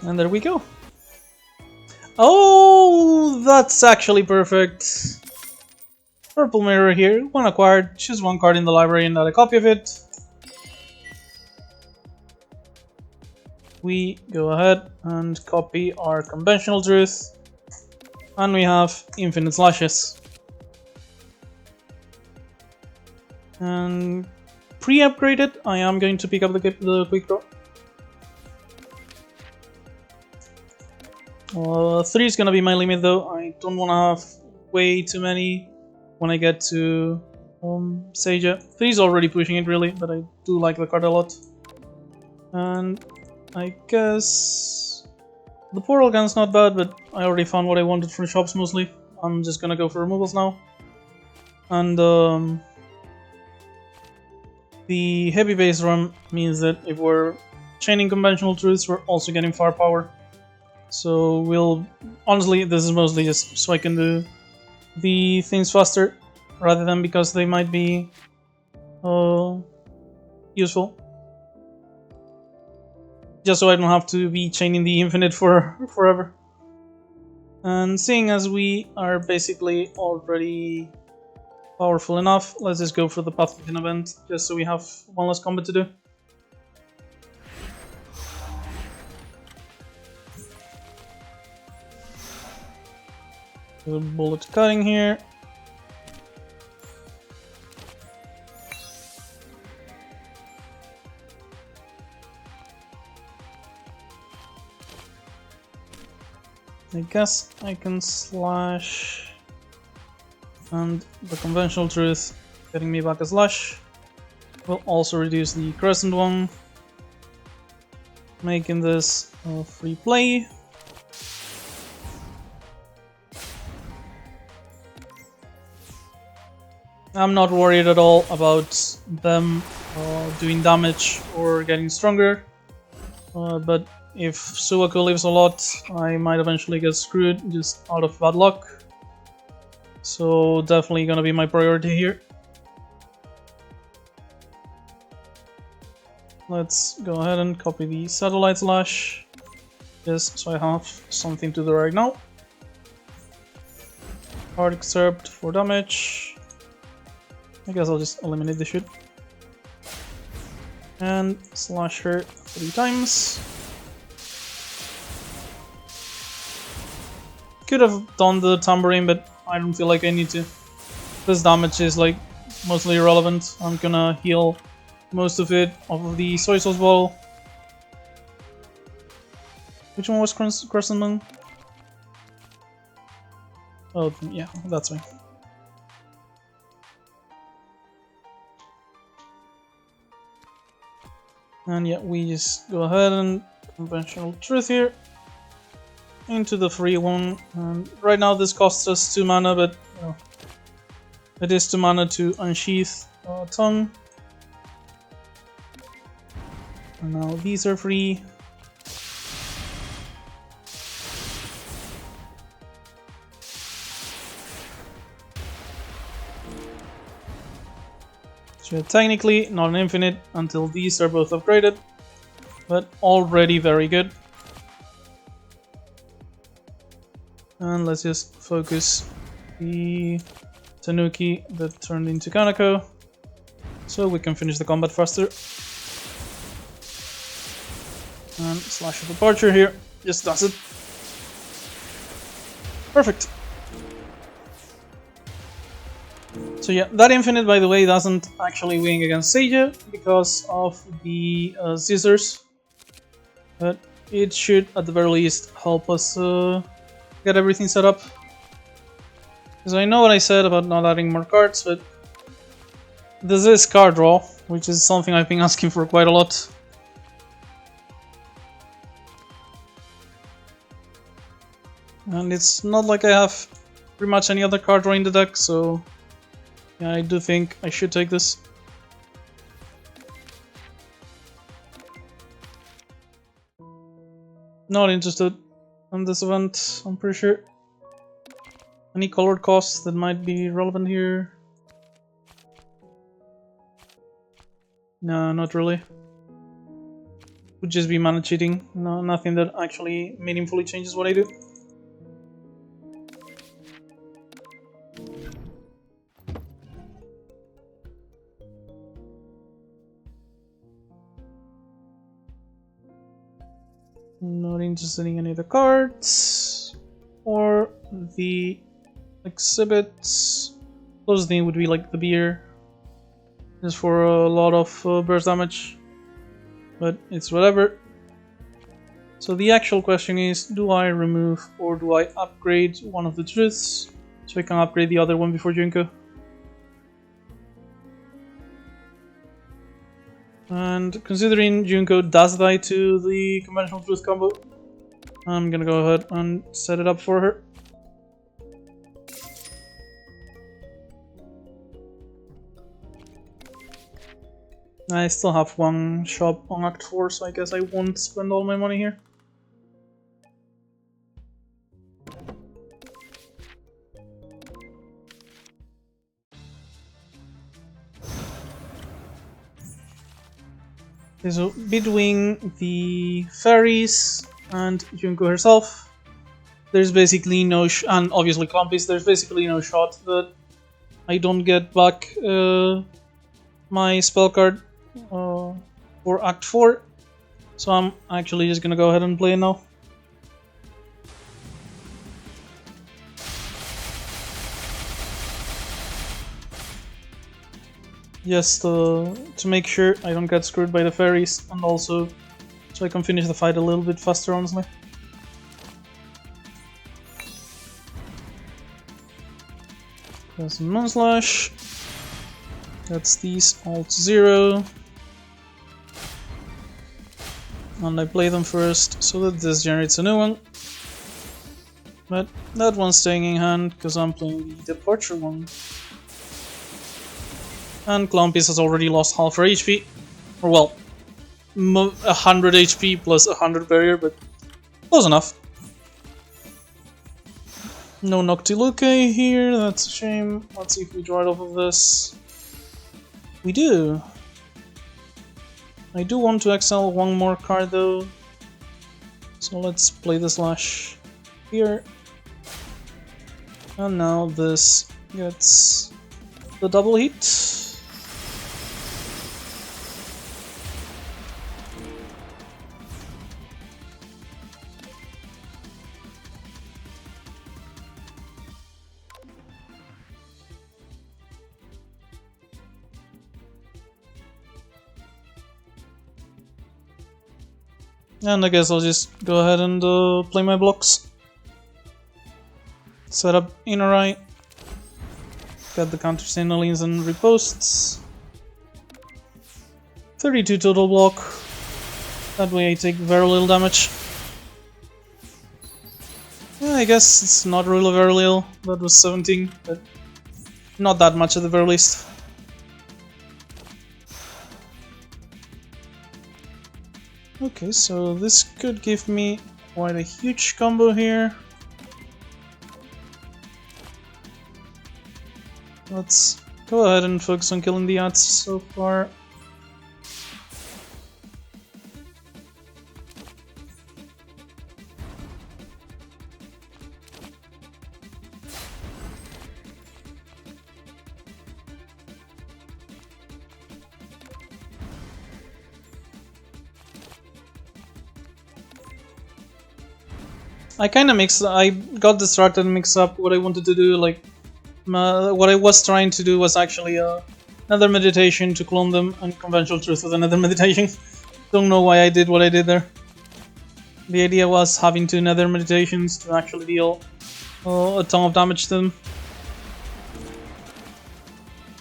And there we go. Oh, that's actually perfect. Purple mirror here, one acquired, choose one card in the library and add a copy of it. We go ahead and copy our conventional truth. And we have infinite slashes. And pre-upgraded, I am going to pick up the quick draw. 3 is gonna be my limit though. I don't wanna have way too many when I get to Seija. 3 is already pushing it really, but I do like the card a lot. And I guess the portal gun's not bad, but I already found what I wanted from shops mostly. I'm just gonna go for removals now. And the heavy base run means that if we're chaining conventional truths, we're also getting firepower. So we'll... honestly, this is mostly just so I can do the things faster, rather than because they might be useful. Just so I don't have to be chaining the infinite for forever. And seeing as we are basically already powerful enough, let's just go for the Path Within event, just so we have one less combat to do. Bullet cutting here. I guess I can slash, and the conventional truth getting me back a slash will also reduce the crescent one, making this a free play. I'm not worried at all about them doing damage or getting stronger, but if Suwaku lives a lot, I might eventually get screwed just out of bad luck. So definitely gonna be my priority here. Let's go ahead and copy the satellite slash, just so I have something to do right now. Hard excerpt for damage. I guess I'll just eliminate the shoot. And slash her 3 times. Could have done the tambourine, but I don't feel like I need to. This damage is like mostly irrelevant. I'm gonna heal most of it off of the soy sauce bottle. Which one was Crescent Moon? Oh, yeah, that's right. And yeah, we just go ahead and conventional truth here into the free one. And right now this costs us 2 mana, but you know, it is 2 mana to unsheath Tongue. And now these are free. So technically not an infinite until these are both upgraded, but already very good. And let's just focus the Tanuki that turned into Kanako, so we can finish the combat faster. And Slash of Departure here just does it. Perfect. So yeah, that infinite, by the way, doesn't actually win against Seiya because of the scissors, but it should at the very least help us get everything set up. Because I know what I said about not adding more cards, but this is card draw, which is something I've been asking for quite a lot. And it's not like I have pretty much any other card draw in the deck, so yeah, I do think I should take this. Not interested in this event, I'm pretty sure. Any colored costs that might be relevant here? No, not really. Would just be mana cheating. No, nothing that actually meaningfully changes what I do. Not interested in any of the cards or the exhibits. Closest thing would be like the beer, just for a lot of burst damage, but it's whatever. So the actual question is, do I remove or do I upgrade one of the truths so I can upgrade the other one before Junko? And considering Junko does die to the conventional truth combo, I'm gonna go ahead and set it up for her. I still have one shop on Act 4, so I guess I won't spend all my money here. Okay, so between the fairies and Junko herself, there's basically no and obviously Clumpys, there's basically no shot that I don't get back my spell card for Act 4, so I'm actually just gonna go ahead and play it now. Just to make sure I don't get screwed by the fairies, and also so I can finish the fight a little bit faster, honestly. There's some Moonslash. That's these all to 0. And I play them first so that this generates a new one. But that one's staying in hand because I'm playing the Departure one. And Clumpys has already lost half her HP. Or well, 100 HP plus 100 barrier, but close enough. No Noctiluque here, that's a shame. Let's see if we draw it off of this. We do. I do want to exile one more card though. So let's play the Slash here. And now this gets the double hit. And I guess I'll just go ahead and play my blocks. Set up inner eye. Got the counter signalings and riposts. 32 total block. That way I take very little damage. Yeah, I guess it's not really very little. That was 17, but not that much at the very least. Okay, so this could give me quite a huge combo here. Let's go ahead and focus on killing the ads so far. I got distracted and mixed up what I wanted to do. Like, what I was trying to do was actually another meditation to clone them, and conventional truth with another meditation. Don't know why I did what I did there. The idea was having 2 nether meditations to actually deal a ton of damage to them.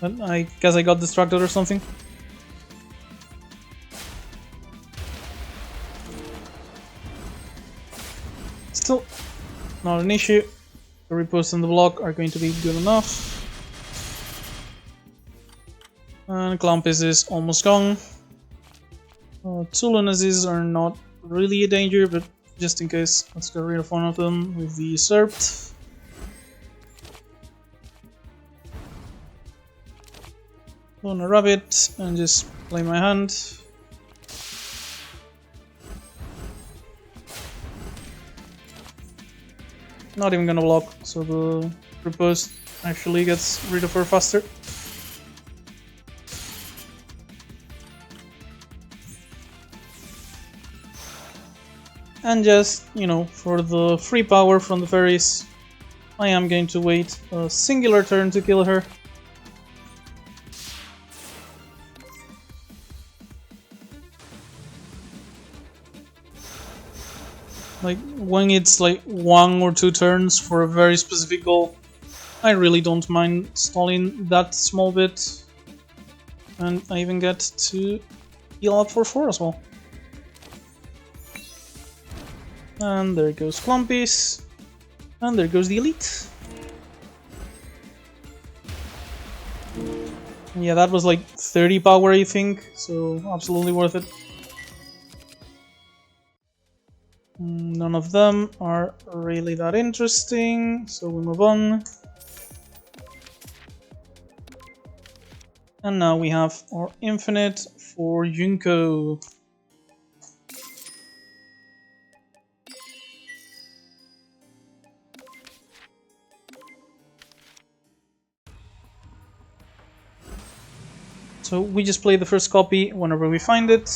But I guess I got distracted or something. Still not an issue. The riposte and the block are going to be good enough. And Clampis is almost gone. 2 Lunacies are not really a danger, but just in case, let's get rid of one of them with the usurped. Luna Rabbit and just play my hand. Not even gonna block, so the riposte actually gets rid of her faster. And just, you know, for the free power from the fairies, I am going to wait a singular turn to kill her. Like, when it's like 1 or 2 turns for a very specific goal, I really don't mind stalling that small bit. And I even get to heal up for 4 as well. And there goes Clumpies. And there goes the elite. Yeah, that was like 30 power, I think, so absolutely worth it. None of them are really that interesting, so we move on. And now we have our infinite for Junko. So we just play the first copy whenever we find it,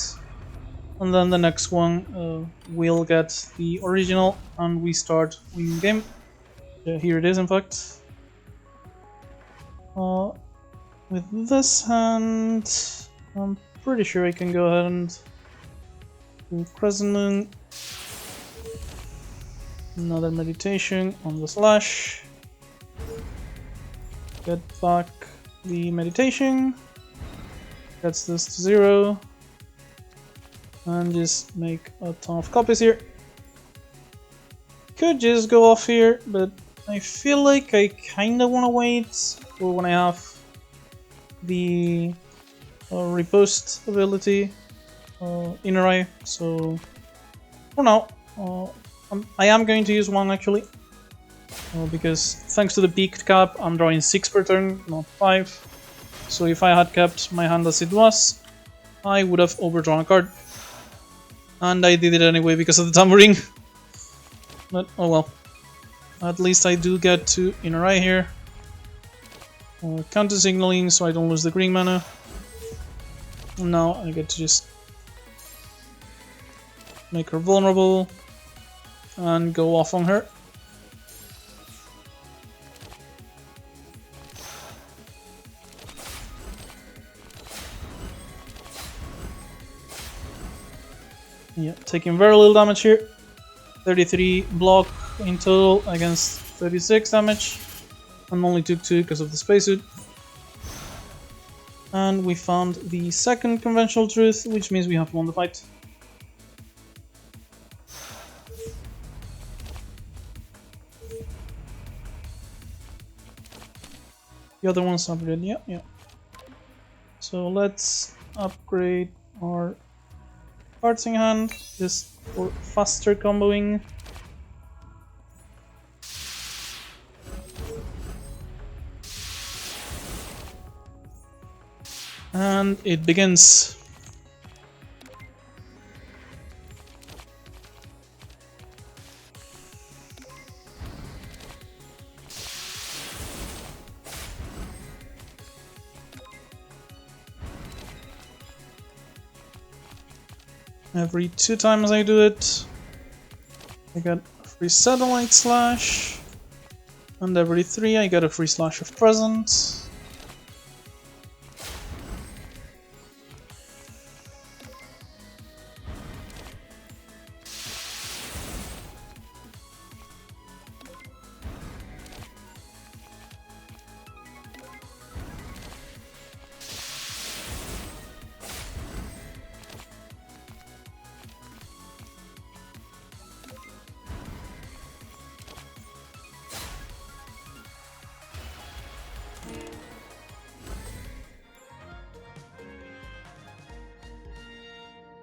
and then the next one we'll get the original and we start winning game. Here it is, in fact. With this hand, I'm pretty sure I can go ahead and do Crescent Moon. Another meditation on the slash. Get back the meditation. Gets this to 0. And just make a ton of copies here. Could just go off here, but I feel like I kinda wanna wait for when I have the riposte ability, inner eye. So for now, I am going to use 1 actually, because thanks to the peaked cap, I'm drawing 6 per turn, not 5. So if I had kept my hand as it was, I would have overdrawn a card. And I did it anyway because of the tambourine. But oh well. At least I do get to inner eye here. Counter signaling so I don't lose the green mana. And now I get to just make her vulnerable and go off on her. Yeah, taking very little damage here. 33 block in total against 36 damage. And only took 2 because of the spacesuit. And we found the second conventional truth, which means we have won the fight. The other one's upgraded, yeah. So let's upgrade our cards in hand, just for faster comboing. And it begins. Every 2 times I do it, I get a free satellite slash, and every 3 I get a free slash of present.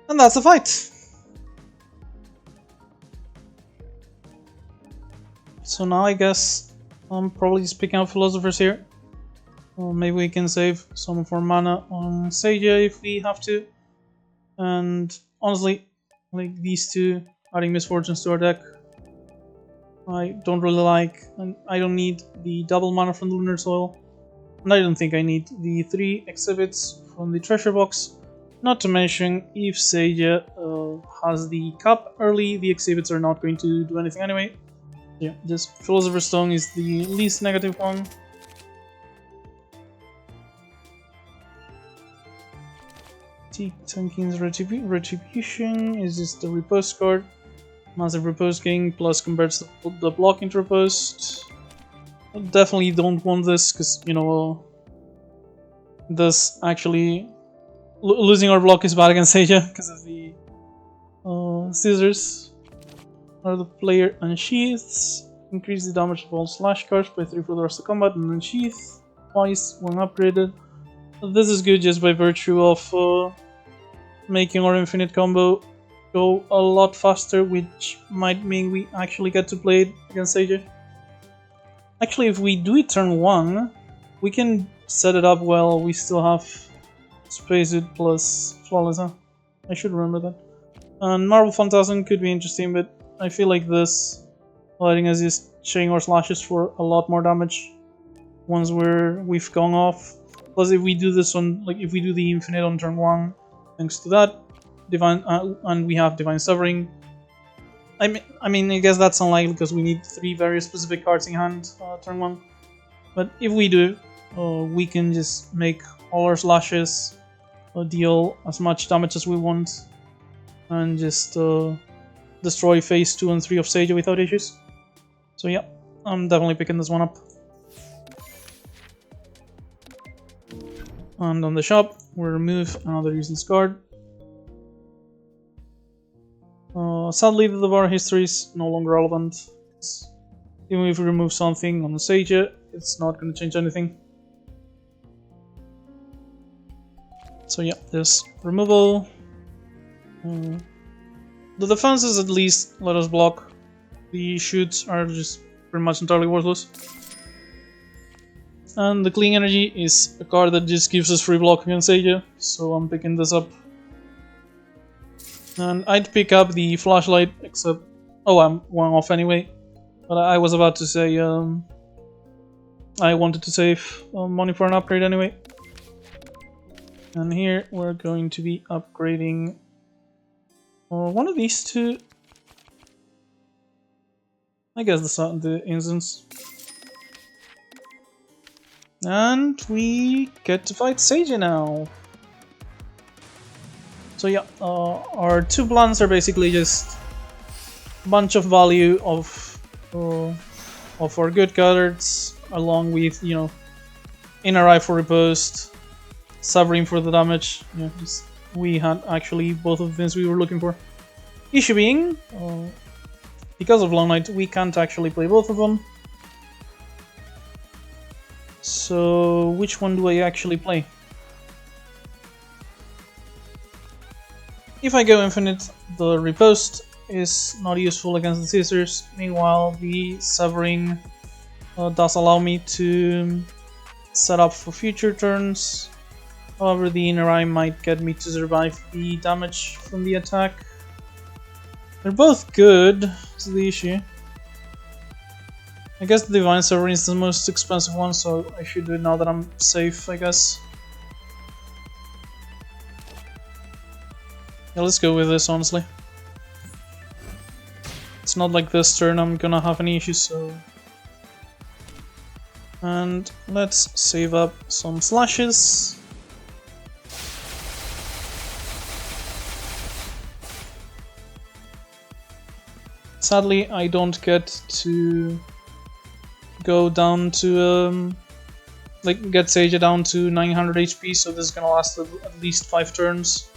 And that's the fight! So now I guess I'm probably just picking out philosophers here. Or maybe we can save some for mana on Seiya if we have to. And honestly, like these two adding misfortunes to our deck, I don't really like, and I don't need the double mana from the Lunar Soil. And I don't think I need the 3 exhibits from the treasure box. Not to mention, if Seiya has the cup early, the exhibits are not going to do anything anyway. Yeah, just Philosopher's Stone is the least negative one. Tankin's Retribution is just the riposte card. Massive Riposte King plus converts the block into riposte. Definitely don't want this because, you know, this actually. Losing our block is bad against Seiya because of the scissors. Are the player unsheaths. Increase the damage of all slash cards by 3 for the rest of combat and unsheath twice when upgraded. This is good just by virtue of making our infinite combo go a lot faster, which might mean we actually get to play it against Seiya. Actually, if we do it turn 1, we can set it up well. We still have Spacesuit plus Flawless, huh? I should remember that. And Marble Phantasm could be interesting, but I feel like this letting us just chain our slashes for a lot more damage once we've gone off. Plus, if we do this on, like, if we do the infinite on turn 1, thanks to that, divine, and we have Divine Suffering. I mean, I guess that's unlikely because we need 3 very specific cards in hand turn 1. But if we do, we can just make all our slashes deal as much damage as we want, and just destroy phase 2 and 3 of Seiya without issues. So yeah, I'm definitely picking this one up. And on the shop, we'll remove another useless card. Sadly, the Devour history is no longer relevant. Even if we remove something on the Seiya, it's not going to change anything. So yeah, there's removal. The defenses at least let us block. The shoots are just pretty much entirely worthless. And the Clean Energy is a card that just gives us free block against Seiya, so I'm picking this up. And I'd pick up the Flashlight, except... oh, I'm 1 off anyway. But I was about to say... I wanted to save money for an upgrade anyway. And here we're going to be upgrading one of these 2. I guess the instance. And we get to fight Seiya now. So yeah, our two plans are basically just a bunch of value of our good cards, along with, you know, inner eye for riposte, Sovereign for the damage. Yeah, we had actually both of the things we were looking for. Issue being, because of Long Night, we can't actually play both of them. So which one do I actually play? If I go infinite, the riposte is not useful against the scissors. Meanwhile, the severing does allow me to set up for future turns. However, the inner eye might get me to survive the damage from the attack. They're both good, is the issue. I guess the Divine Sovereign is the most expensive one, so I should do it now that I'm safe, I guess. Yeah, let's go with this, honestly. It's not like this turn I'm gonna have any issues, so... And let's save up some slashes. Sadly, I don't get to go down to, like, get Seija down to 900 HP, so this is gonna last at least 5 turns.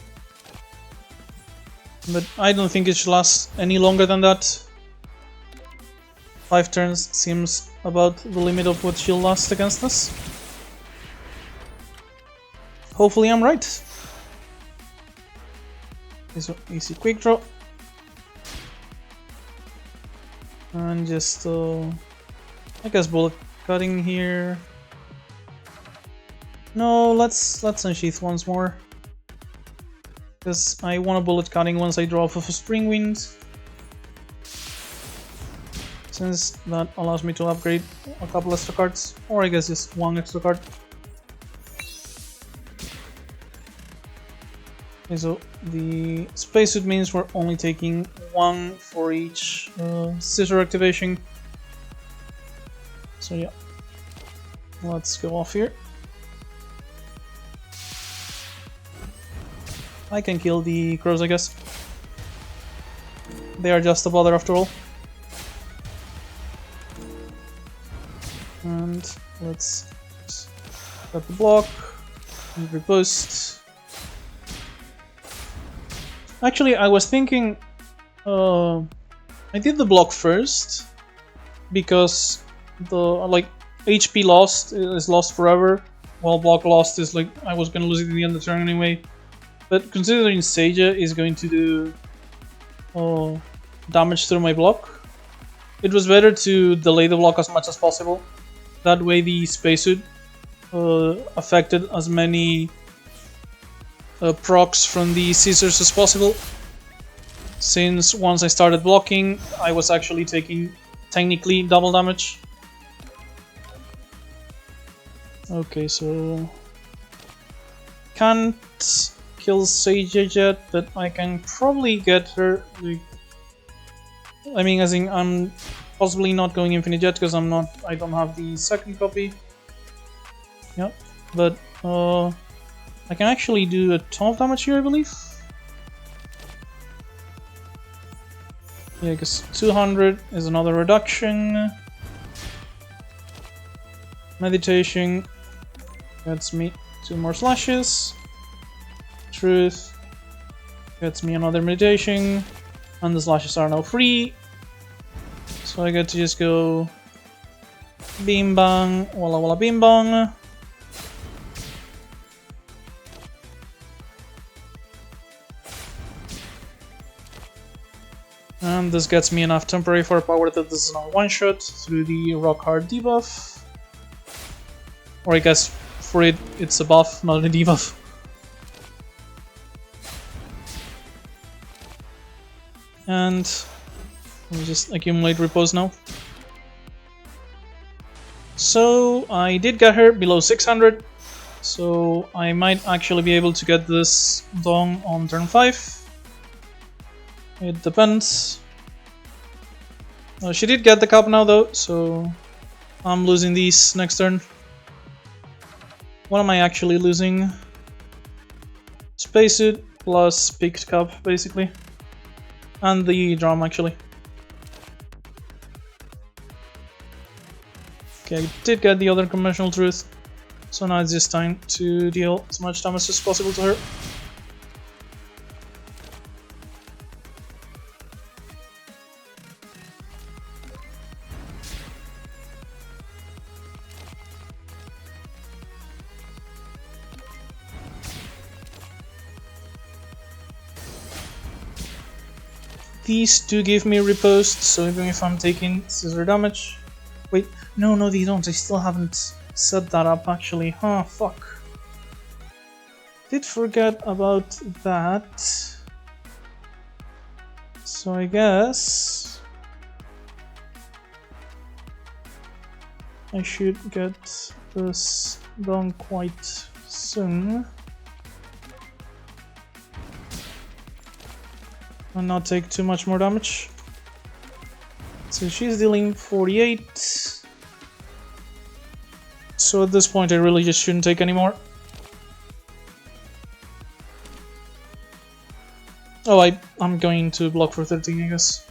But I don't think it should last any longer than that. 5 turns seems about the limit of what she'll last against us. Hopefully I'm right. So easy quick draw. And just, I guess bullet cutting here. No, let's unsheath once more. Because I want a bullet cutting once I draw off of a Spring Wind. Since that allows me to upgrade a couple extra cards. Or I guess just one extra card. Okay, so the spacesuit means we're only taking 1 for each scissor activation. So yeah, let's go off here. I can kill the crows, I guess. They are just a bother after all. And let's cut the block and riposte. Actually, I was thinking I did the block first because the HP lost is lost forever, while block lost is like I was gonna lose it in the end of the turn anyway. But considering Seija is going to do damage through my block, it was better to delay the block as much as possible. That way the spacesuit affected as many procs from the scissors as possible. Since once I started blocking, I was actually taking technically double damage. Okay, so can't kill Seija yet, but I can probably get her. I mean, as in, I'm possibly not going infinite yet because I don't have the second copy. Yep, but I can actually do a ton of damage here, I believe. Yeah, because 200 is another reduction. Meditation gets me 2 more slashes. Truth gets me another meditation. And the slashes are now free. So I get to just go Beam Bang, Walla Walla Beam Bang. And this gets me enough temporary firepower that this is not one shot through the Rock Hard debuff. Or I guess for it, it's a buff, not a debuff. And let me just accumulate repose now. So I did get her below 600, so I might actually be able to get this done on turn 5. It depends. She did get the cup now though, so I'm losing these next turn. What am I actually losing? Spacesuit plus picked cup, basically. And the drum, actually. Okay, I did get the other conventional truth. So now it's just time to deal as much damage as possible to her. These do give me riposte, so even if I'm taking scissor damage... Wait, no, they don't. I still haven't set that up, actually. Huh, fuck. Did forget about that. So I guess... I should get this done quite soon. And not take too much more damage. So she's dealing 48. So at this point I really just shouldn't take any more. Oh, I'm going to block for 13, I guess.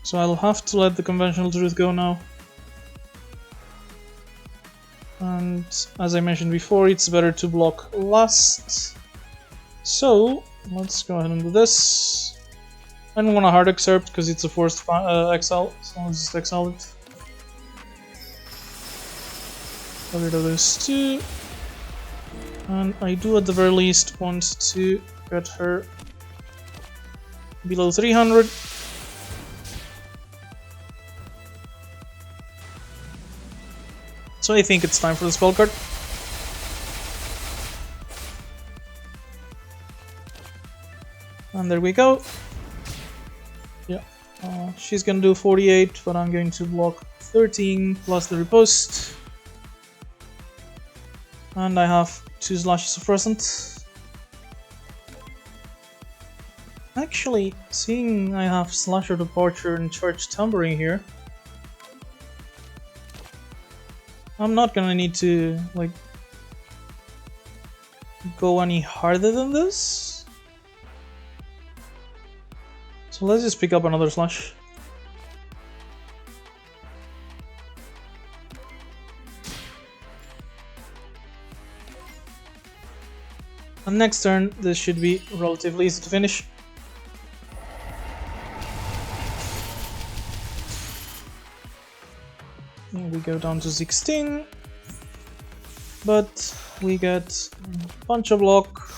So I'll have to let the conventional truth go now. And as I mentioned before, it's better to block last. So let's go ahead and do this. I don't want a hard excerpt because it's a forced exile, so let's just exile it. Get rid of those two. And I do at the very least want to get her below 300. So I think it's time for the spell card. And there we go. Yeah, she's gonna do 48, but I'm going to block 13 plus the riposte. And I have 2 slashes of present. Actually, seeing I have Slasher Departure and Charge Tambourine here, I'm not gonna need to, like, go any harder than this. So let's just pick up another slash. And next turn, this should be relatively easy to finish. And we go down to 16. But we get a bunch of block,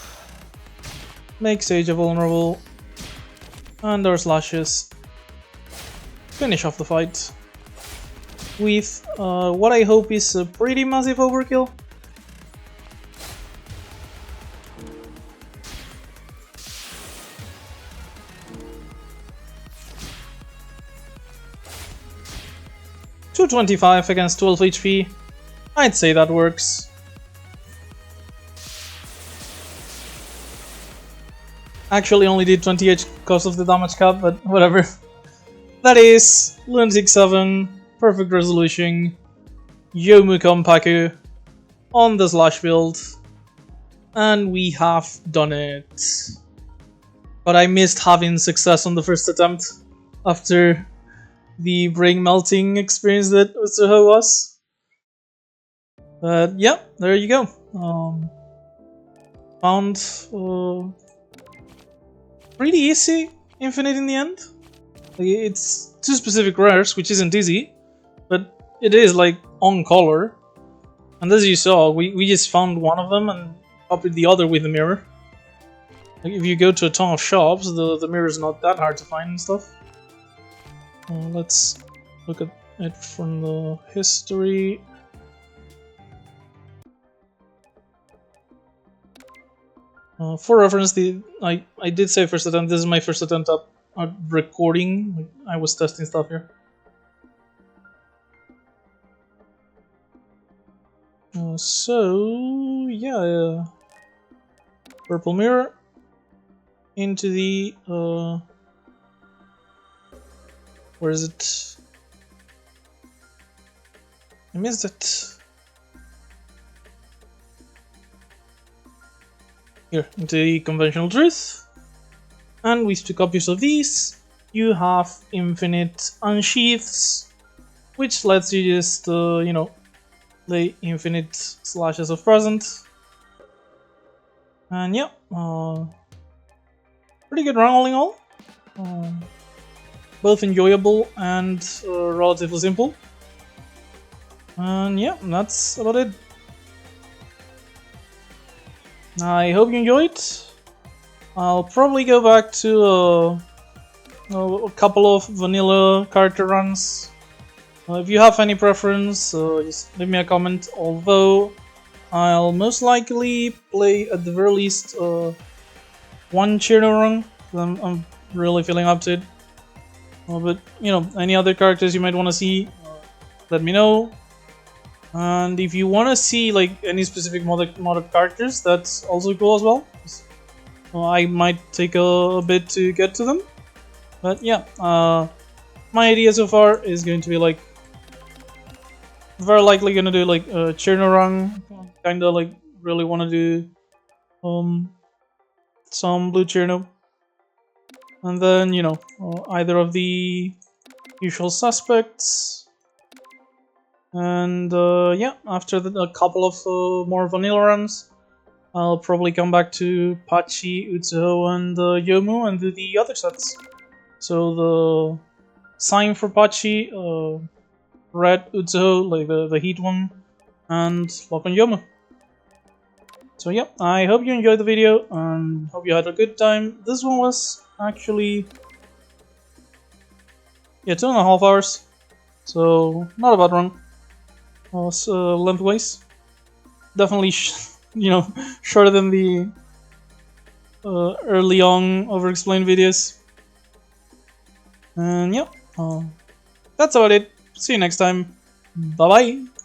make Sage vulnerable, and our slashes finish off the fight with what I hope is a pretty massive overkill. $225 against 12 HP. I'd say that works. Actually only did 28 because of the damage cap, but whatever. That is Lunatic 7, perfect resolution, Youmu Kompaku on the slash build, and we have done it. But I missed having success on the first attempt after the brain melting experience that Touhou was. But yeah, there you go. Found pretty easy Infinite in the end. Like, it's 2 specific rares, which isn't easy, but it is like on color. And as you saw, we just found one of them and copied the other with the mirror. Like, if you go to a ton of shops, the mirror is not that hard to find and stuff. Let's look at it from the history. For reference, I did say first attempt. This is my first attempt at recording. Like, I was testing stuff here. So yeah, purple mirror into the where is it? I missed it. here into the conventional truth, and with 2 copies of these, you have infinite unsheaths, which lets you just you know, lay infinite slashes of present. And yeah, pretty good run all in all. Both enjoyable and relatively simple. And yeah, that's about it. I hope you enjoyed. I'll probably go back to a couple of vanilla character runs. If you have any preference, just leave me a comment. Although I'll most likely play at the very least one Chirno run. I'm really feeling up to it. But you know, any other characters you might want to see, let me know. And if you want to see like any specific modded characters, that's also cool as well. I might take a bit to get to them, but yeah, my idea so far is going to be like very likely gonna do like a Chirno run, kinda like really want to do some blue Chirno, and then you know either of the usual suspects. And yeah, after a couple of more vanilla runs, I'll probably come back to Pachi, Utsuho, and Youmu and do the other sets. So the sign for Pachi, red Utsuho, like the heat one, and lock on Youmu. So yeah, I hope you enjoyed the video and hope you had a good time. This one was actually 2.5 hours, so not a bad run. Was lengthwise, definitely you know, shorter than the early on over-explained videos. And yeah, that's about it. See you next time. Bye bye.